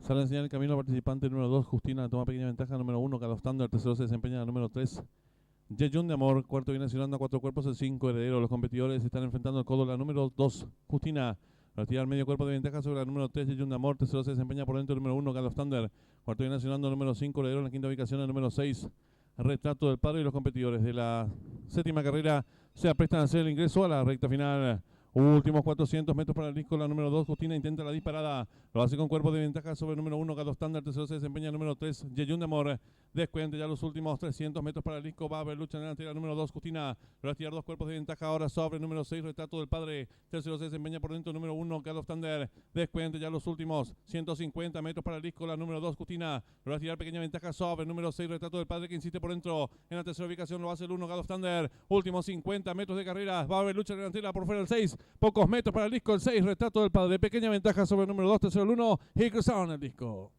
Sale a enseñar el camino al participante número 2, Justina, toma pequeña ventaja. Número 1, Carlos Thunder. Tercero se desempeña la número 3, Yeyun de Amor. Cuarto viene accionando a 4 cuerpos el 5, Heredero. Los competidores están enfrentando el codo la número 2, Justina. Retirar medio cuerpo de ventaja sobre la número 3, Yeyun de Amor. Tercero se desempeña por dentro el número 1, Carlos Thunder. Cuarto viene accionando el número 5, Heredero. En la quinta ubicación el número 6, Retrato del Padre. Y los competidores de la séptima carrera se aprestan a hacer el ingreso a la recta final. Últimos 400 metros para el disco, la número 2, Justina intenta la disparada, lo hace con cuerpo de ventaja sobre el número 1, Carlos Thunder. Tercero se desempeña el número 3, Yeyun de Amor. Descuente ya los últimos 300 metros para el disco, va a haber lucha en la delantera, número 2, Justina, lo va a tirar 2 cuerpos de ventaja ahora sobre el número 6, Retrato del Padre. Tercero se desempeña por dentro el número 1, Carlos Thunder. Descuente ya los últimos 150 metros para el disco, la número 2, Justina, lo va a tirar pequeña ventaja sobre el número 6, Retrato del Padre, que insiste por dentro. En la tercera ubicación lo va a hacer el 1, Carlos Thunder. Últimos 50 metros de carrera, va a haber lucha en la delantera por fuera el 6, pocos metros para el disco, el 6, Retrato del Padre, pequeña ventaja sobre el número 2, tercero el 1 y cruzaron el disco.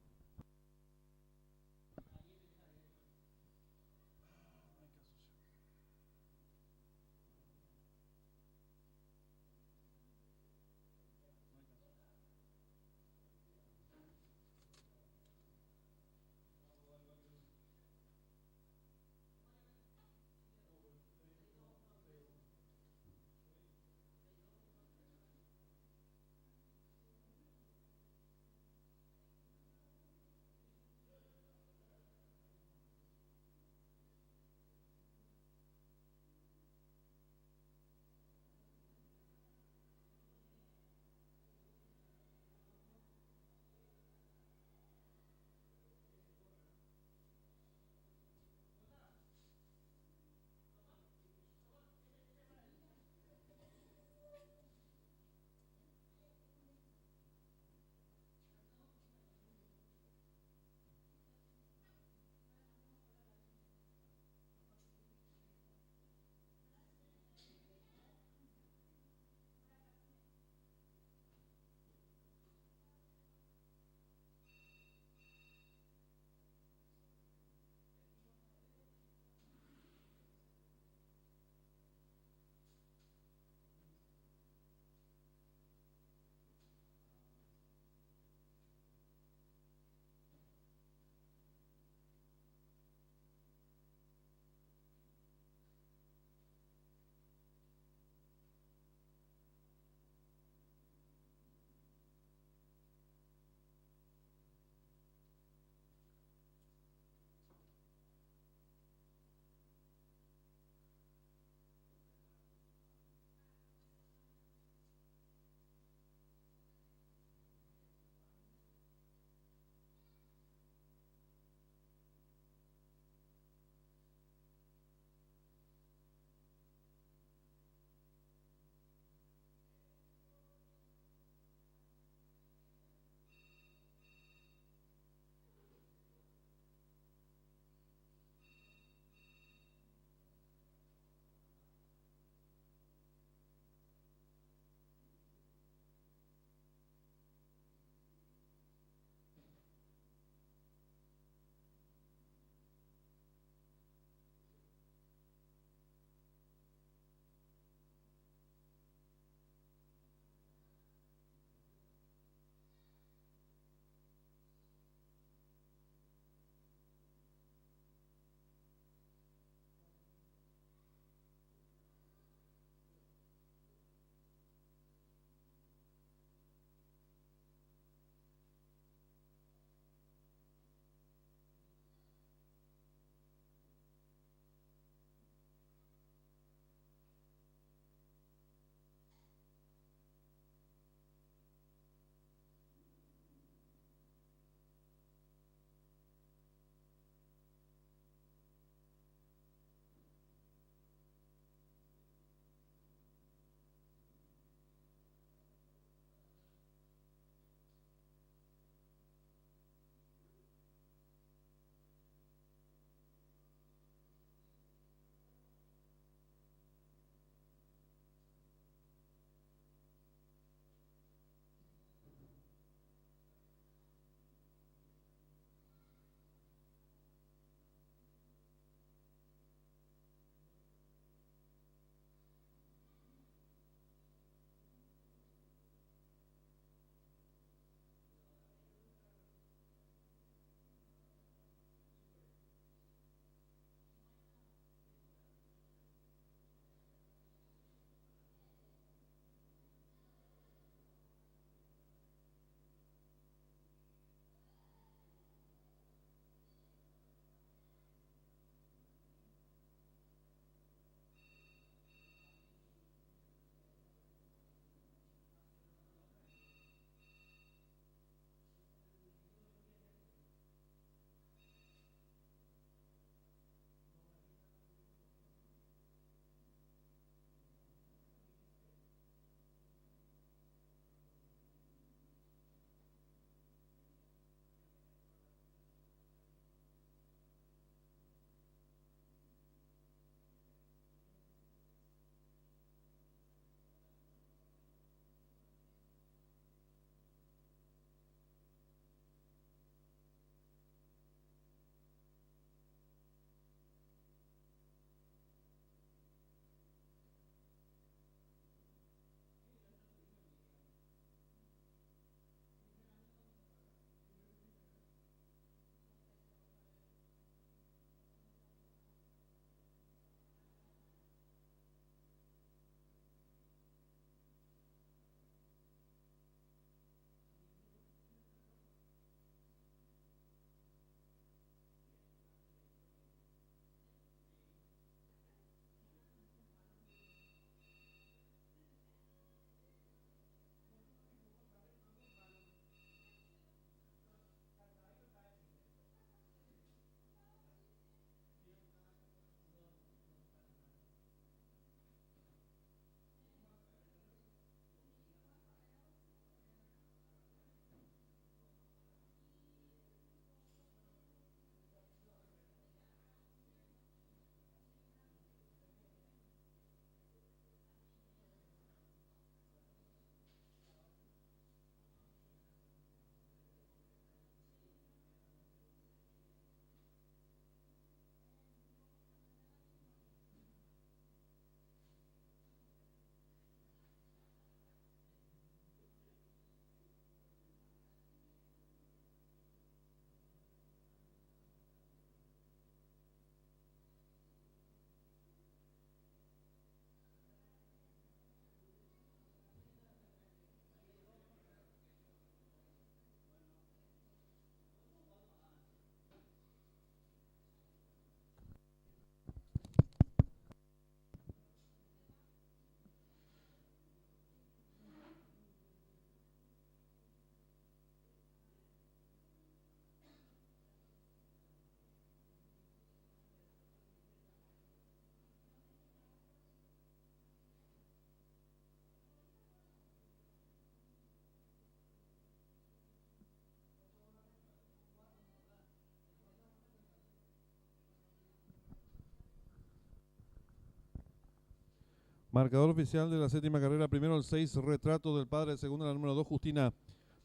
Marcador oficial de la séptima carrera. Primero el 6, Retrato del Padre. Segunda la número 2, Justina.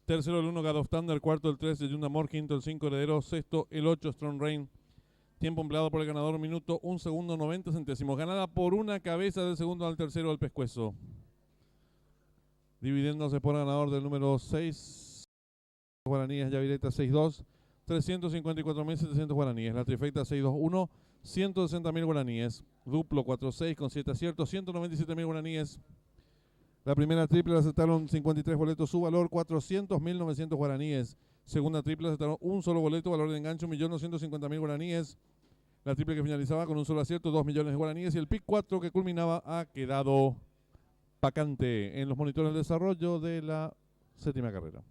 Tercero el 1, God of Thunder. Cuarto el 3, Yunda Amor. Quinto el 5, Heredero. Sexto el 8, Strong Rain. Tiempo empleado por el ganador, minuto 1 segundo 90 centésimos. Ganada por una cabeza del segundo al tercero al Pescuezo. Dividiéndose por ganador del número 6, guaraníes, Yavireta 6-2, 354.700 guaraníes. La trifecta 6-2-1, 160.000 guaraníes. Duplo 4-6 con 7 aciertos, 197.000 guaraníes. La primera triple la aceptaron 53 boletos, su valor 400.900 guaraníes. Segunda triple aceptaron un solo boleto, valor de enganche 1.250.000 guaraníes. La triple que finalizaba con un solo acierto, 2 millones de guaraníes. Y el pick 4 que culminaba ha quedado vacante en los monitores de desarrollo de la séptima carrera.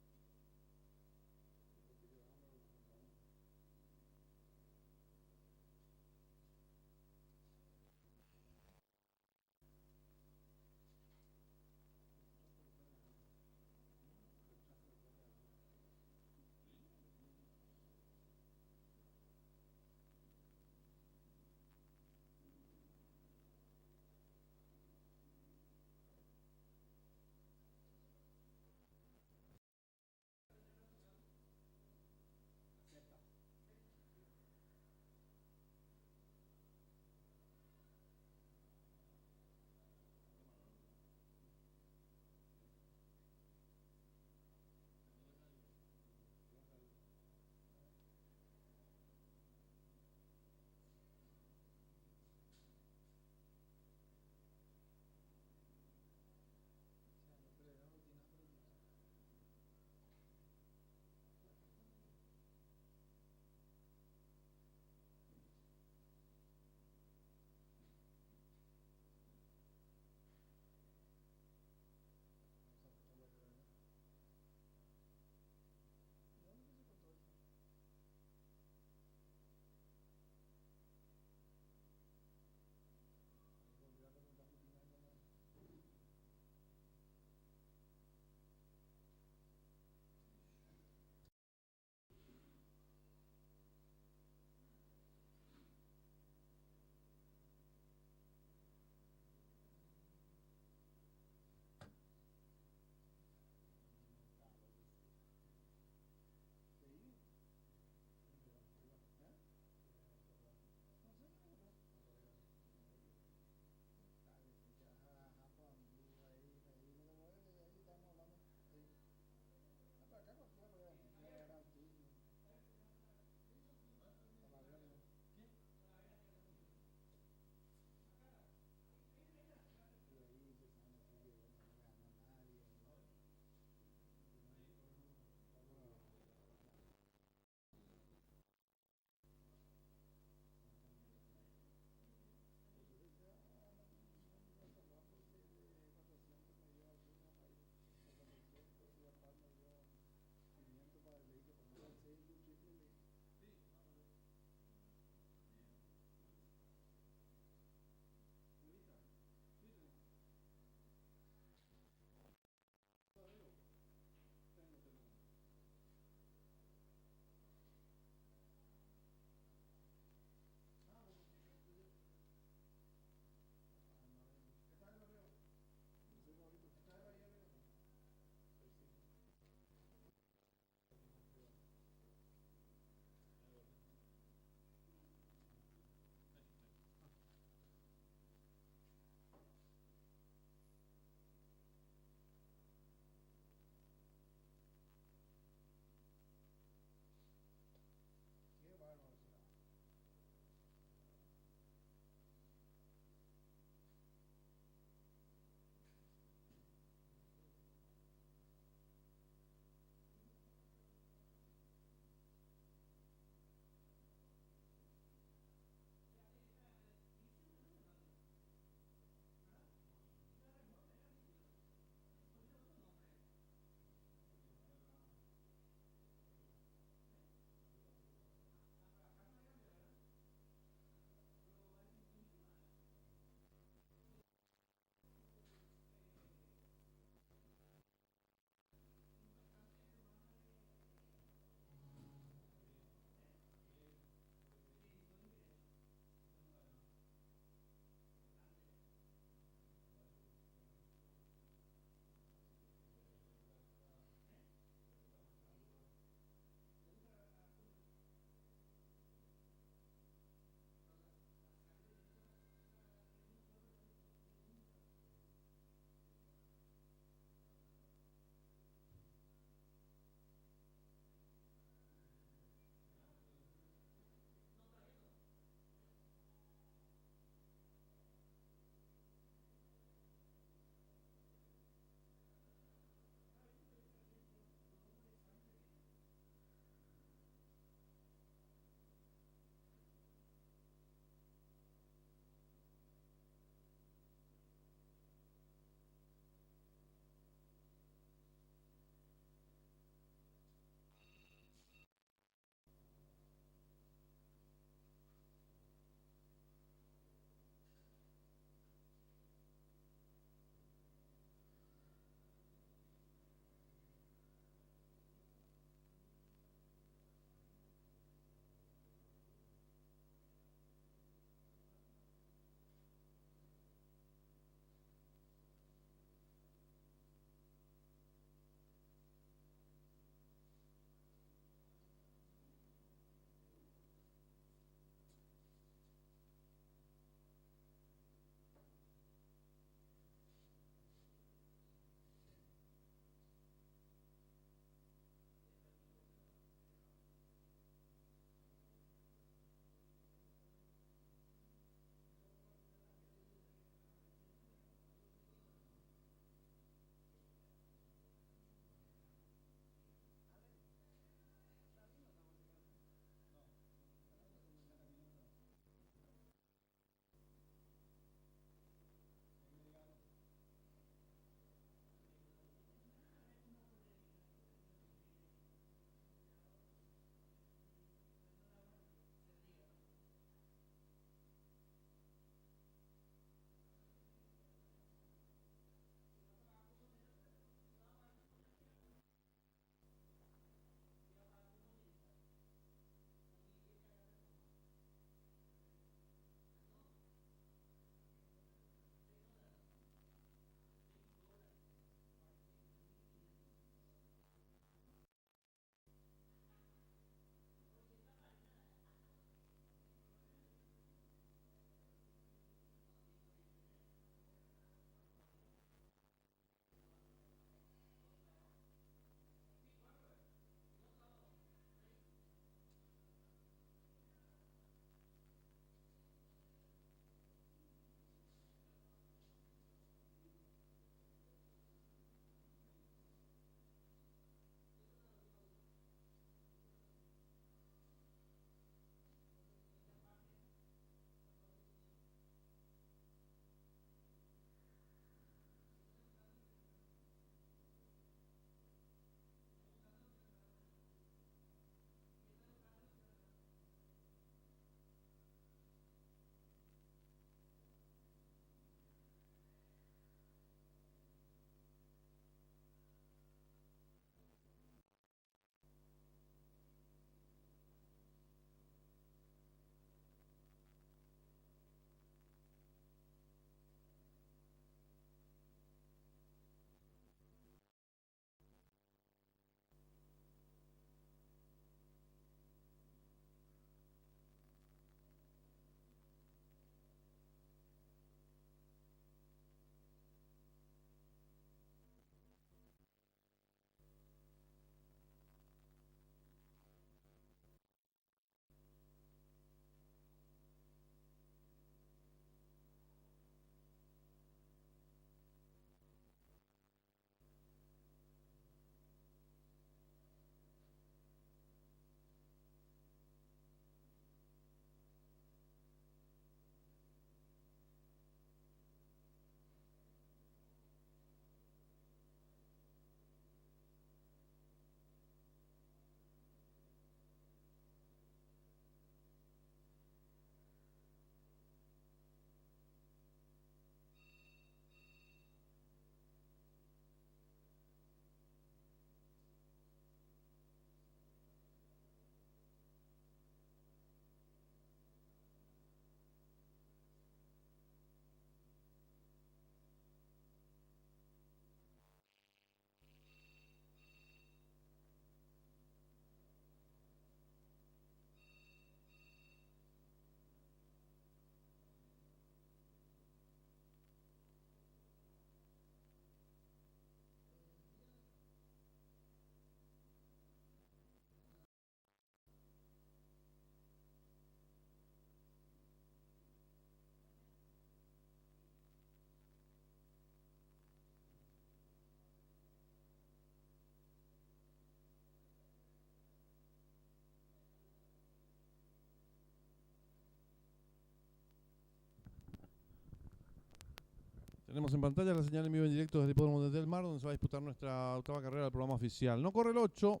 Tenemos en pantalla la señal en vivo en directo desde el Hipódromo de Del Mar, donde se va a disputar nuestra octava carrera del programa oficial. No corre el 8,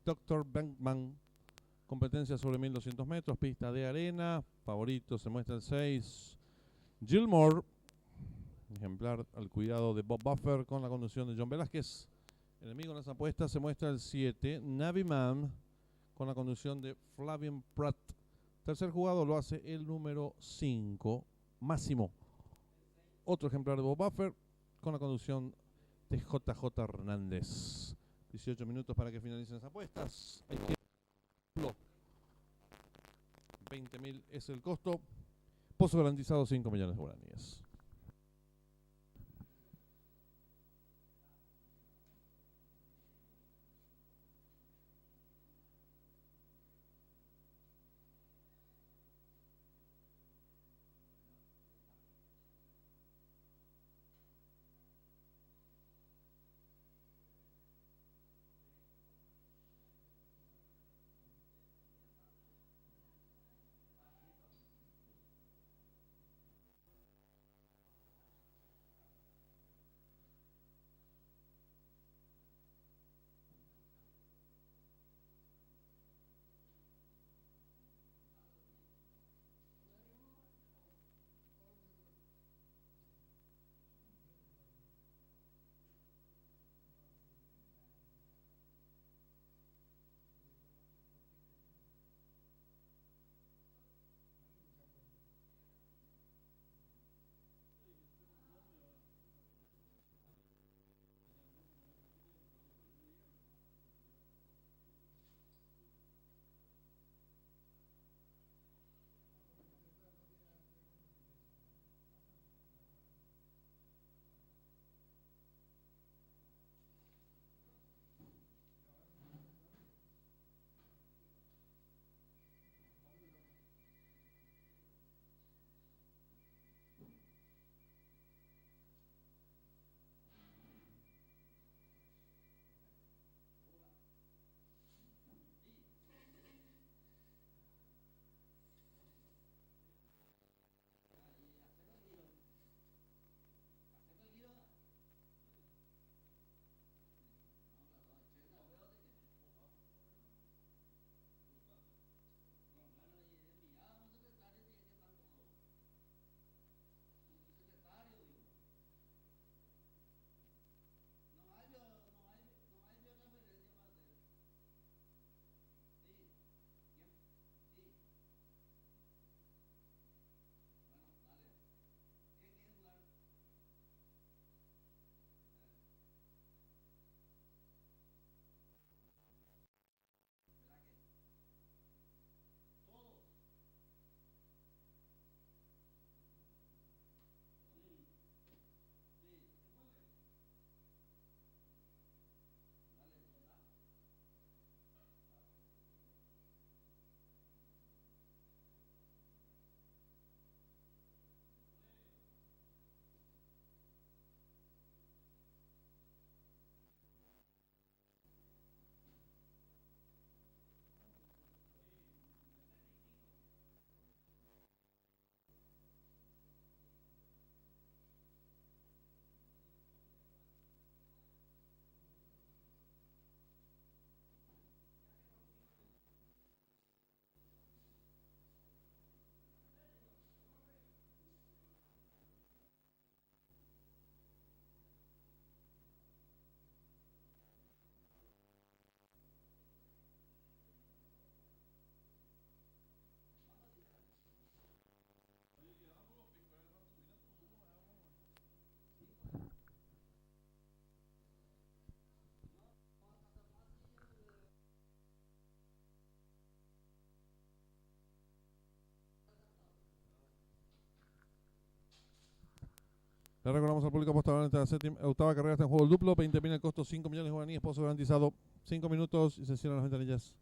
Dr. Bankman, competencia sobre 1200 metros, pista de arena. Favorito se muestra el 6, Gilmore, ejemplar al cuidado de Bob Buffer con la conducción de John Velázquez. Enemigo en las apuestas se muestra el 7, Naviman, con la conducción de Flavien Prat. Tercer jugado lo hace el número 5, Máximo. Otro ejemplar de Bob Buffer con la conducción de JJ Hernández. 18 minutos para que finalicen las apuestas. 20.000 es el costo. Pozo garantizado 5 millones de guaraníes. Le recordamos al público apostador en esta octava carrera está en juego el duplo, 20.000 el costo, 5 millones de guaraníes, pozo garantizado, 5 minutos y se cierran las ventanillas.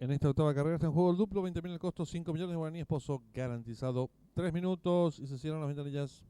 En esta octava carrera está en juego el duplo, 20.000 el costo, 5 millones de guaraníes, pozo garantizado 3 minutos y se cierran las ventanillas.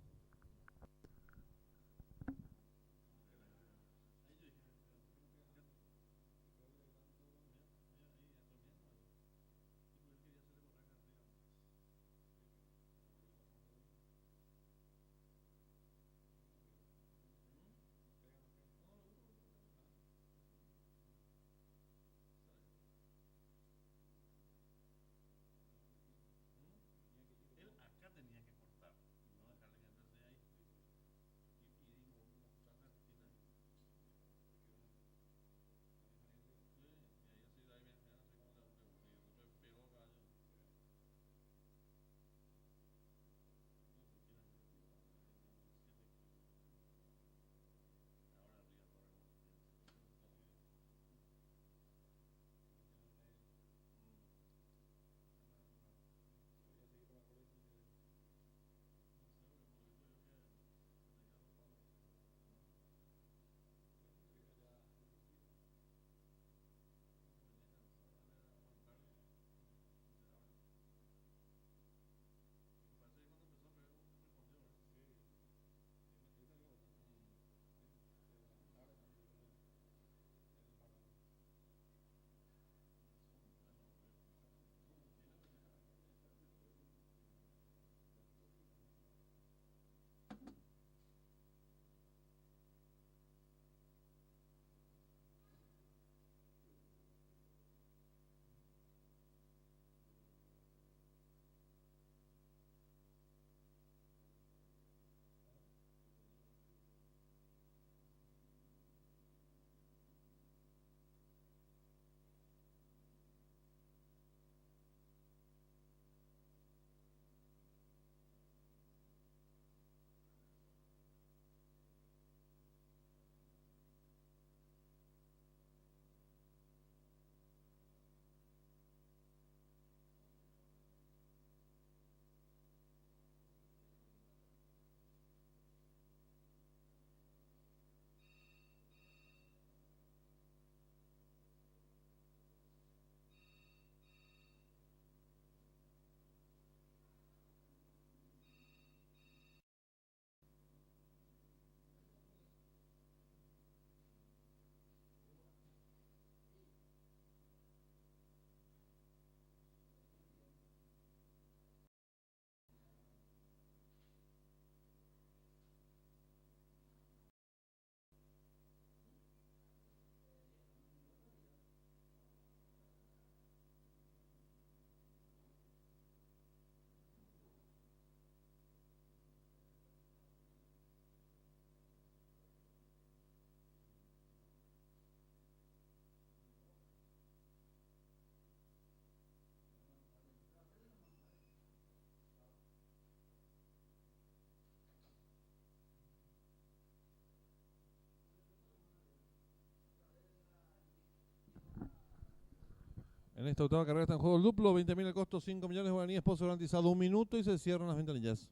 En esta octava carrera está en juego el duplo, 20.000 el costo, 5 millones de guaraníes, pozo garantizado 1 minuto y se cierran las ventanillas.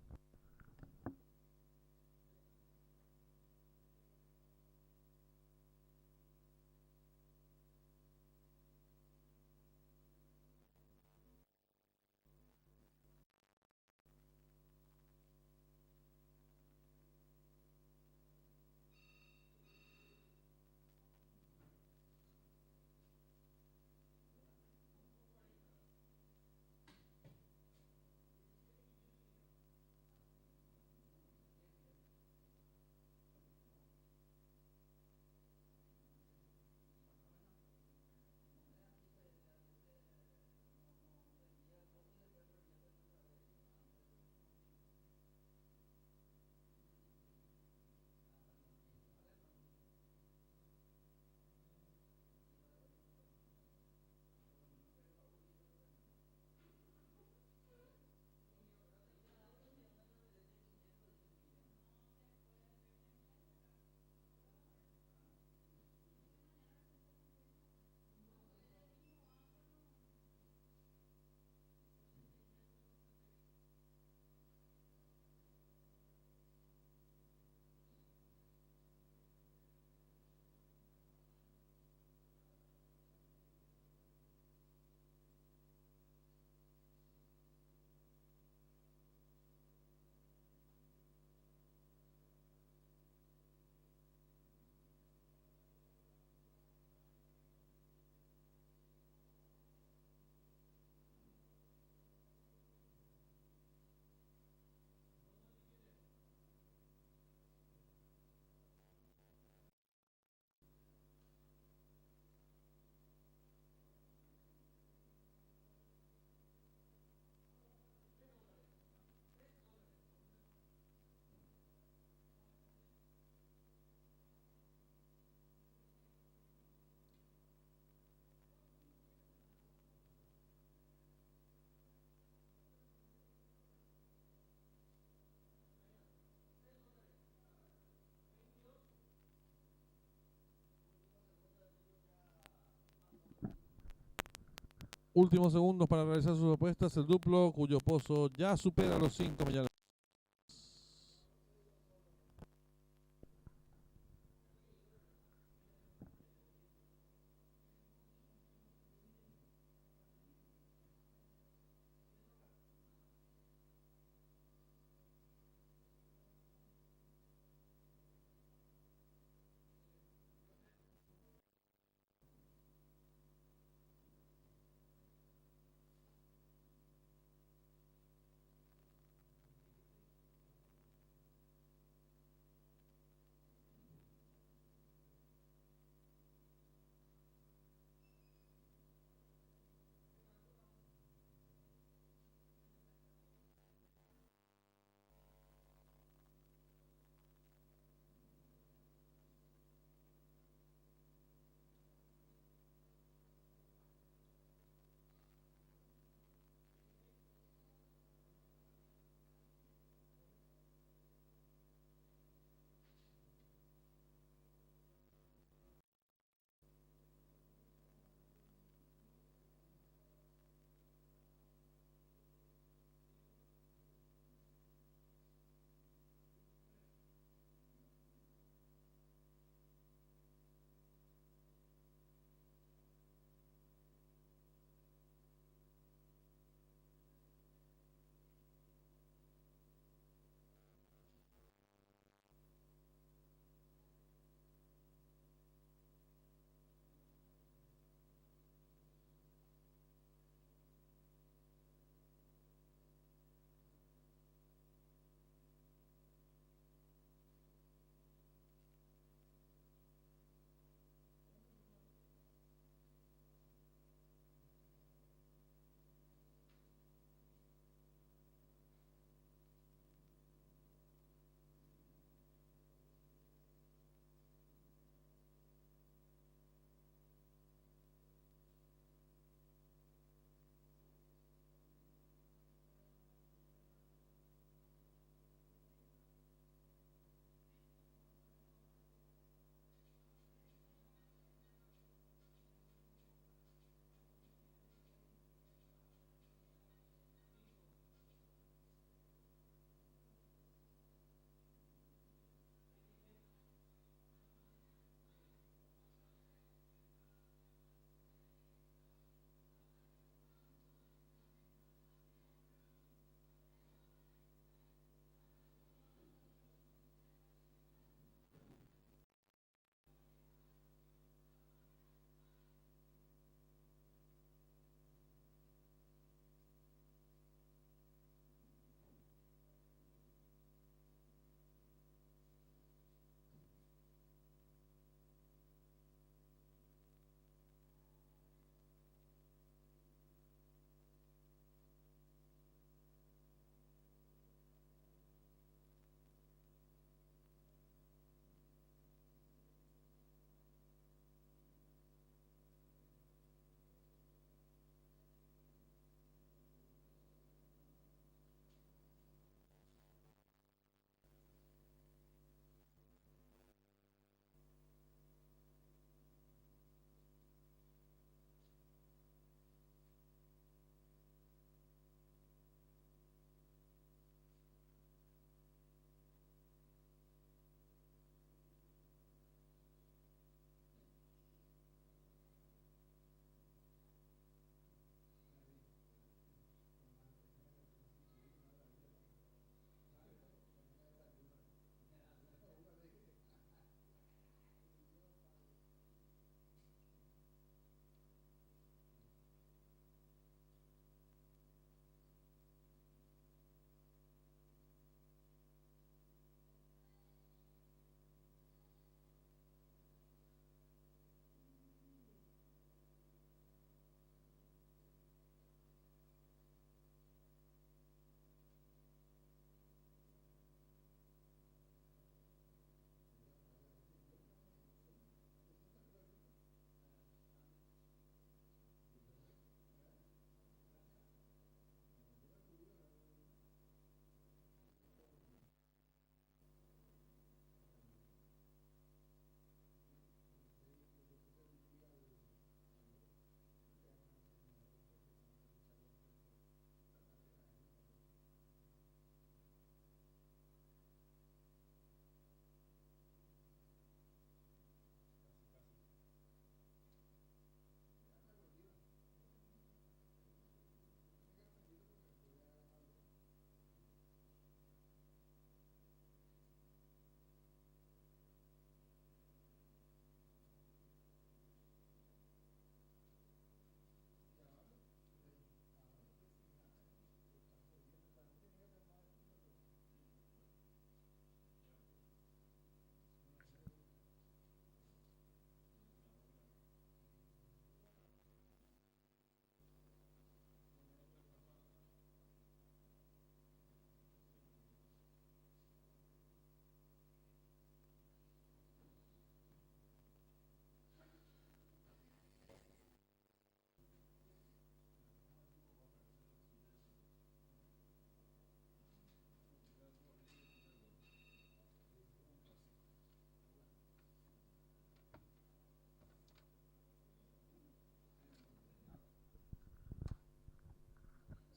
Últimos segundos para realizar sus apuestas. El duplo, cuyo pozo ya supera los 5 millones.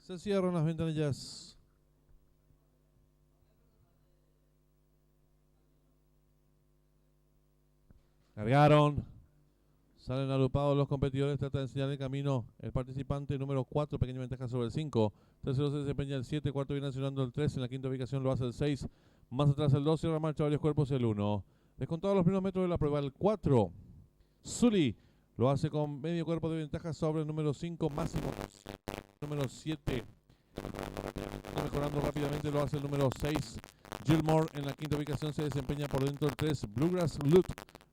Se cierran las ventanillas. Cargaron. Salen agrupados los competidores. Trata de enseñar el camino el participante número 4. Pequeña ventaja sobre el 5. Tercero se desempeña el 7. Cuarto viene accionando el 3. En la quinta ubicación lo hace el 6. Más atrás el 2. Cierra la marcha varios cuerpos el 1. Descontados los primeros metros de la prueba el 4. Sully lo hace con medio cuerpo de ventaja sobre el número 5. Máximo número 7. Mejorando rápidamente lo hace el número 6. Gilmore en la quinta ubicación se desempeña por dentro el 3. Bluegrass Loot.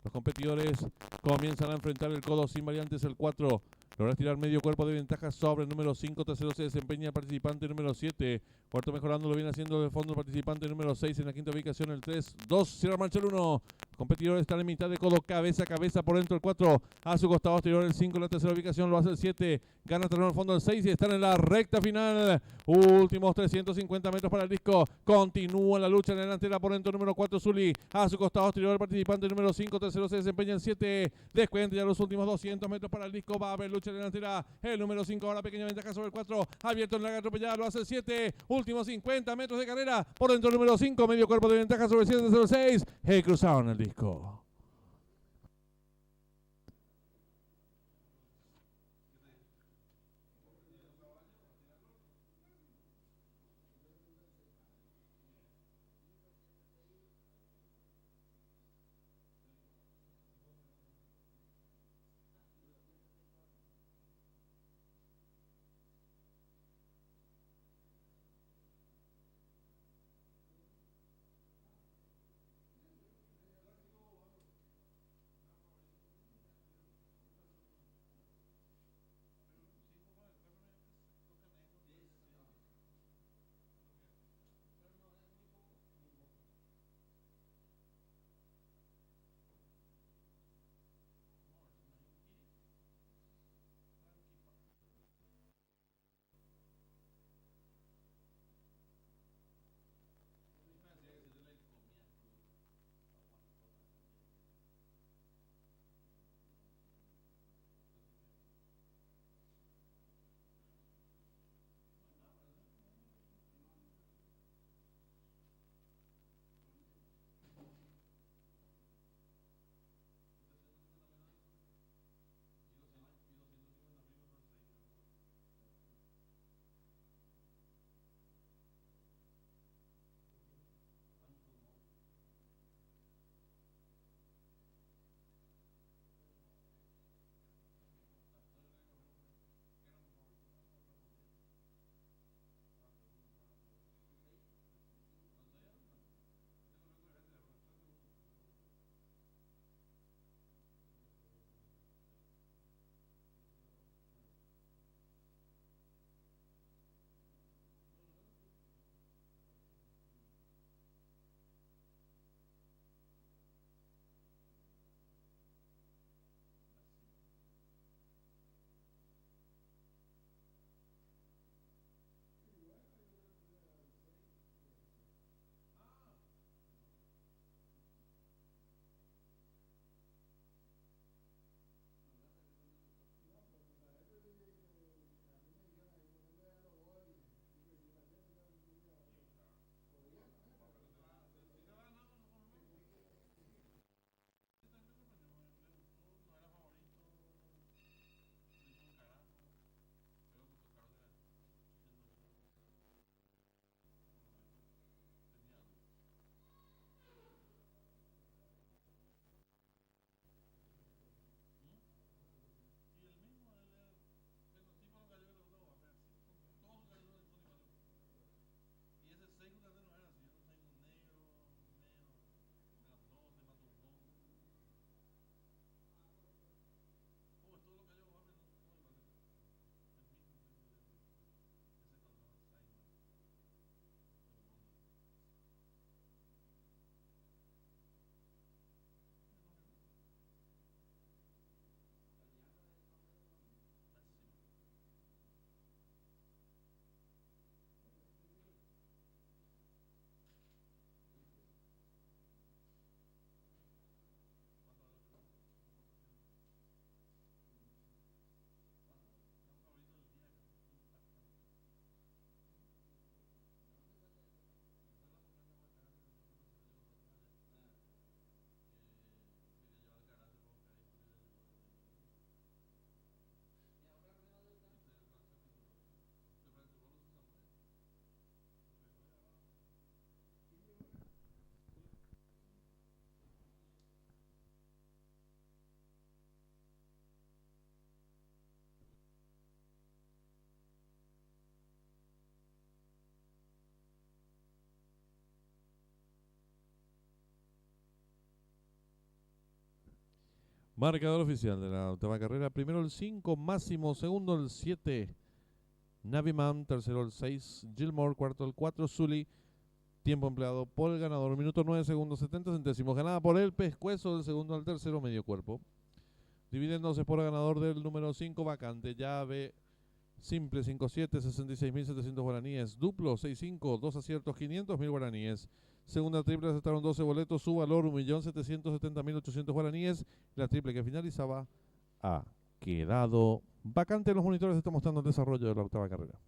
Los competidores comienzan a enfrentar el codo sin variantes el 4. Logra estirar medio cuerpo de ventaja sobre el número 5. Tercero se desempeña el participante número 7. Cuarto mejorando lo viene haciendo de fondo el participante número 6. En la quinta ubicación el 3. 2. Cierra marcha el 1. Los competidores están en mitad de codo, cabeza a cabeza por dentro el 4. A su costado exterior el 5. En la tercera ubicación lo hace el 7. Gana terreno al fondo el 6 y están en la recta final. Últimos 350 metros para el disco. Continúa la lucha en la delantera por dentro el número 4 Sully. A su costado exterior el participante número 5. Tercero se desempeña el 7. Descuenta ya los últimos 200 metros para el disco. Va a haber lucha en la delantera. El número 5 ahora pequeña ventaja sobre el 4. Abierto en la atropellada lo hace el 7. Últimos 50 metros de carrera por dentro el número 5. Medio cuerpo de ventaja sobre el 7. Tercero 6. Cruzaron el disco. Marcador oficial de la octava carrera. Primero el 5, Máximo. Segundo el 7, Naviman. Tercero el 6, Gilmore. Cuarto el 4, Sully. Tiempo empleado por el ganador, minuto 9 segundos 70 centésimos. Ganada por el Pescuezo, del segundo al tercero, medio cuerpo. Dividiéndose por el ganador del número 5, Vacante. Llave simple 5-7, 66.700 guaraníes. Duplo 6-5, 2 aciertos, 500.000 guaraníes. Segunda triple aceptaron 12 boletos, su valor 1.770.800 guaraníes. La triple que finalizaba ha quedado vacante. En los monitores está mostrando el desarrollo de la octava carrera.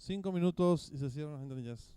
5 minutos y se cierran las ventanillas.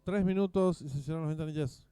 Tres minutos y se cierran las ventanillas.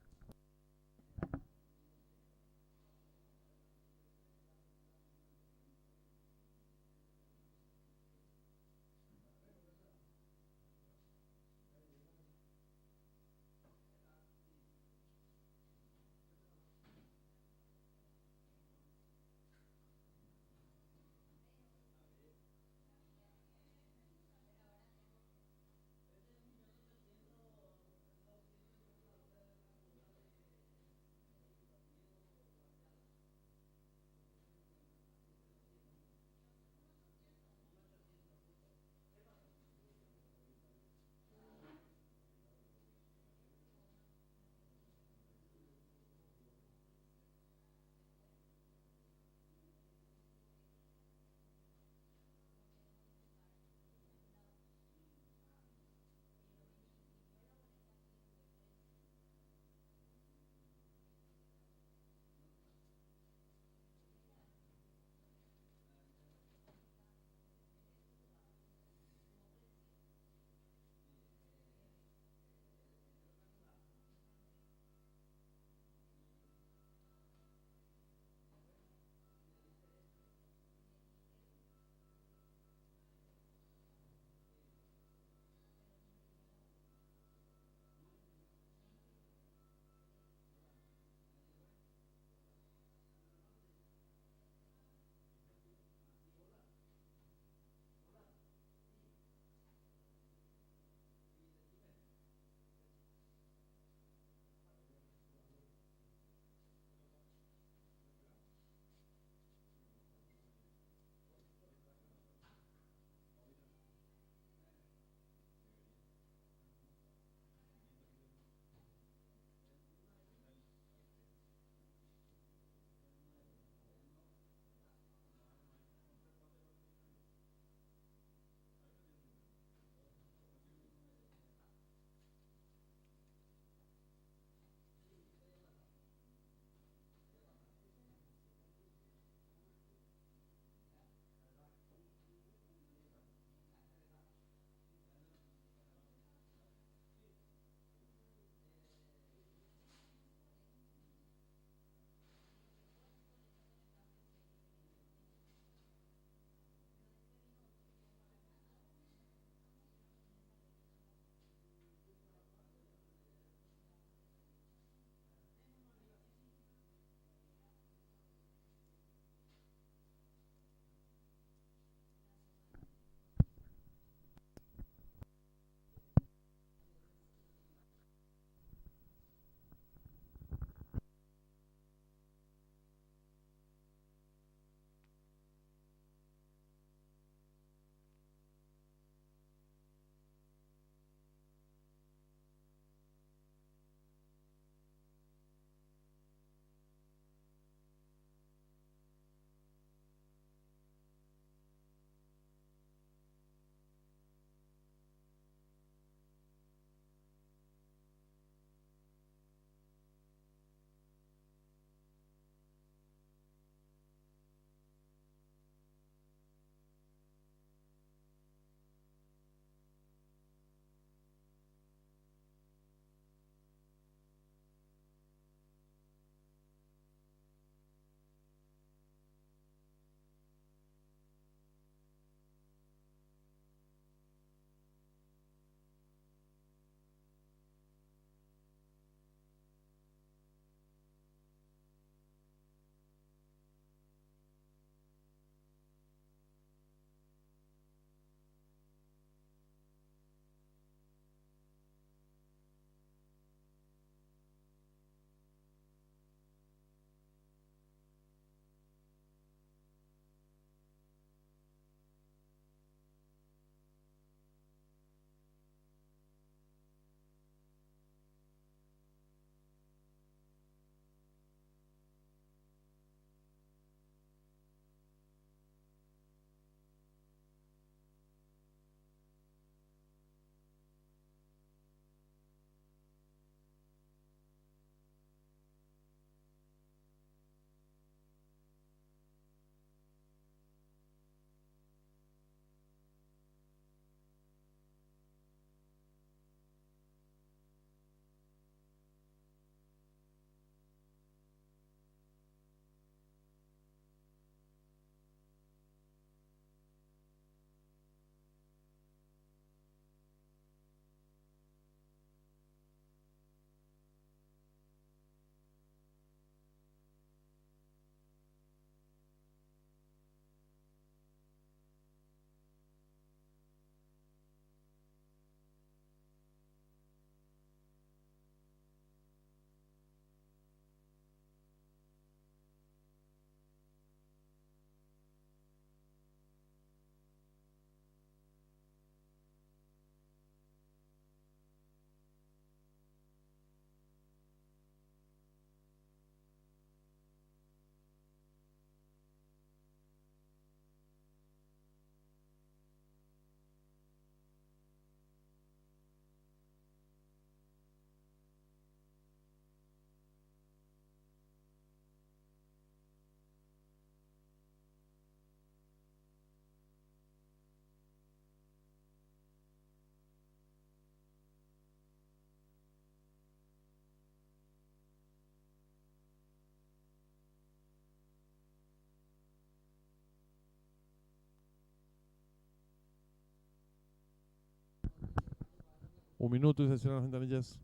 Un minuto y se cierran las ventanillas.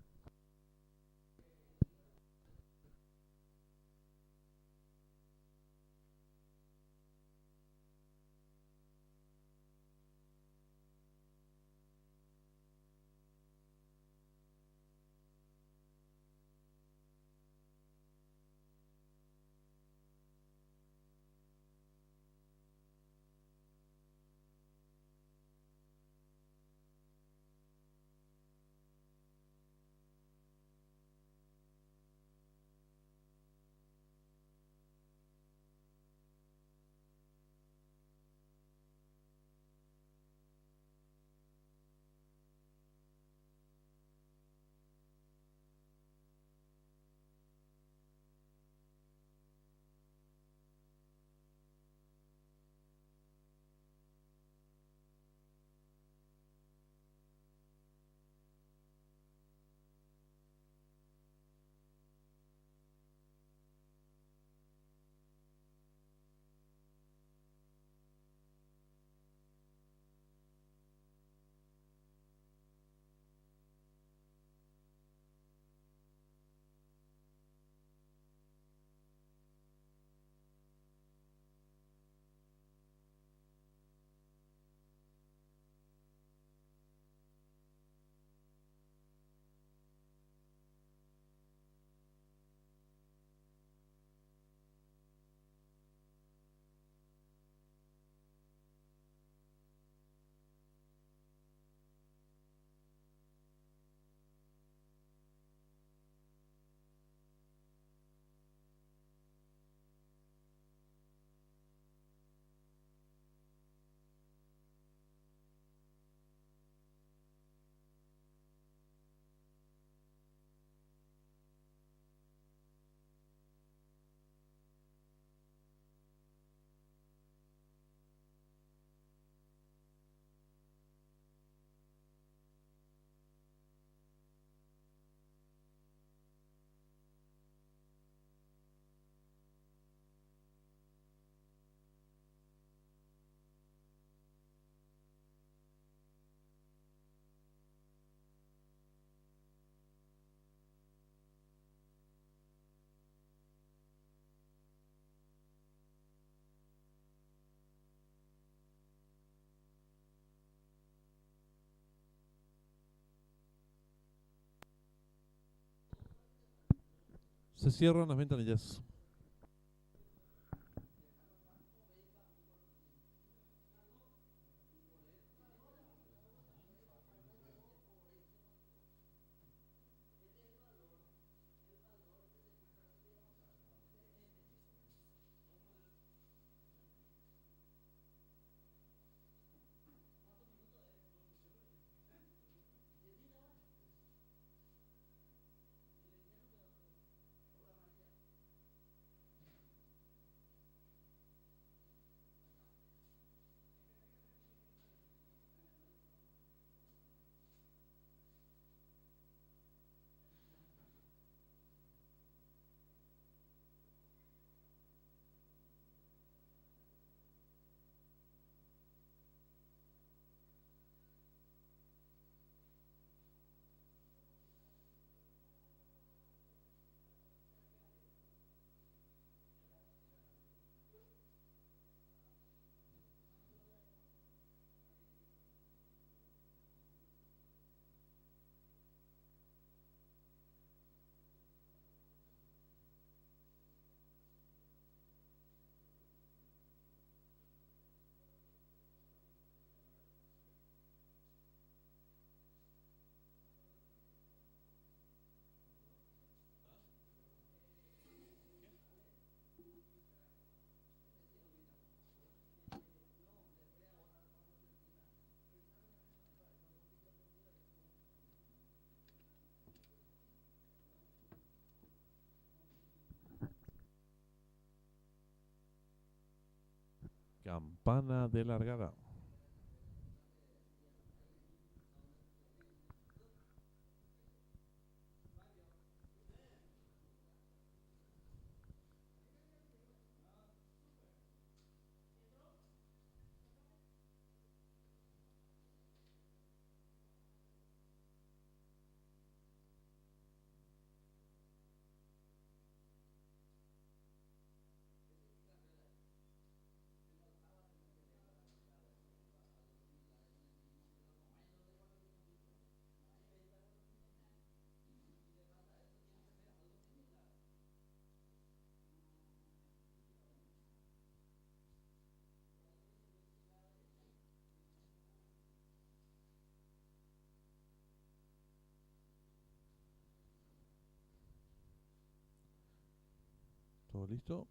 Se cierran las ventanillas. Campana de largada. Todo listo.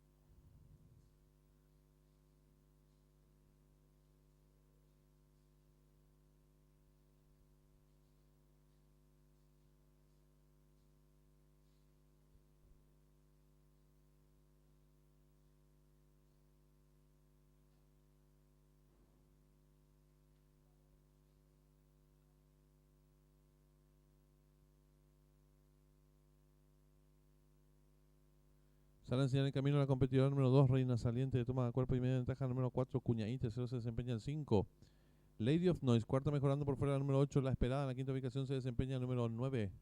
Sale a enseñar el camino a la competidora número 2, Reina Saliente de toma de cuerpo y media ventaja, número 4, Cuñaí, tercero se desempeña el 5. Lady of Noise, cuarta mejorando por fuera, la número 8, La Esperada, en la quinta ubicación se desempeña el número 9.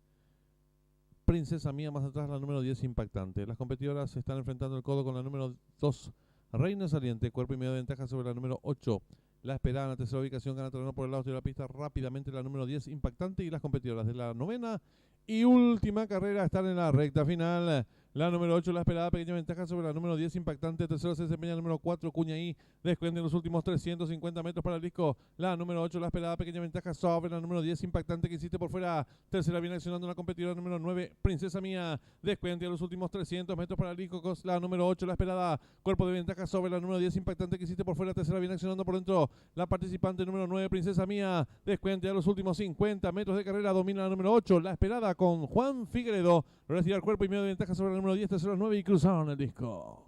Princesa Mía, más atrás la número 10, Impactante. Las competidoras se están enfrentando el codo con la número 2, Reina Saliente, cuerpo y media ventaja sobre la número 8. La Esperada en la tercera ubicación gana terreno por el lado de la pista rápidamente la número 10, Impactante, y las competidoras de la novena y última carrera están en la recta final. La número 8, La Esperada, pequeña ventaja sobre la número 10, Impactante. Tercero se desempeña el número 4, Cuñaí. Descuenta en los últimos 350 metros para el disco. La número 8, La Esperada, pequeña ventaja sobre la número 10, Impactante, que insiste por fuera. Tercera viene accionando la competidora número 9, Princesa Mía. Descuenta en los últimos 300 metros para el disco. La número 8, La Esperada. Cuerpo de ventaja sobre la número 10, Impactante, que insiste por fuera. Tercera viene accionando por dentro. La participante número 9, Princesa Mía. Descuenta en los últimos 50 metros de carrera. Domina la número 8, La Esperada, con Juan Figueredo. Retirar cuerpo y medio de ventaja sobre la número 10, tercero 9 y cruzaron el disco.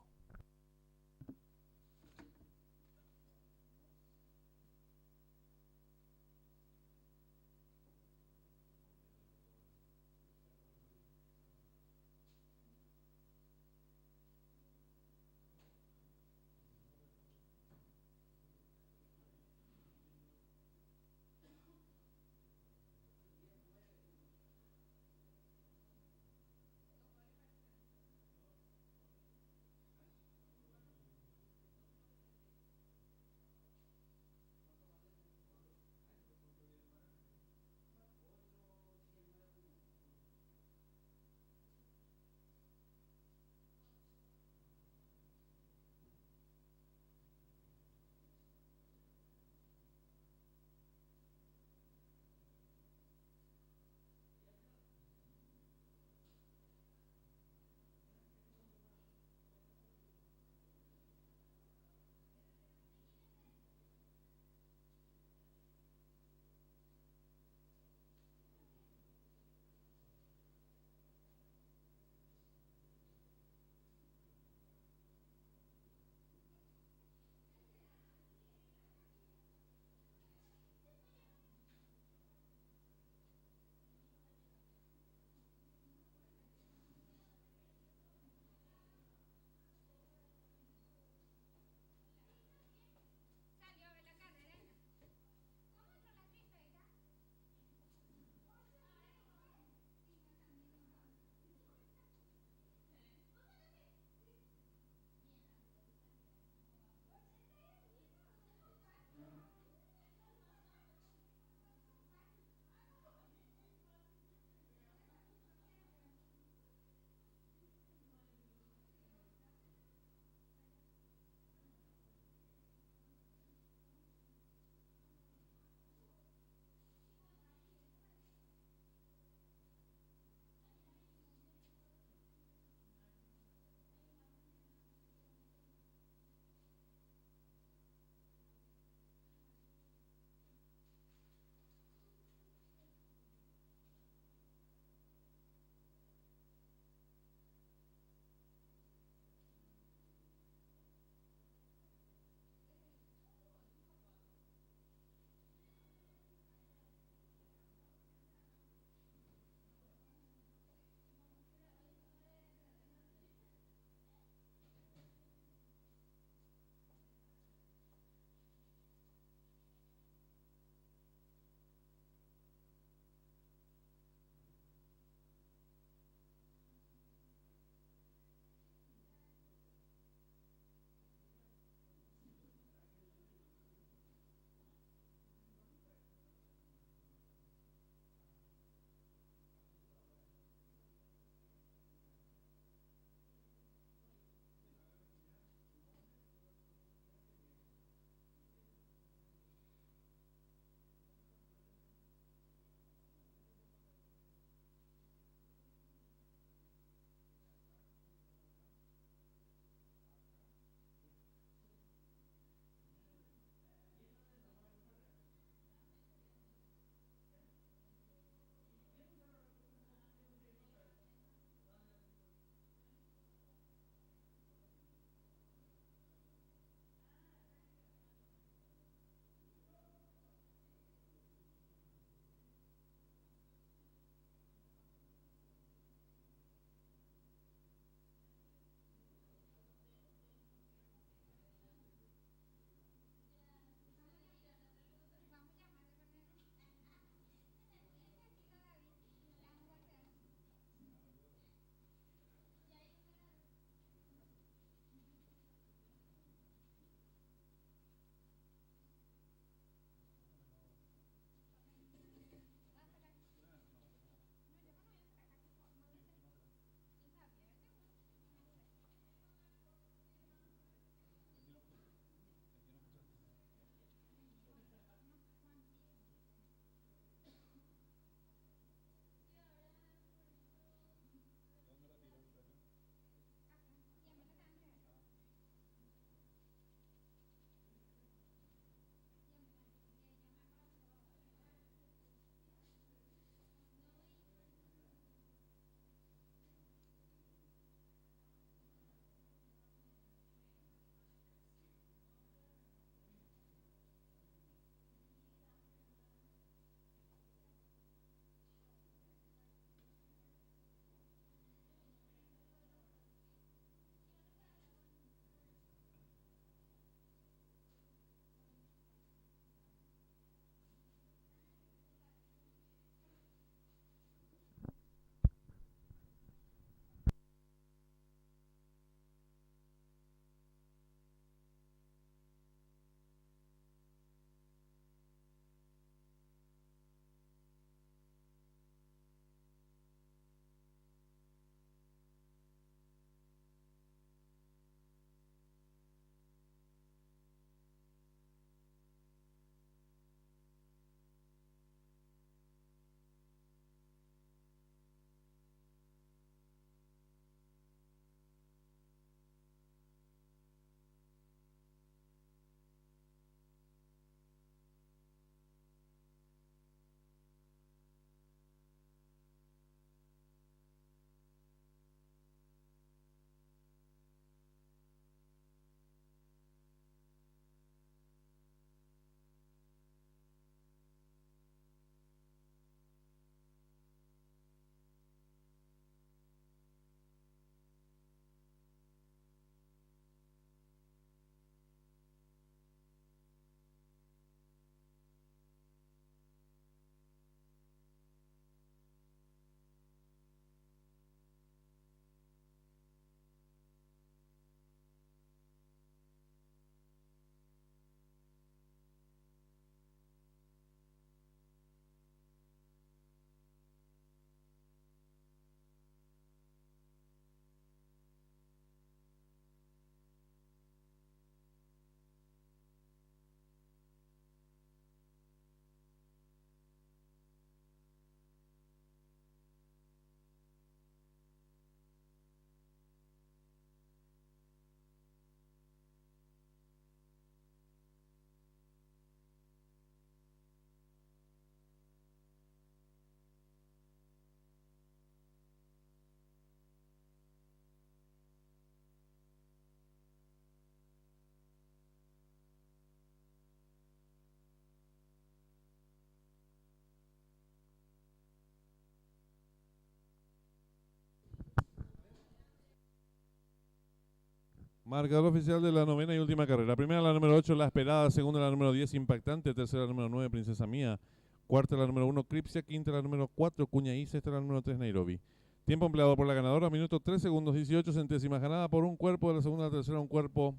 Marcador oficial de la novena y última carrera. Primera la número 8, La Esperada. Segunda la número 10, Impactante. Tercera la número 9, Princesa Mía. Cuarta la número 1, Cripsia. Quinta la número 4, Cuñaí. Sexta la número 3, Nairobi. Tiempo empleado por la ganadora, minuto 3 segundos 18 centésimas. Ganada por un cuerpo, de la segunda a la tercera un cuerpo.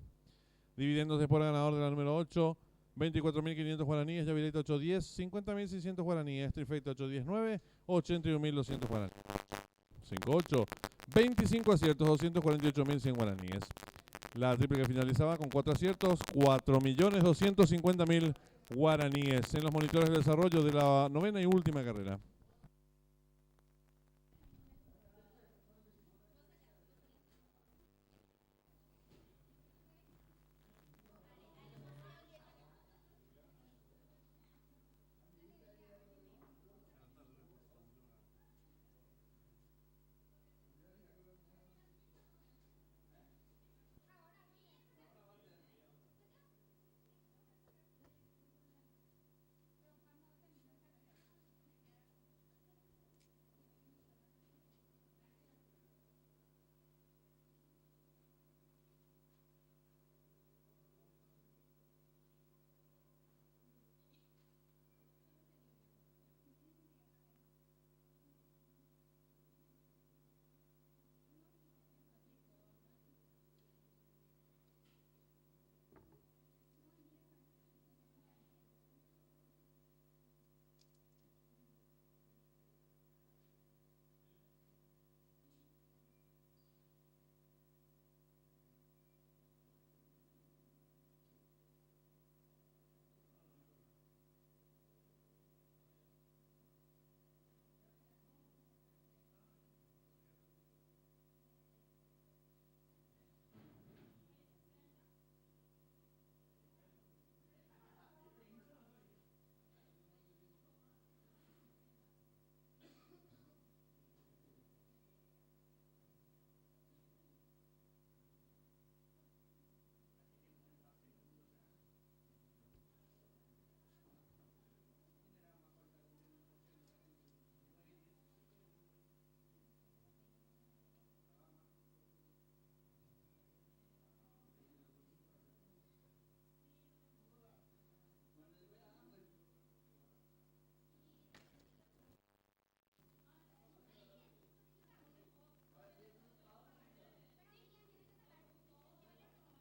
Dividiéndose por el ganador de la número 8, 24.500 guaraníes. Yavireta 810, 50.600 guaraníes. Trifecta 819, 81.200 guaraníes. 5-8, 25 aciertos, 248.100 guaraníes. La triple que finalizaba con 4 aciertos, 4.250.000 guaraníes en los monitores de desarrollo de la novena y última carrera.